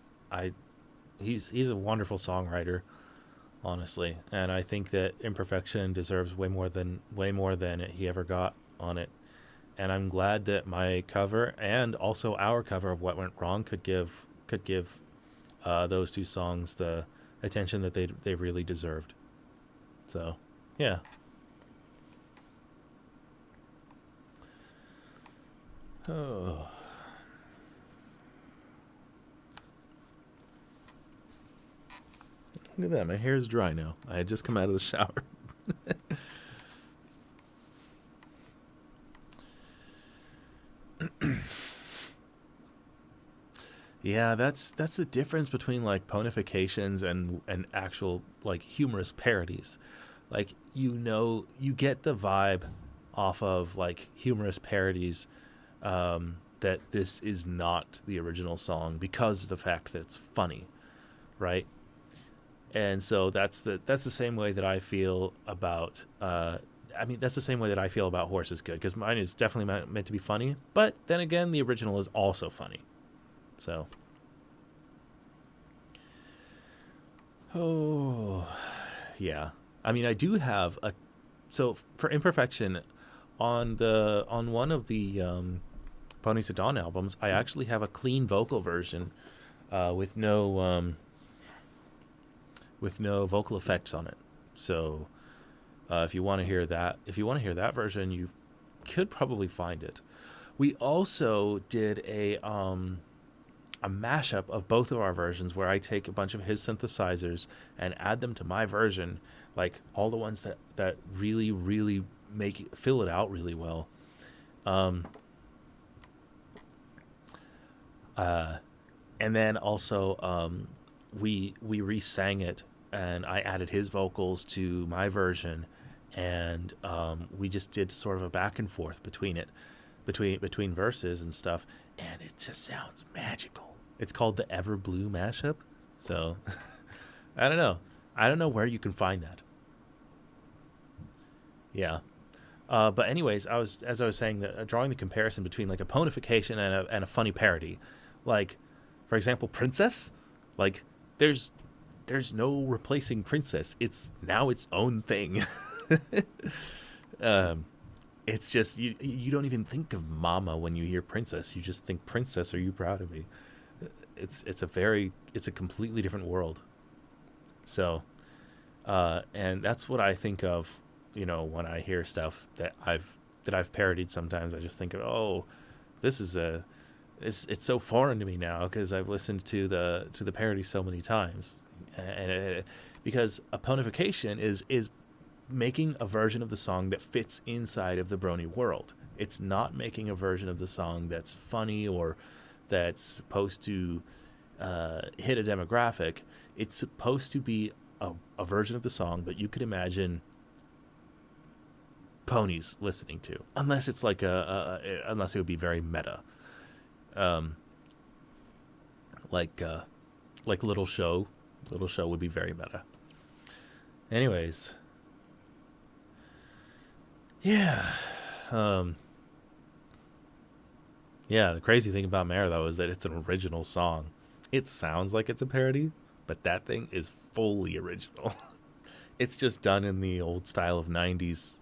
He's a wonderful songwriter, honestly, and I think that Imperfection deserves way more than he ever got on it. And I'm glad that my cover and also our cover of What Went Wrong could give those two songs the attention that they really deserved. So, yeah. Oh. Look at that. My hair's dry now. I had just come out of the shower. Yeah, that's the difference between like ponifications and actual like humorous parodies. Like, you get the vibe off of like humorous parodies that this is not the original song because of the fact that it's funny, right? And so that's the same way that I feel about that's the same way that I feel about Horse is Good, because mine is definitely meant to be funny, but then again the original is also funny. So, oh yeah, I mean, I do have for Imperfection on one of the Ponies at Dawn albums, I actually have a clean vocal version with no vocal effects on it. So if you want to hear that version, you could probably find it. We also did a mashup of both of our versions, where I take a bunch of his synthesizers and add them to my version, like all the ones that really, really fill it out really well. And then also we re-sang it, and I added his vocals to my version, and we just did sort of a back and forth between verses and stuff, and it just sounds magical. It's called the Ever Blue mashup. So I don't know where you can find that. Yeah. But anyways, as I was saying, drawing the comparison between like a ponification and a funny parody, like, for example, Princess, like there's no replacing Princess. It's now its own thing. It's just you don't even think of Mama when you hear Princess. You just think, Princess, are you proud of me? it's a completely different world. So, and that's what I think of, when I hear stuff that I've parodied. Sometimes I just think of, oh, this is it's so foreign to me now because I've listened to the parody so many times, and because a ponification is making a version of the song that fits inside of the brony world. It's not making a version of the song that's funny or that's supposed to hit a demographic. It's supposed to be a version of the song that you could imagine ponies listening to, unless it's like unless it would be very meta, like Little Show. Little Show would be very meta. Anyways, yeah. Yeah, the crazy thing about Mare, though, is that it's an original song. It sounds like it's a parody, but that thing is fully original. It's just done in the old style of 90s,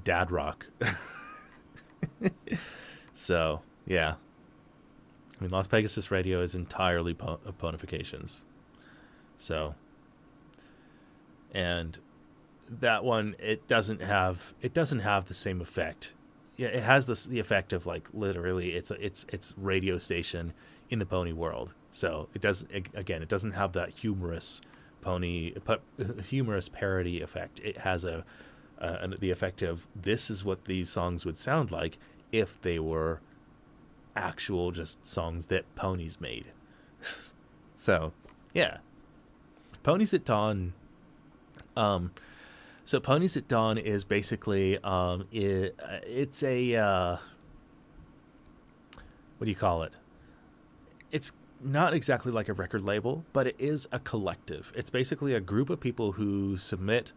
dad rock. So, yeah. I mean, Las Pegasus Radio is entirely ponifications. So, and that one, it doesn't have the same effect. Yeah, it has the effect of, like, literally it's radio station in the pony world. So it doesn't have that humorous parody effect. It has the effect of, this is what these songs would sound like if they were actual just songs that ponies made. So, yeah. Ponies at Dawn. So Ponies at Dawn is basically it's a what do you call it? It's not exactly like a record label, but it is a collective. It's basically a group of people who submit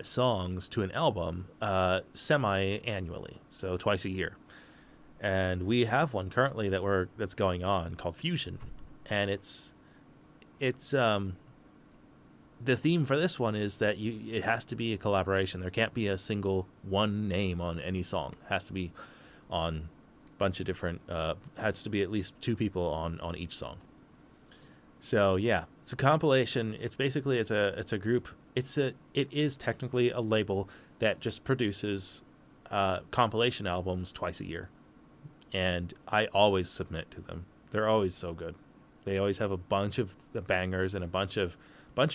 songs to an album semi-annually, so twice a year. And we have one currently that's going on called Fusion, and it's the theme for this one is that it has to be a collaboration. There can't be a single one name on any song. It has to be on a bunch of different. Has to be at least two people on each song. So yeah, it's a compilation. It's basically it's a group. It is technically a label that just produces compilation albums twice a year, and I always submit to them. They're always so good. They always have a bunch of bangers and a bunch of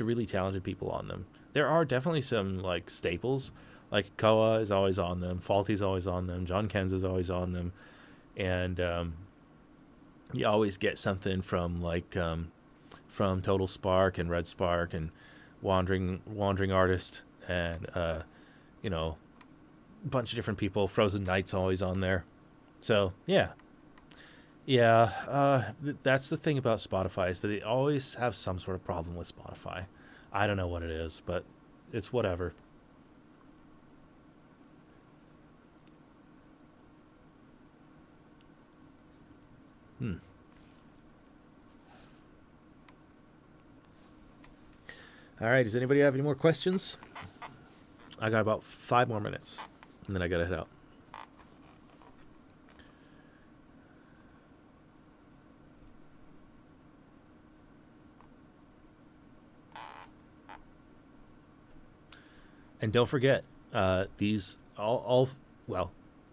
really talented people on them. There are definitely some like staples, like Koa is always on them, Faulty's always on them, John Ken's is always on them, and you always get something from from Total Spark and Red Spark and Wandering Artist and a bunch of different people. Frozen Night's always on there. So yeah. Yeah, that's the thing about Spotify, is that they always have some sort of problem with Spotify. I don't know what it is, but it's whatever. All right, does anybody have any more questions? I got about 5 more minutes, and then I gotta head out. And don't forget, these all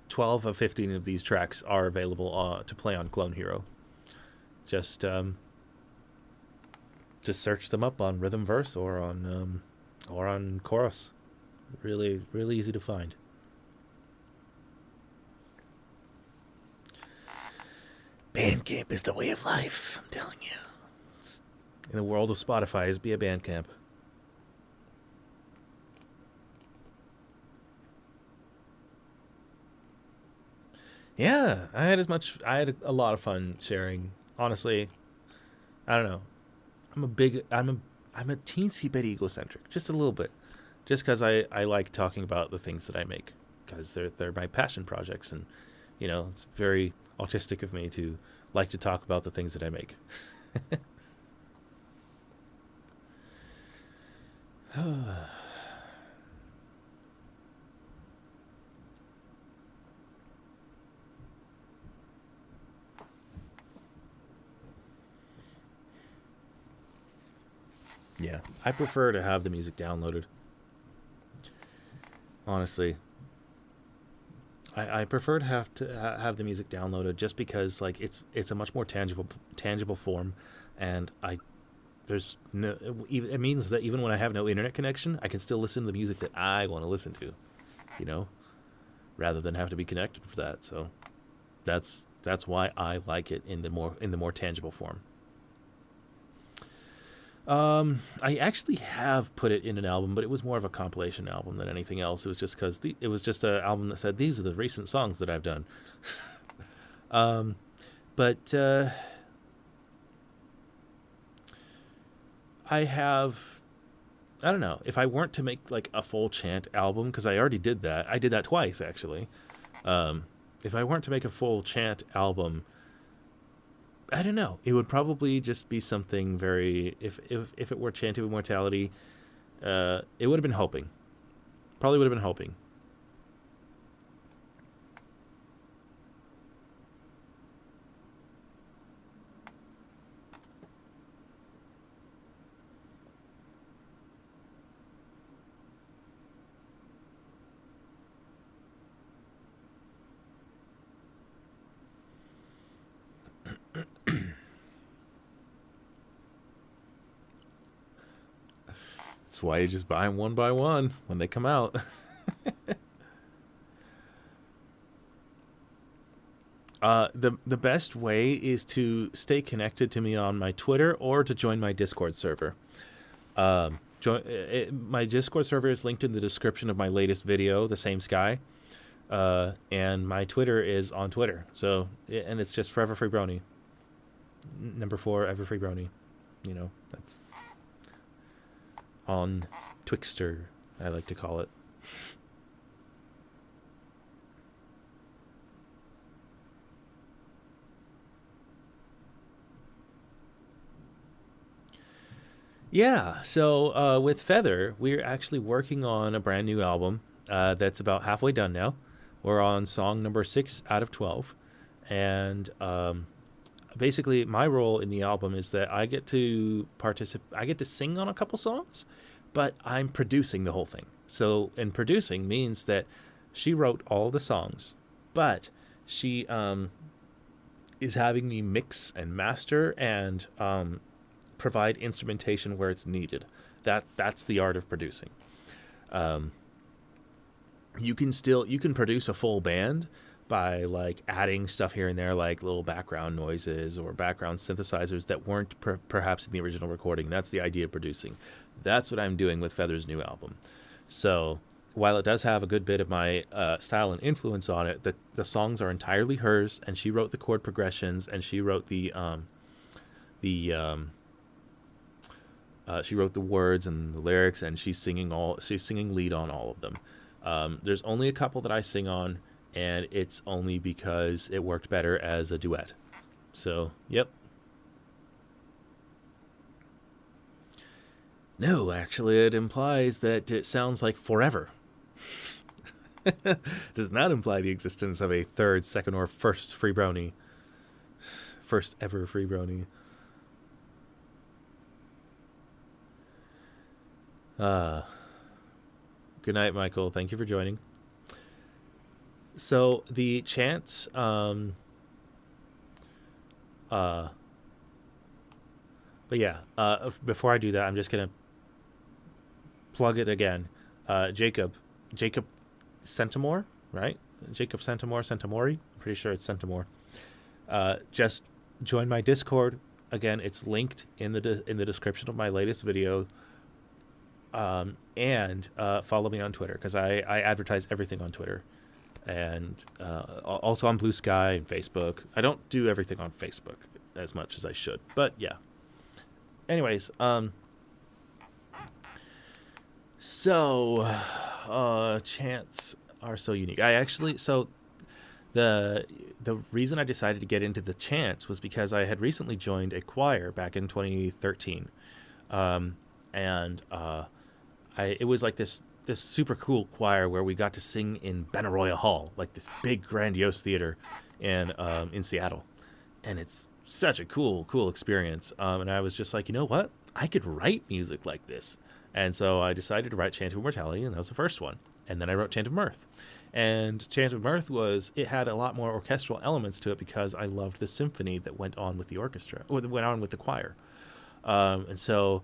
12 of 15 of these tracks are available to play on Clone Hero. Just search them up on Rhythmverse or on Chorus. Really, really easy to find. Bandcamp is the way of life, I'm telling you. In the world of Spotify, be a Bandcamp. Yeah, I had a lot of fun sharing. Honestly, I don't know. I'm a teensy bit egocentric, just a little bit, just because I like talking about the things that I make, because they're my passion projects, and it's very autistic of me to like to talk about the things that I make. Yeah, I prefer to have the music downloaded. Honestly, I prefer to have the music downloaded just because like it's a much more tangible form, and there's no it means that even when I have no internet connection, I can still listen to the music that I want to listen to, you know, rather than have to be connected for that. So that's why I like it in the more tangible form. I actually have put it in an album, but it was more of a compilation album than anything else. It was just because it was just an album that said these are the recent songs that I've done. But I don't know, if I weren't to make like a full chant album, because I already did that. I did that twice actually. If I weren't to make a full chant album, I don't know. It would probably just be something very. If it were Chant of Immortality, it would have been Hoping. Probably would have been Hoping. That's why you just buy them one by one when they come out. The best way is to stay connected to me on my Twitter or to join my Discord server. My Discord server is linked in the description of my latest video, The Same Sky. And my Twitter is on Twitter. So, and it's just Forever Free Brony. Number 4, Ever Free Brony. You know, that's on Twixter, I like to call it. Yeah, so with Feather, we're actually working on a brand new album that's about halfway done now. We're on song number 6 out of 12. And basically, my role in the album is that I get to I get to sing on a couple songs, but I'm producing the whole thing. So, and producing means that she wrote all the songs, but she is having me mix and master and provide instrumentation where it's needed. That's the art of producing. You can produce a full band by like adding stuff here and there, like little background noises or background synthesizers that weren't perhaps in the original recording. That's the idea of producing. That's what I'm doing with Feather's new album. So while it does have a good bit of my style and influence on it, the songs are entirely hers, and she wrote the chord progressions, and she wrote she wrote the words and the lyrics, and she's singing lead on all of them. There's only a couple that I sing on, and it's only because it worked better as a duet. So, yep. No, actually, it implies that it sounds like forever. Does not imply the existence of a third, second, or first Free Brony. First ever Free Brony. Good night, Michael. Thank you for joining. So the chants, but yeah, before I do that, I'm just gonna plug it again. Jacob Centimore, right? Jacob Centimori. I'm pretty sure it's Centimore. Just join my Discord. Again, it's linked in the description of my latest video. And follow me on Twitter, because I advertise everything on Twitter, and also on Blue Sky and Facebook. I don't do everything on Facebook as much as I should, but yeah. Anyways, so chants are so unique. The reason I decided to get into the chants was because I had recently joined a choir back in 2013, and it was like this super cool choir where we got to sing in Benaroya Hall, like this big grandiose theater in Seattle, and it's such a cool experience. And I was just like, you know what? I could write music like this. And so I decided to write Chant of Immortality, and that was the first one. And then I wrote Chant of Mirth. And Chant of Mirth it had a lot more orchestral elements to it because I loved the symphony that went on with the orchestra, or that went on with the choir. And so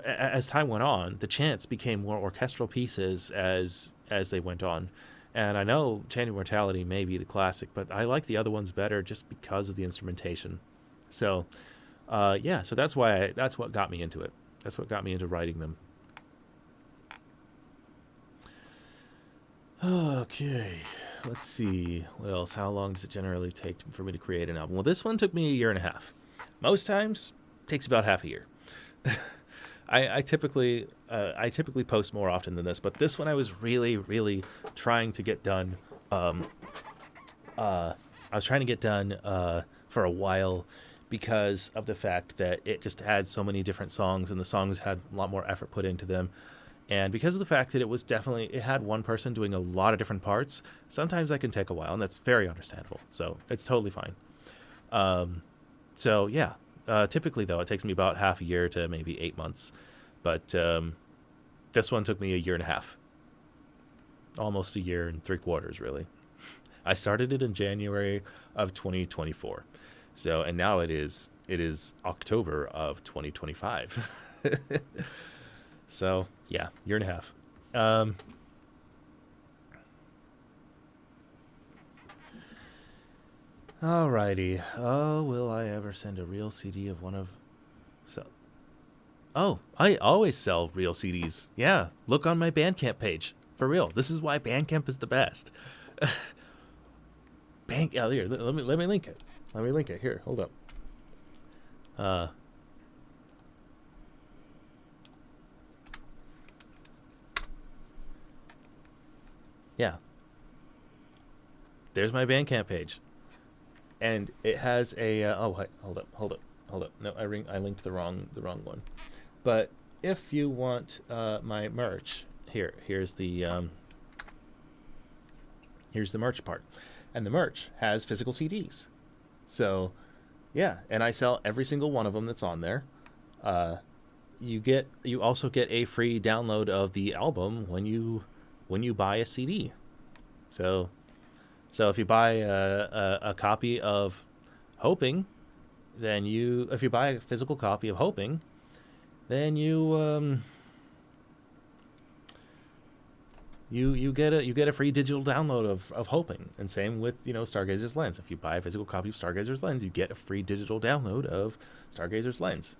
as time went on, the chants became more orchestral pieces as they went on. And I know Chant of Immortality may be the classic, but I like the other ones better just because of the instrumentation. So, so that's what got me into it. That's what got me into writing them. Okay, let's see. What else? How long does it generally take for me to create an album? Well, this one took me 1.5 years. Most times, it takes about half a year. I typically post more often than this, but this one I was really, really trying to get done. I was trying to get done for a while because of the fact that it just had so many different songs, and the songs had a lot more effort put into them. And because of the fact that it had one person doing a lot of different parts, sometimes that can take a while, and that's very understandable. So it's totally fine. Typically, though, it takes me about half a year to maybe 8 months. But this one took me 1.5 years. Almost 1 3/4 years, really. I started it in January of 2024. So, and now it is October of 2025. So, yeah, 1.5 years. Alrighty. Oh, will I ever send a real CD of one of... Oh, I always sell real CDs. Yeah, look on my Bandcamp page. For real. This is why Bandcamp is the best. Here, let me link it. Let me link it. Here, hold up. Yeah. There's my Bandcamp page. And it has a hold up. No, I linked the wrong one. But if you want my merch, here's the merch part. And the merch has physical CDs. So, yeah, and I sell every single one of them that's on there. You also get a free download of the album when you buy a CD. So if you buy a copy of Hoping, then if you buy a physical copy of Hoping, then you get a free digital download of Hoping. And same with Stargazer's Lens. If you buy a physical copy of Stargazer's Lens, you get a free digital download of Stargazer's Lens.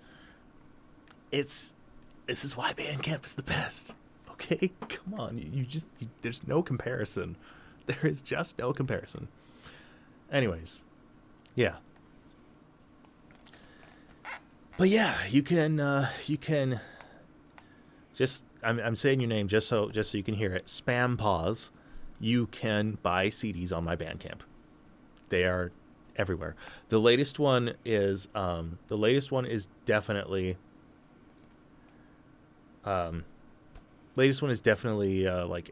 This is why Bandcamp is the best. Okay, come on. There's no comparison. There is just no comparison. Anyways, yeah. But yeah, you can just I'm saying your name just so you can hear it. Spam Pause. You can buy CDs on my Bandcamp. They are everywhere. The latest one is definitely like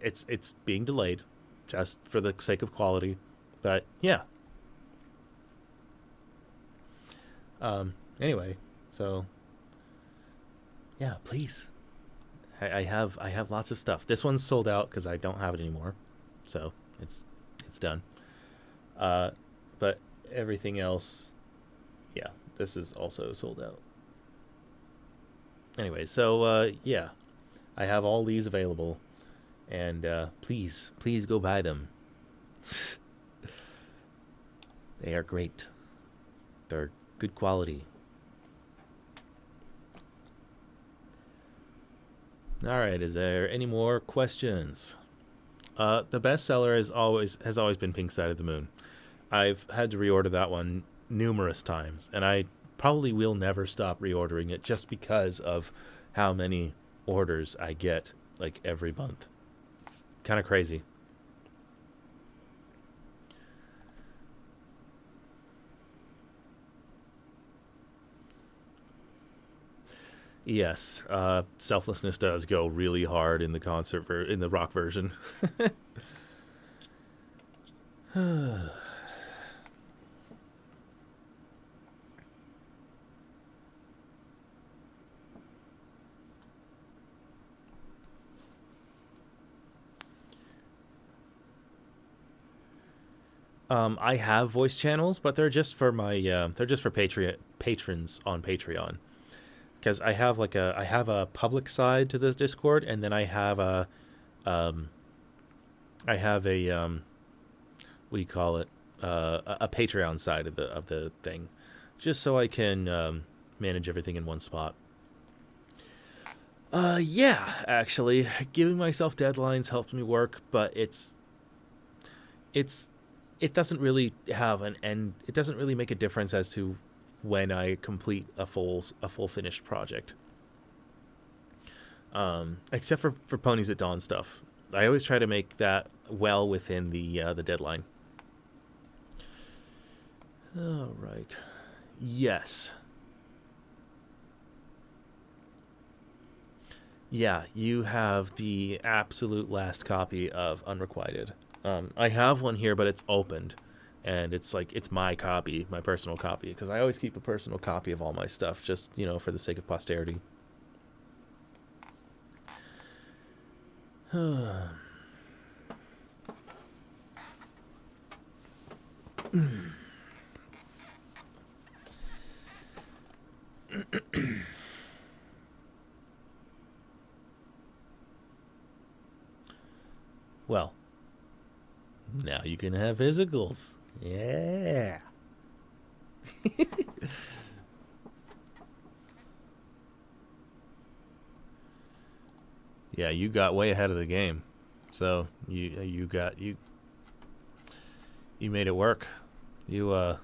it's being delayed just for the sake of quality, but yeah. Anyway, so yeah, please. I have lots of stuff. This one's sold out because I don't have it anymore, so it's done. But everything else, yeah, this is also sold out. Anyway, so yeah, I have all these available, and please go buy them. They are great. They're good quality. All right, is there any more questions? The bestseller has always been Pink Side of the Moon. I've had to reorder that one numerous times, and I probably will never stop reordering it just because of how many orders I get like every month. It's kind of crazy. Yes, Selflessness does go really hard in the in the rock version. I have voice channels, but they're just for my they're just for patrons on Patreon. Because I have a public side to this Discord, and then um I have a what do you call it, a Patreon side of the thing, just so I can manage everything in one spot. Yeah, actually, giving myself deadlines helps me work, but it's it doesn't really have an end. It doesn't really make a difference as to when I complete a full finished project. Except for Ponies at Dawn stuff. I always try to make that well within the deadline. All right. Yes. Yeah, you have the absolute last copy of Unrequited. I have one here, but it's opened, and it's like it's my copy, my personal copy, because I always keep a personal copy of all my stuff, just for the sake of posterity. Well, now you can have physicals. Yeah. Yeah, you got way ahead of the game. So you made it work. You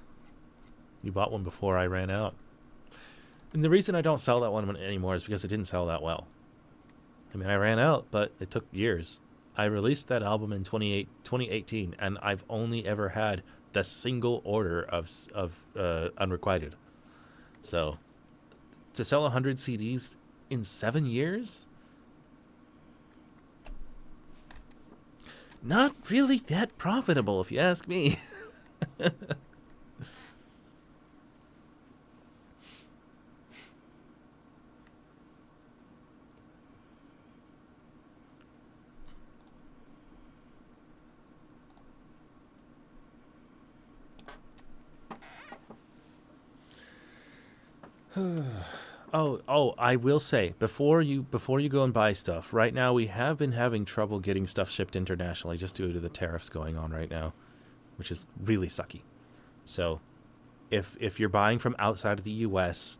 bought one before I ran out. And the reason I don't sell that one anymore is because it didn't sell that well. I mean, I ran out, but it took years. I released that album in 2018, and I've only ever had the single order of Unrequited. So, to sell 100 CDs in 7 years? Not really that profitable, if you ask me. Oh, I will say before you go and buy stuff. Right now, we have been having trouble getting stuff shipped internationally just due to the tariffs going on right now, which is really sucky. So, if you're buying from outside of the U.S.,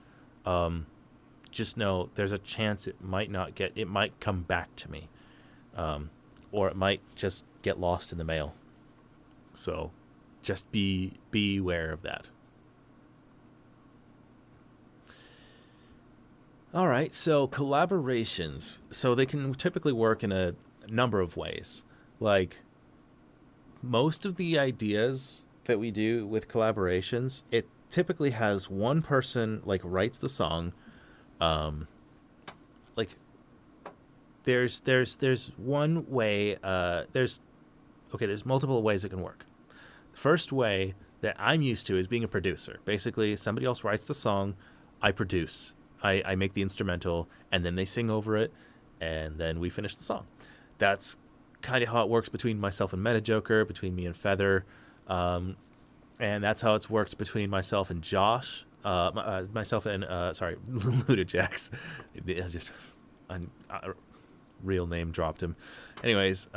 just know there's a chance it might come back to me, or it might just get lost in the mail. So, just be aware of that. All right, so collaborations. So they can typically work in a number of ways. Like, most of the ideas that we do with collaborations, it typically has one person, like, writes the song. Like, there's one way, there's multiple ways it can work. The first way that I'm used to is being a producer. Basically, somebody else writes the song, I produce. I make the instrumental, and then they sing over it, and then we finish the song. That's kind of how it works between myself and Metajoker, between me and Feather, and that's how it's worked between myself and Josh, myself and Ludajax. Real name dropped him. Anyways,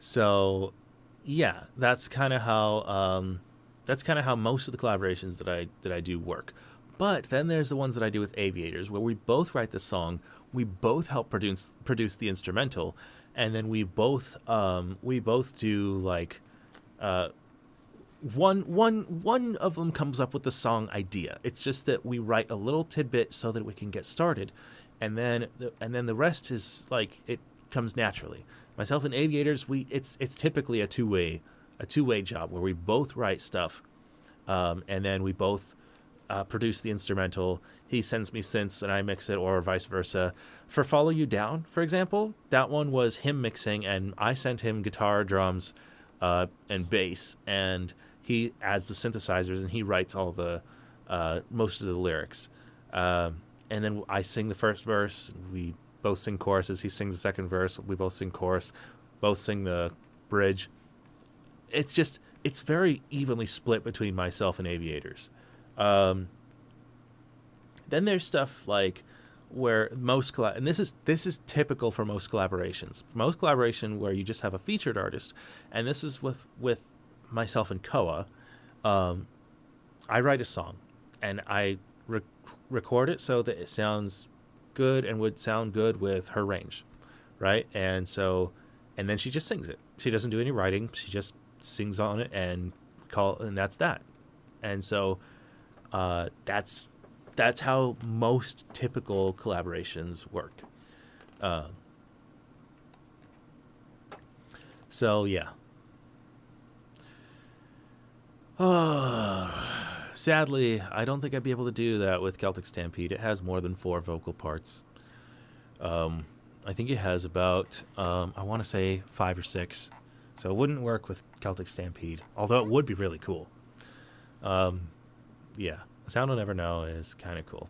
So, yeah, that's kind of how most of the collaborations that I do work. But then there's the ones that I do with Aviators, where we both write the song, we both help produce the instrumental, and then we both do like one of them comes up with the song idea. It's just that we write a little tidbit so that we can get started, and then the rest is like it comes naturally. Myself and Aviators, it's typically a two-way job where we both write stuff, and then we both produce the instrumental. He sends me synths and I mix it, or vice versa. For Follow You Down, for example, that one was him mixing, and I sent him guitar, drums, and bass, and he adds the synthesizers and he writes all the most of the lyrics. and then I sing the first verse. We both sing choruses. He sings the second verse. We both sing chorus. Both sing the bridge. It's very evenly split between myself and Aviators. Then there's stuff like where and this is typical for most collaborations. For most collaboration where you just have a featured artist, and this is with myself and Koa. I write a song, and I record it so that it sounds good and would sound good with her range, right? And then she just sings it. She doesn't do any writing. She just sings on it and that's that. And so that's how most typical collaborations work. So yeah. Sadly, I don't think I'd be able to do that with Celtic Stampede. It has more than 4 vocal parts. I think it has about, I want to say 5 or 6. So it wouldn't work with Celtic Stampede, although it would be really cool. Yeah, Sound I'll Never Know is kind of cool.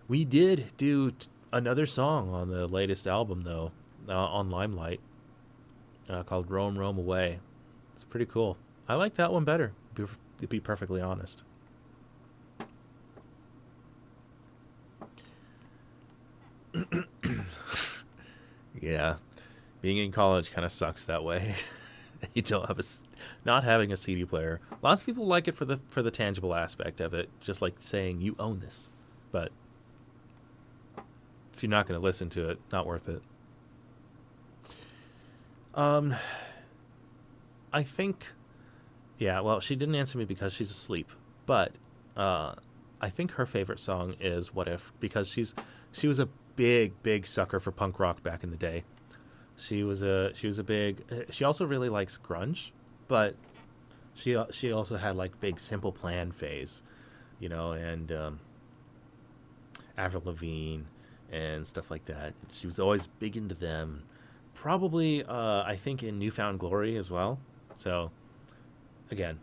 We did do another song on the latest album, though, on Limelight, called Roam, Roam Away. It's pretty cool. I like that one better, to be perfectly honest. Yeah, being in college kind of sucks that way. You don't have not having a CD player. Lots of people like it for the tangible aspect of it, just like saying you own this. But if you're not going to listen to it, not worth it. I think, yeah. Well, she didn't answer me because she's asleep. But I think her favorite song is "What If," because she was a big sucker for punk rock back in the day. She also really likes grunge, but she also had like big Simple Plan phase, and Avril Lavigne and stuff like that. She was always big into them. Probably I think in Newfound Glory as well. So again,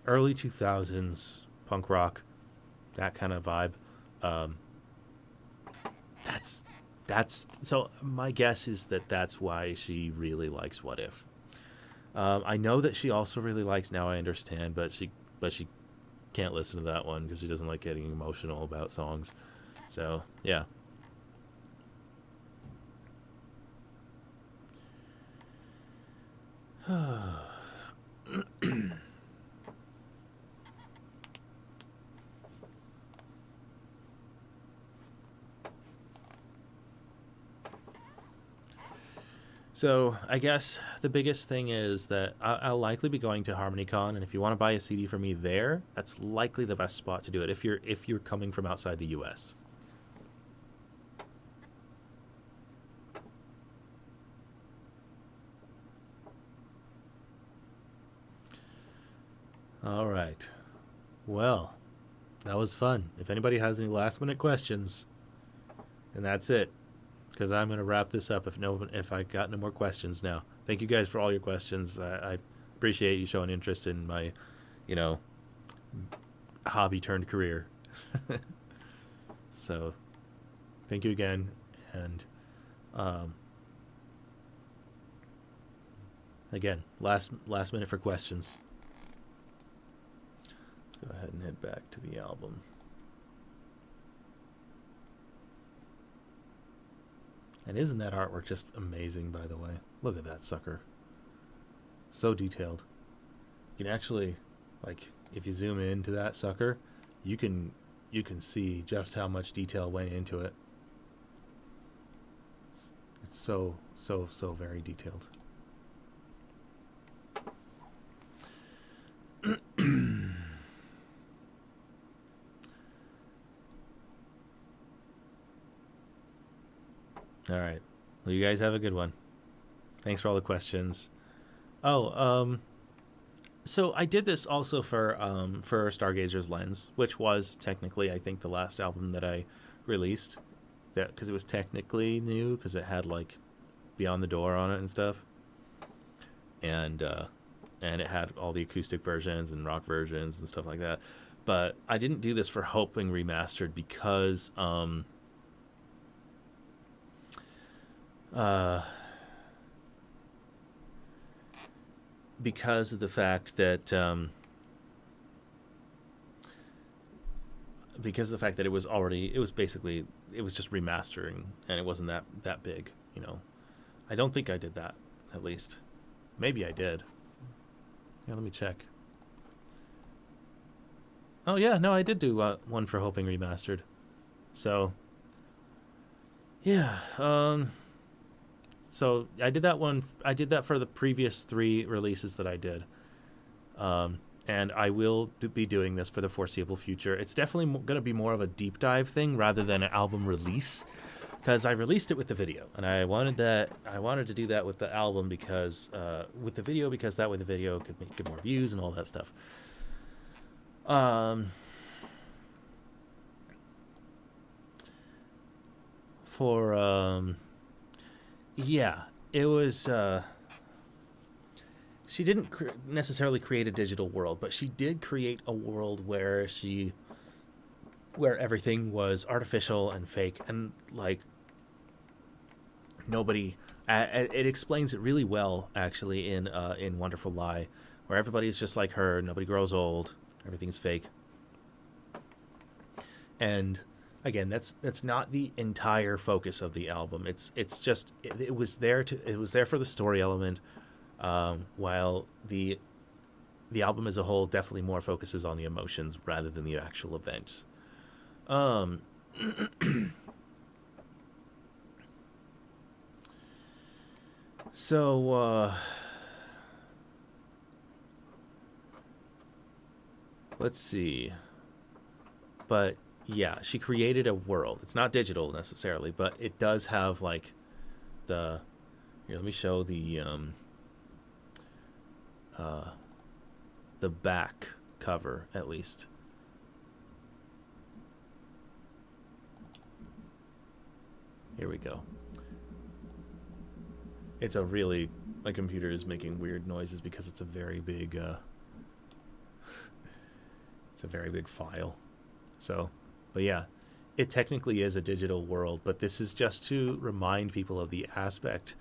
early 2000s punk rock, that kind of vibe. That's so my guess is that's why she really likes What If. I know that she also really likes Now I Understand, but she can't listen to that one because she doesn't like getting emotional about songs. So yeah. So I guess the biggest thing is that I'll likely be going to HarmonyCon, and if you want to buy a CD for me there, that's likely the best spot to do it if you're coming from outside the U.S. All right. Well, that was fun. If anybody has any last-minute questions, and that's it. Because I'm going to wrap this up if I got no more questions now. Thank you guys for all your questions. I appreciate you showing interest in my, hobby turned career. So, thank you again, and again, last minute for questions. Let's go ahead and head back to the album. And isn't that artwork just amazing, by the way? Look at that sucker. So detailed. You can actually, if you zoom into that sucker, you can see just how much detail went into it. It's so very detailed. All right. Well, you guys have a good one. Thanks for all the questions. So I did this also for Stargazer's Lens, which was technically, I think, the last album that I released. That because it was technically new, because it had Beyond the Door on it and stuff, and it had all the acoustic versions and rock versions and stuff like that. But I didn't do this for Hoping Remastered because uh, because of the fact that it was already, it was basically, it was just remastering, and it wasn't that big, you know. I don't think I did that, at least. Maybe I did. Yeah, let me check. Oh yeah, no, I did do one for Hoping Remastered. So yeah, so I did that one. I did that for the previous 3 releases that I did, and I will be doing this for the foreseeable future. It's definitely going to be more of a deep dive thing rather than an album release, because I released it with the video, and I wanted to do that with the album because with the video, because that way the video could get more views and all that stuff. For yeah, it was she didn't necessarily create a digital world, but she did create a world where everything was artificial and fake, and like nobody it explains it really well actually in Wonderful Lie, where everybody's just like her, nobody grows old, everything's fake. And again, that's not the entire focus of the album. It's just it was there for the story element, while the album as a whole definitely more focuses on the emotions rather than the actual events. So let's see. But yeah, she created a world. It's not digital necessarily, but it does have like the, here, let me show the back cover at least. Here we go. It's a really, my computer is making weird noises because it's a very big it's a very big file. So, but yeah, it technically is a digital world, but this is just to remind people of the aspect.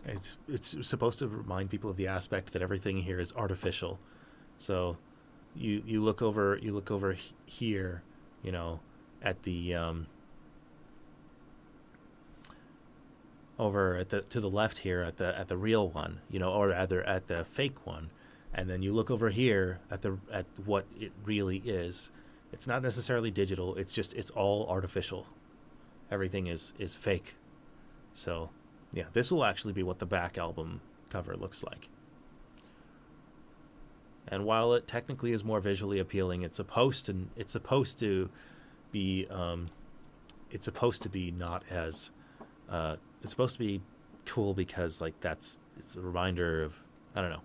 It's supposed to remind people of the aspect that everything here is artificial. So, you look over here, you know, at the over at the to the left here at the real one, you know, or rather at the fake one, and then you look over here at what it really is. It's not necessarily digital. It's all artificial. Everything is fake. So, yeah, this will actually be what the back album cover looks like. And while it technically is more visually appealing, it's supposed to be not as it's supposed to be cool because like it's a reminder of, I don't know.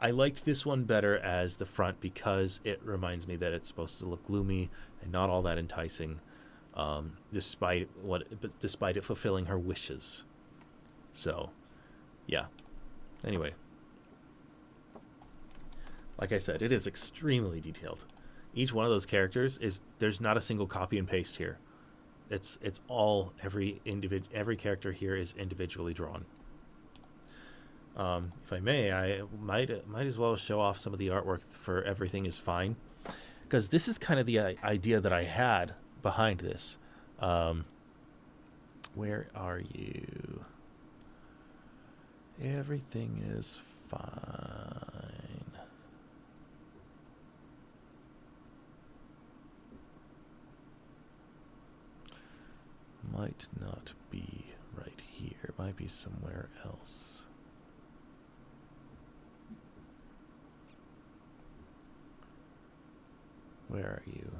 I liked this one better as the front because it reminds me that it's supposed to look gloomy and not all that enticing, despite it fulfilling her wishes. So, yeah. Anyway, like I said, it is extremely detailed. Each one of those characters there's not a single copy and paste here. It's all every character here is individually drawn. If I may, I might as well show off some of the artwork for Everything Is Fine, because this is kind of the idea that I had behind this. Where are you? Everything is fine. Might not be right here. Might be somewhere else. Where are you?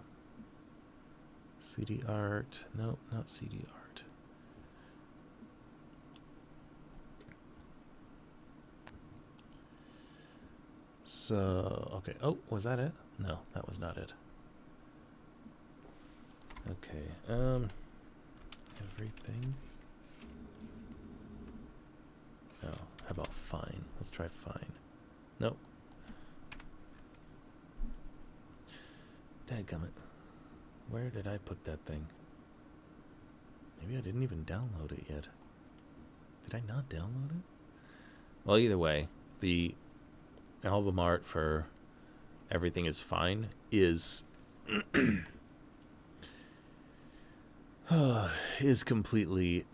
CD art. Nope, not CD art. So, okay. Oh, was that it? No, that was not it. Okay. Everything. Oh, how about fine? Let's try fine. Nope. Dadgummit. Where did I put that thing? Maybe I didn't even download it yet. Did I not download it? Well, either way, the album art for Everything Is Fine is is completely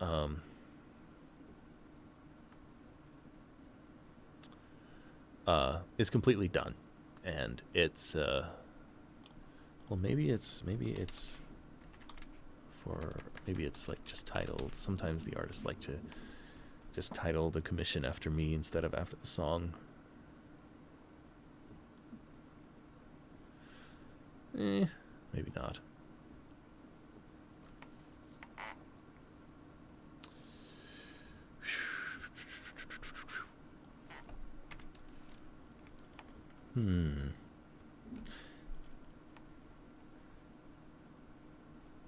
done, and it's well, maybe it's like just titled. Sometimes the artists like to just title the commission after me instead of after the song. Maybe not.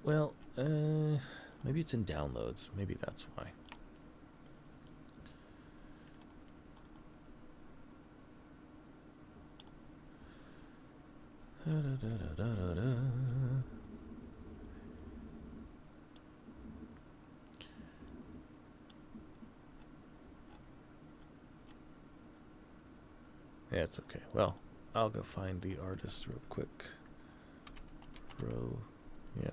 Well, maybe it's in downloads. Maybe that's why. Yeah, it's okay. Well, I'll go find the artist real quick. Yeah.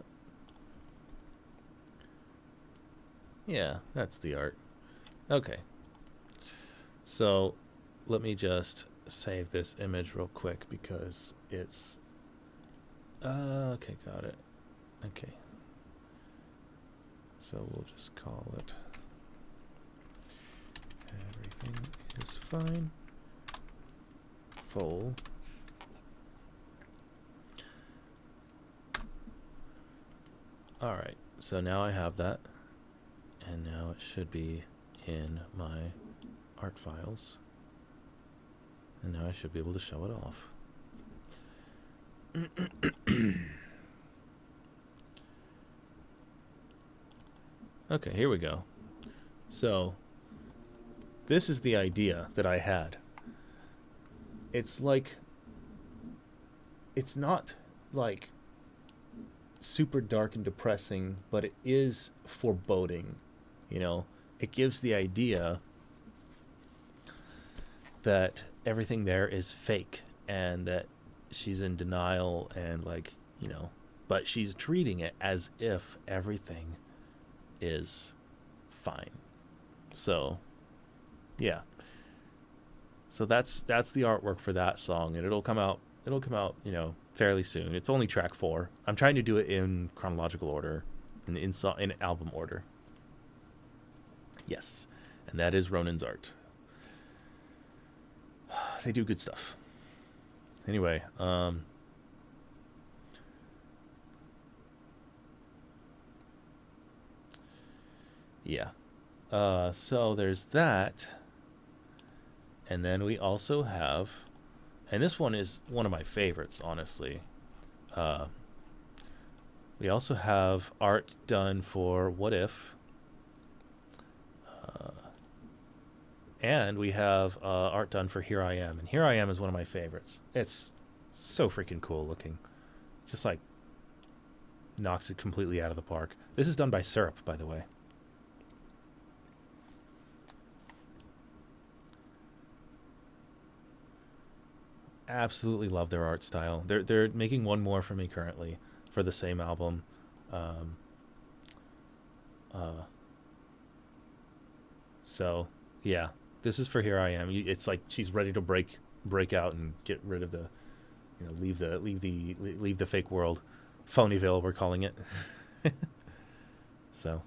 Yeah, that's the art. Okay. So, let me just save this image real quick because it's... okay, got it. Okay. So we'll just call it Everything Is Fine. Full. Alright, so now I have that. And now it should be in my art files. And now I should be able to show it off. Okay, here we go. So, this is the idea that I had. It's like, it's not like super dark and depressing, but it is foreboding. You know, it gives the idea that everything there is fake and that she's in denial and, like, you know, but she's treating it as if everything is fine. So, yeah. So that's the artwork for that song, and it'll come out, you know, fairly soon. It's only track 4. I'm trying to do it in chronological order, in album order. Yes, and that is Ronan's art. They do good stuff. Anyway, yeah. So there's that. And then we also have, and this one is one of my favorites, honestly. We also have art done for What If. And we have art done for Here I Am. And Here I Am is one of my favorites. It's so freaking cool looking. Just like knocks it completely out of the park. This is done by Syrup, by the way. Absolutely love their art style. They're making one more for me currently for the same album. So yeah, this is for Here I Am. It's like she's ready to break out and get rid of the, you know, leave the fake world, Phonyville we're calling it. So,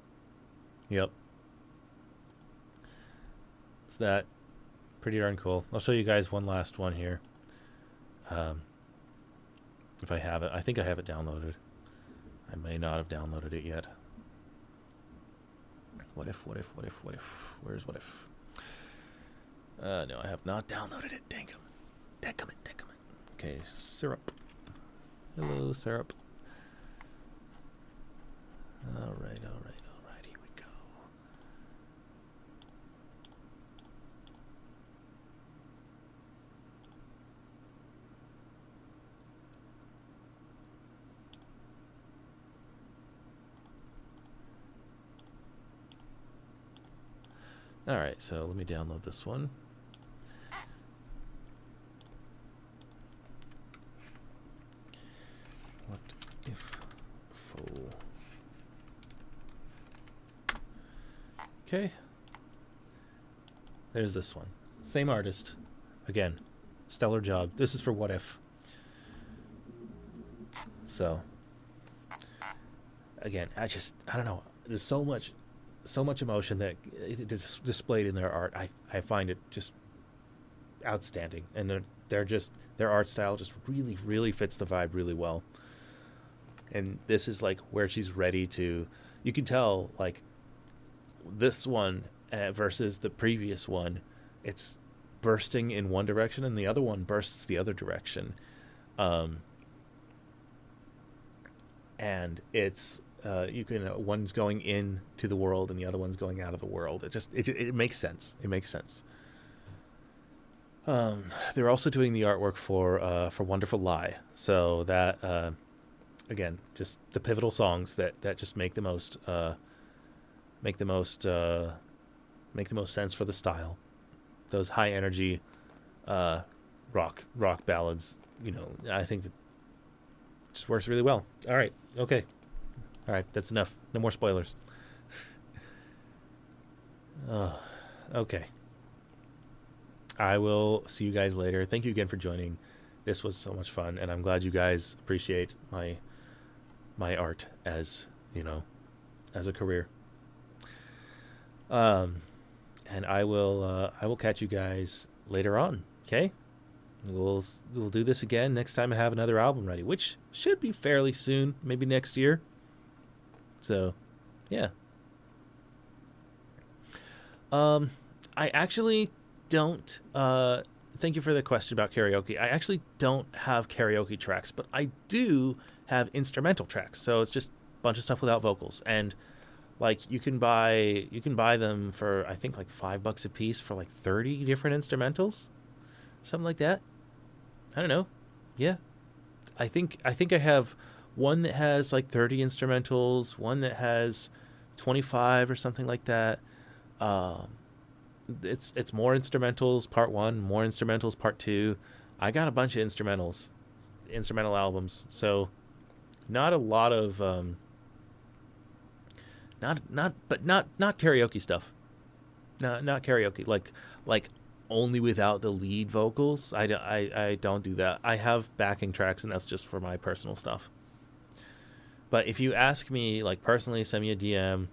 yep. It's that. Pretty darn cool. I'll show you guys one last one here. If I have it. I think I have it downloaded. I may not have downloaded it yet. What if? Where's What If? No, I have not downloaded it. Dang it. Okay, Syrup. Hello, Syrup. All right. Here we go. All right, so let me download this one. What if full? Okay. There's this one. Same artist. Again, stellar job. This is for What If. So, again, I don't know. There's so much emotion that it is displayed in their art. I find it just outstanding, and their art style just really fits the vibe really well. And this is like where she's ready to. You can tell like this one versus the previous one, it's bursting in one direction, and the other one bursts the other direction. And it's one's going into the world and the other one's going out of the world. It makes sense. It makes sense. They're also doing the artwork for Wonderful Lie. So that again, just the pivotal songs that just make the most sense for the style. Those high energy rock ballads. I think that just works really well. All right. Okay. All right. That's enough. No more spoilers. Okay. I will see you guys later. Thank you again for joining. This was so much fun, and I'm glad you guys appreciate my art as a career. And I will catch you guys later on. Okay. We'll do this again next time I have another album ready, which should be fairly soon, maybe next year. So, yeah. I actually don't. Thank you for the question about karaoke. I actually don't have karaoke tracks, but I do have instrumental tracks. So it's just a bunch of stuff without vocals, and like you can buy them for I think like $5 a piece for like 30 different instrumentals. Something like that. I don't know. Yeah. I think I have one that has like 30 instrumentals, one that has 25 or something like that. It's more instrumentals part 1, more instrumentals part 2. I got a bunch of instrumental albums. So not a lot of not karaoke stuff. Not karaoke like only without the lead vocals. I don't do that. I have backing tracks, and that's just for my personal stuff. But if you ask me like personally, send me a DM.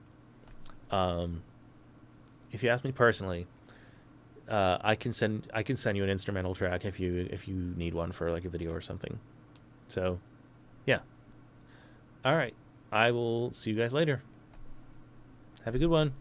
If you ask me personally, I can send you an instrumental track if you need one for like a video or something. So, yeah. All right. I will see you guys later. Have a good one.